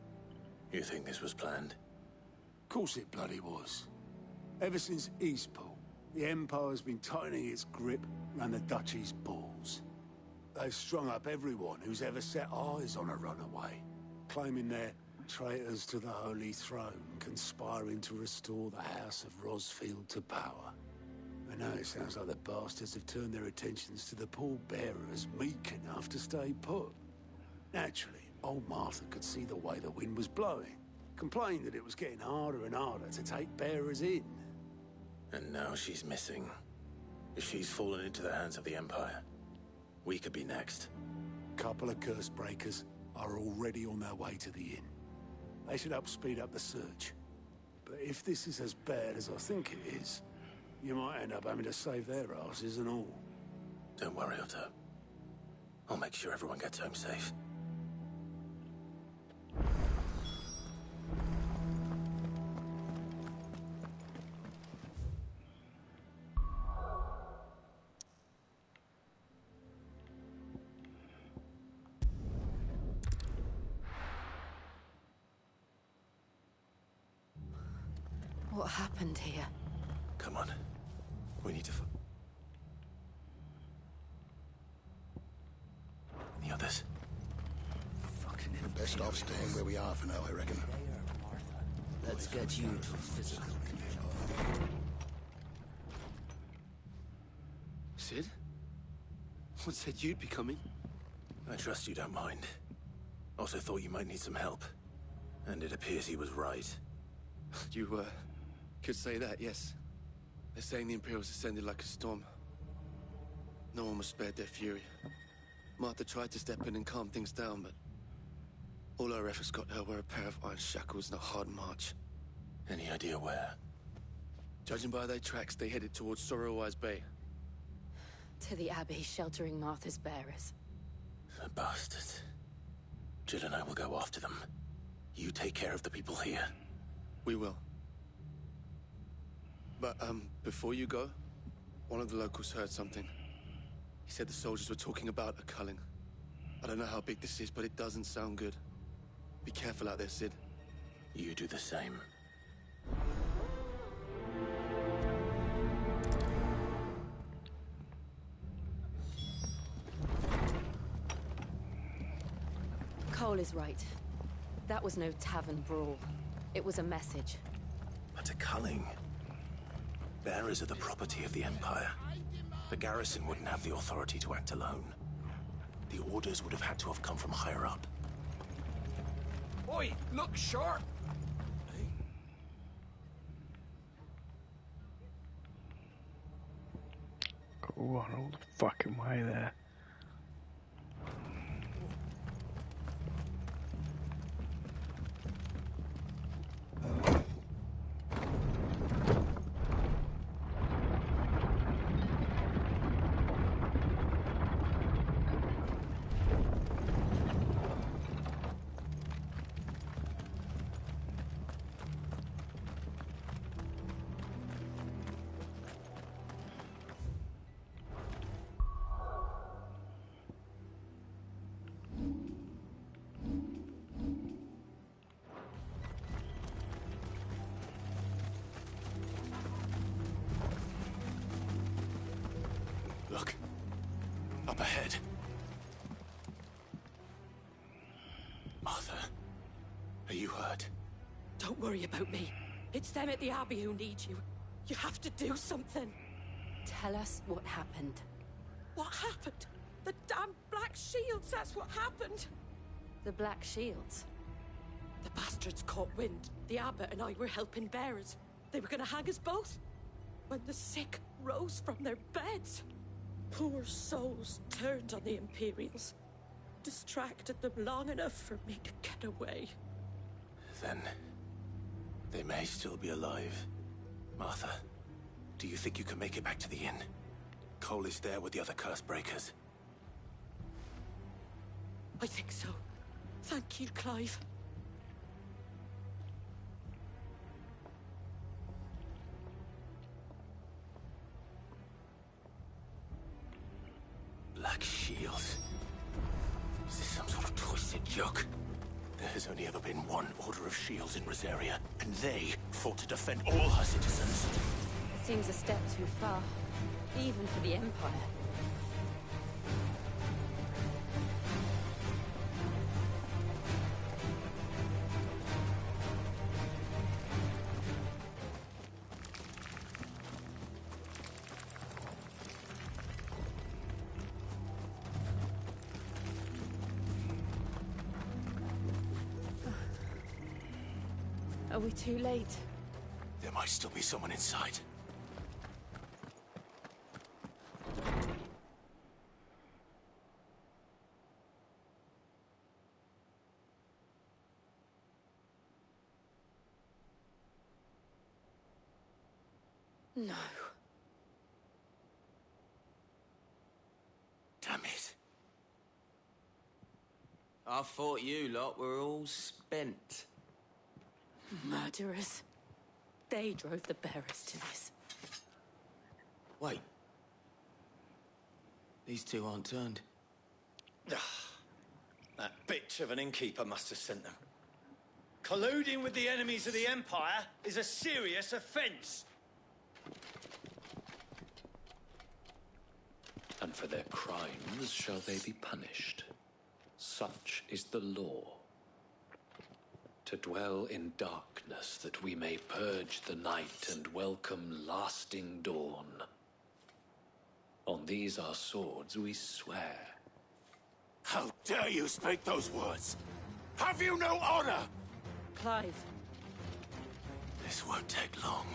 You think this was planned? Course it bloody was. Ever since Eastpool, the Empire's been tightening its grip around the Duchy's balls. They've strung up everyone who's ever set eyes on a runaway, claiming they're traitors to the Holy Throne, conspiring to restore the House of Rosfield to power. And now it sounds like the bastards have turned their attentions to the pallbearers meek enough to stay put. Naturally, old Martha could see the way the wind was blowing, complained that it was getting harder and harder to take bearers in. And now she's missing. If she's fallen into the hands of the Empire, we could be next. Couple of curse breakers are already on their way to the inn. They should help speed up the search. But if this is as bad as I think it is, you might end up having to save their asses and all. Don't worry, Otto. I'll make sure everyone gets home safe. What happened here? Come on. We need to... The others? Fucking best off staying where we are for now, I reckon. Let's get you to a physical control. Cid? What said you'd be coming? I trust you don't mind. Also thought you might need some help. And it appears he was right. You, could say that, yes. They're saying the Imperials ascended like a storm. No one was spared their fury. Martha tried to step in and calm things down, but all our efforts got her were a pair of iron shackles and a hard march. Any idea where? Judging by their tracks, they headed towards Sorrowwise Bay. To the Abbey sheltering Martha's bearers. The bastards. Jill and I will go after them. You take care of the people here. We will. But, before you go, one of the locals heard something. He said the soldiers were talking about a culling. I don't know how big this is, but it doesn't sound good. Be careful out there, Cid. You do the same. Cole is right. That was no tavern brawl. It was a message. But a culling. Bearers are the property of the Empire. The garrison wouldn't have the authority to act alone. The orders would have had to have come from higher up. Oi, look sharp! Go on all the fucking way there. Look. Up ahead. Martha, are you hurt? Don't worry about me. It's them at the Abbey who need you. You have to do something. Tell us what happened. What happened? The damn Black Shields, that's what happened. The Black Shields? The bastards caught wind. The Abbot and I were helping bearers. They were gonna hang us both. When the sick rose from their beds. Poor souls turned on the Imperials. Distracted them long enough for me to get away. Then, they may still be alive. Martha, do you think you can make it back to the inn? Cole is there with the other curse breakers. I think so. Thank you, Clive. Black Shields. Is this some sort of twisted joke? There has only ever been one Order of Shields in Rosaria, and they fought to defend all her citizens. It seems a step too far, even for the Empire. Are we too late? There might still be someone inside. No. Damn it. I thought you lot were all spent. Murderers. They drove the bearers to this. Wait. These two aren't turned. That bitch of an innkeeper must have sent them. Colluding with the enemies of the Empire is a serious offense. And for their crimes shall they be punished. Such is the law. To dwell in darkness that we may purge the night and welcome lasting dawn. On these our swords we swear. How dare you speak those words? Have you no honor? Clive. This won't take long.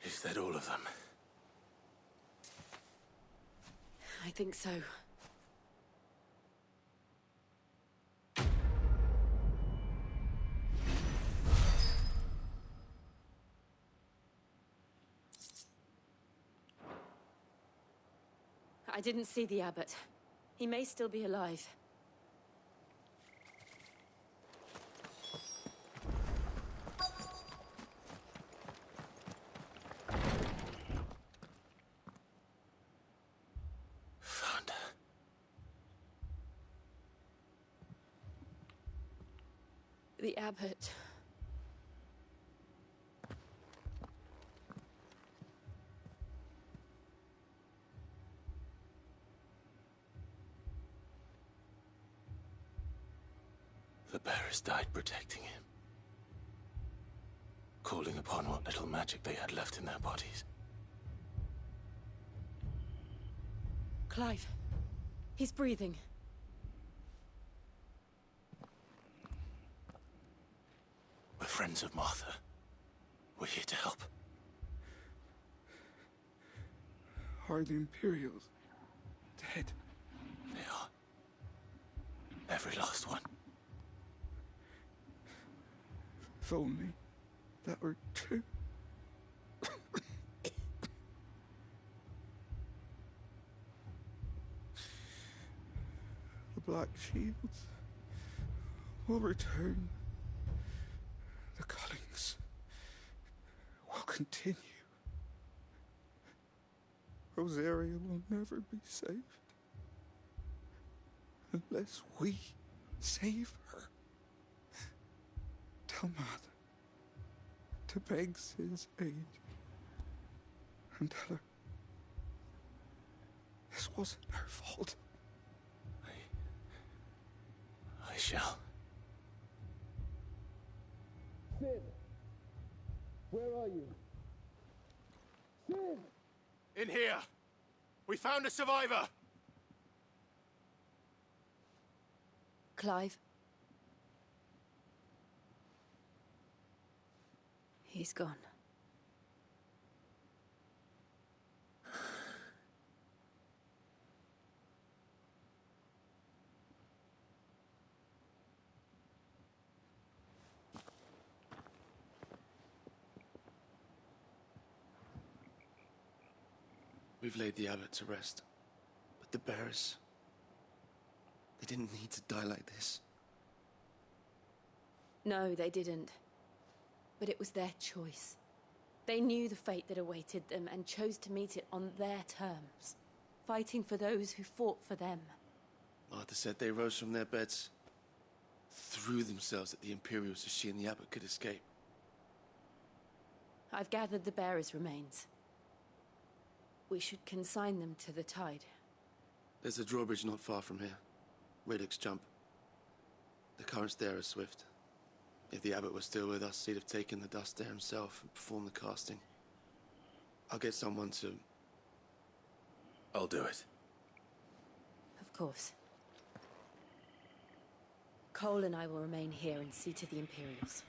Is that all of them? I think so. I didn't see the abbot. He may still be alive. Found her. The abbot. The bearers died protecting him. Calling upon what little magic they had left in their bodies. Clive. He's breathing. We're friends of Martha. We're here to help. Are the Imperials dead? They are. Every last one. If only that were true. The Black Shields will return. The cuttings will continue. Rosaria will never be saved unless we save her. Tell Mother to beg Sid's aid and tell her this wasn't her fault. I shall. Sid! Where are you? Sid! In here! We found a survivor! Clive. He's gone. We've laid the abbot to rest. But the bearers... they didn't need to die like this. No, they didn't. But it was their choice. They knew the fate that awaited them and chose to meet it on their terms, fighting for those who fought for them. Martha said they rose from their beds, threw themselves at the Imperials so she and the abbot could escape. I've gathered the bearers' remains. We should consign them to the tide. There's a drawbridge not far from here. Radix Jump. The currents there are swift. If the abbot was still with us, he'd have taken the dust there himself and performed the casting. I'll get someone to... I'll do it. Of course. Cole and I will remain here and see to the Imperials.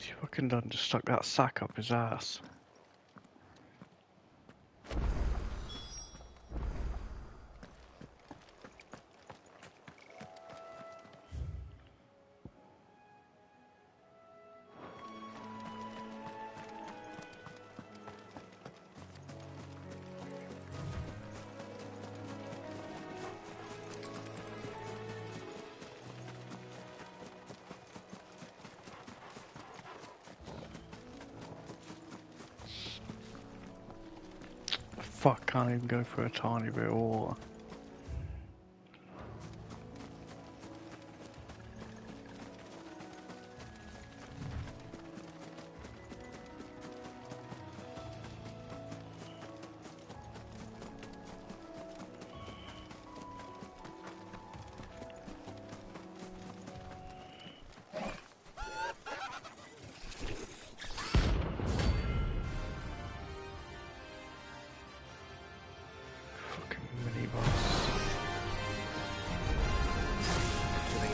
See if I can done just stuck that sack up his ass. Fuck, can't even go for a tiny bit of water.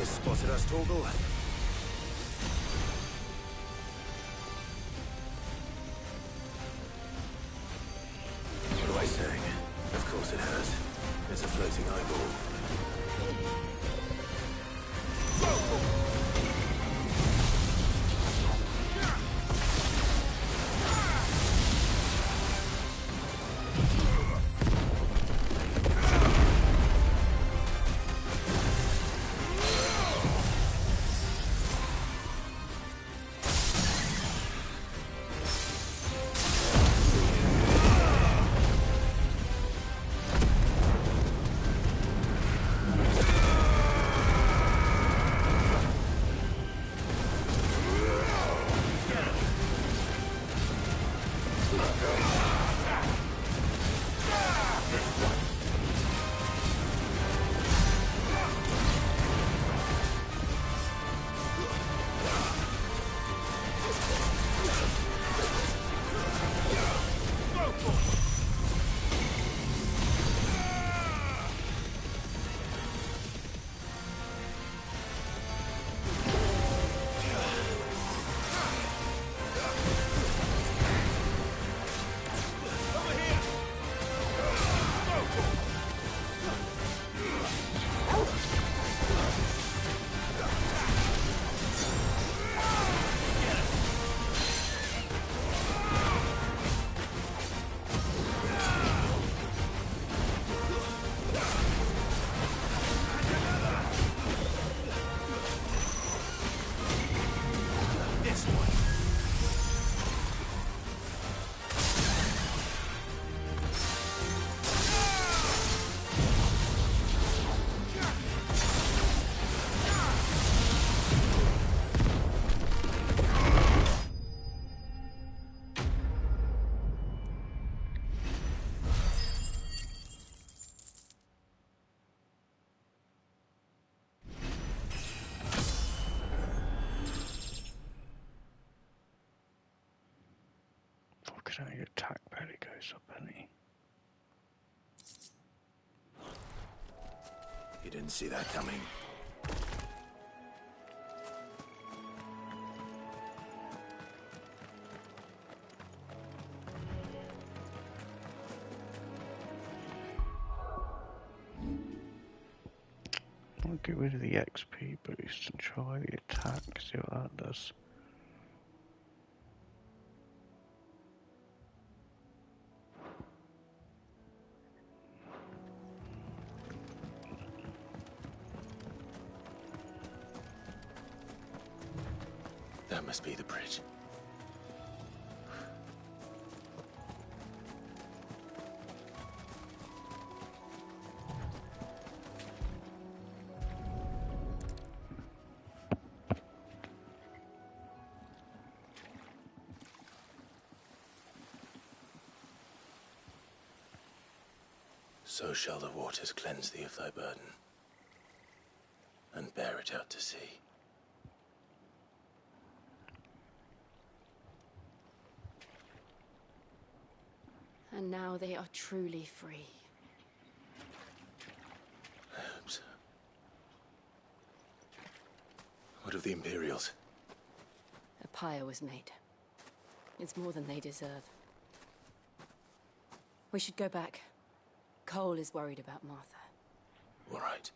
Spotted us, Torgal. What am I saying? Of course it has. It's a floating eyeball. Fucking hell, your attack barely goes up any. You didn't see that coming. I'll get rid of the XP boost and try the attack, see what that does. That must be the bridge. So shall the waters cleanse thee of thy burden, and bear it out to sea. And now they are truly free. I hope so. What of the Imperials? A pyre was made. It's more than they deserve. We should go back. Cole is worried about Martha. All right.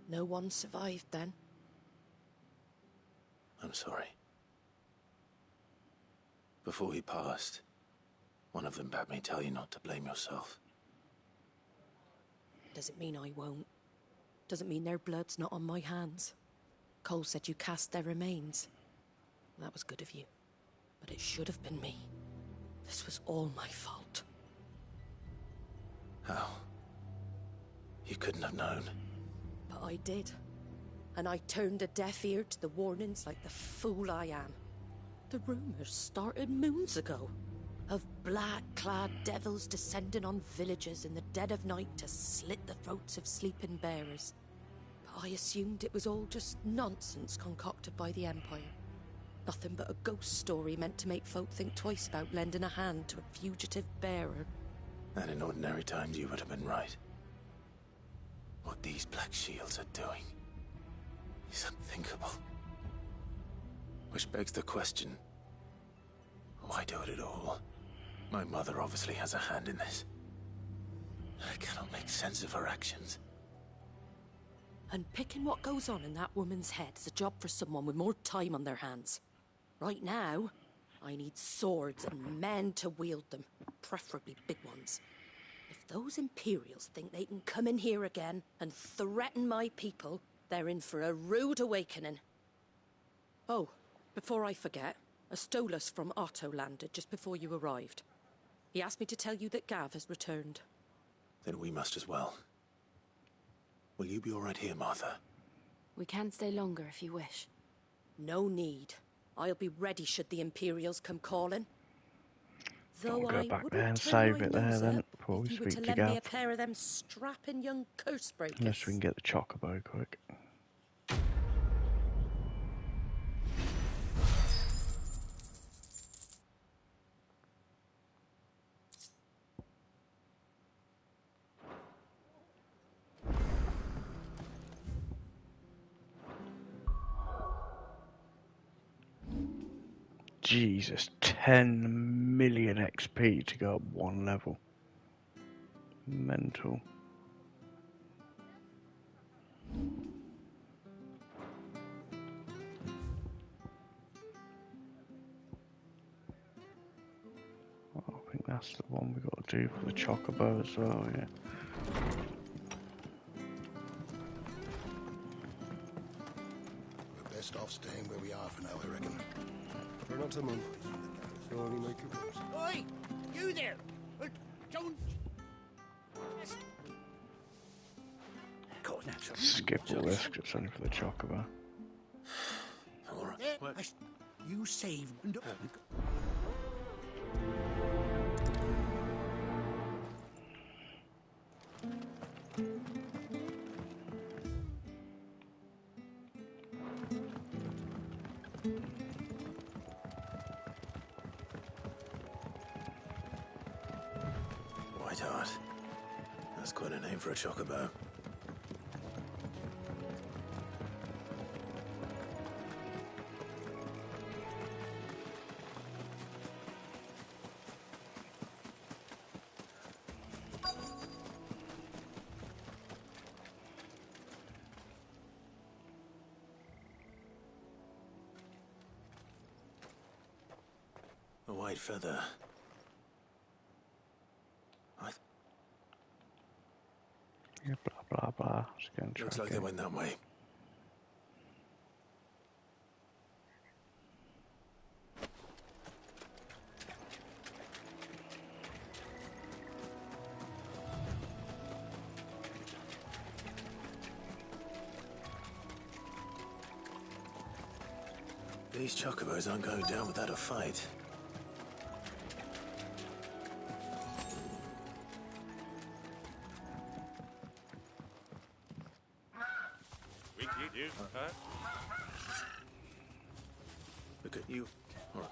No one survived then? I'm sorry. Before he passed, one of them bade me tell you not to blame yourself. Doesn't mean I won't. Doesn't mean their blood's not on my hands. Cole said you cast their remains. That was good of you. But it should have been me. This was all my fault. How? You couldn't have known. But I did. And I turned a deaf ear to the warnings like the fool I am. The rumors started moons ago. Of black-clad devils descending on villages in the dead of night to slit the throats of sleeping bearers. But I assumed it was all just nonsense concocted by the Empire. Nothing but a ghost story meant to make folk think twice about lending a hand to a fugitive bearer. And in ordinary times you would have been right. What these Black Shields are doing is unthinkable. Which begs the question, why do it at all? My mother obviously has a hand in this. I cannot make sense of her actions. And picking what goes on in that woman's head is a job for someone with more time on their hands. Right now, I need swords and men to wield them, preferably big ones. If those Imperials think they can come in here again and threaten my people, they're in for a rude awakening. Oh, before I forget, a Stolas from Otto landed just before you arrived. He asked me to tell you that Gav has returned. Then we must as well. Will you be all right here, Martha? We can stay longer if you wish. No need. I'll be ready should the Imperials come calling. Though I'll go I back wouldn't there and turn save my it there nose then, up before we if you were speak to to lend me Gav. a pair of them strapping young curse breakers. Unless we can get the chocobo quick. Jesus, 10 million XP to go up one level. Mental. I think that's the one we got to do for the chocobo as well, yeah. We're best off staying where we are for now, I reckon. Try not to move. You'll only make it worse. Oi! You there! Don't... Skip all this 'cause it's only for the chocobo. All right. You saved... Whiteheart. That's quite a name for a chocobo. A white feather. Yeah, blah blah blah. Just go and Looks track like they it. went that way. These chocobos aren't going down without a fight. Look at you. All right.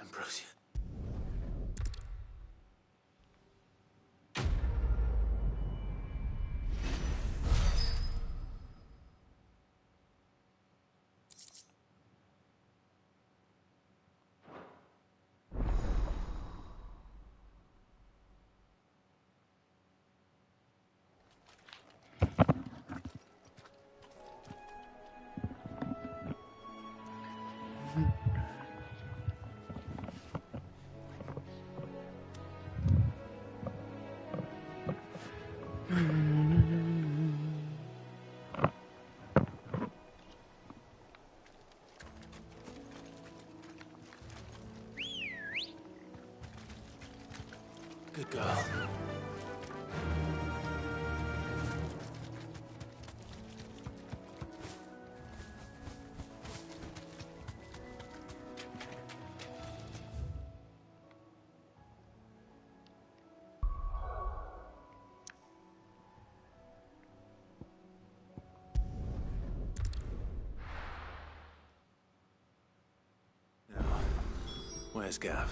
Ambrosia. Good girl. Now, where's Gav?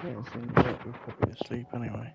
We're probably asleep anyway.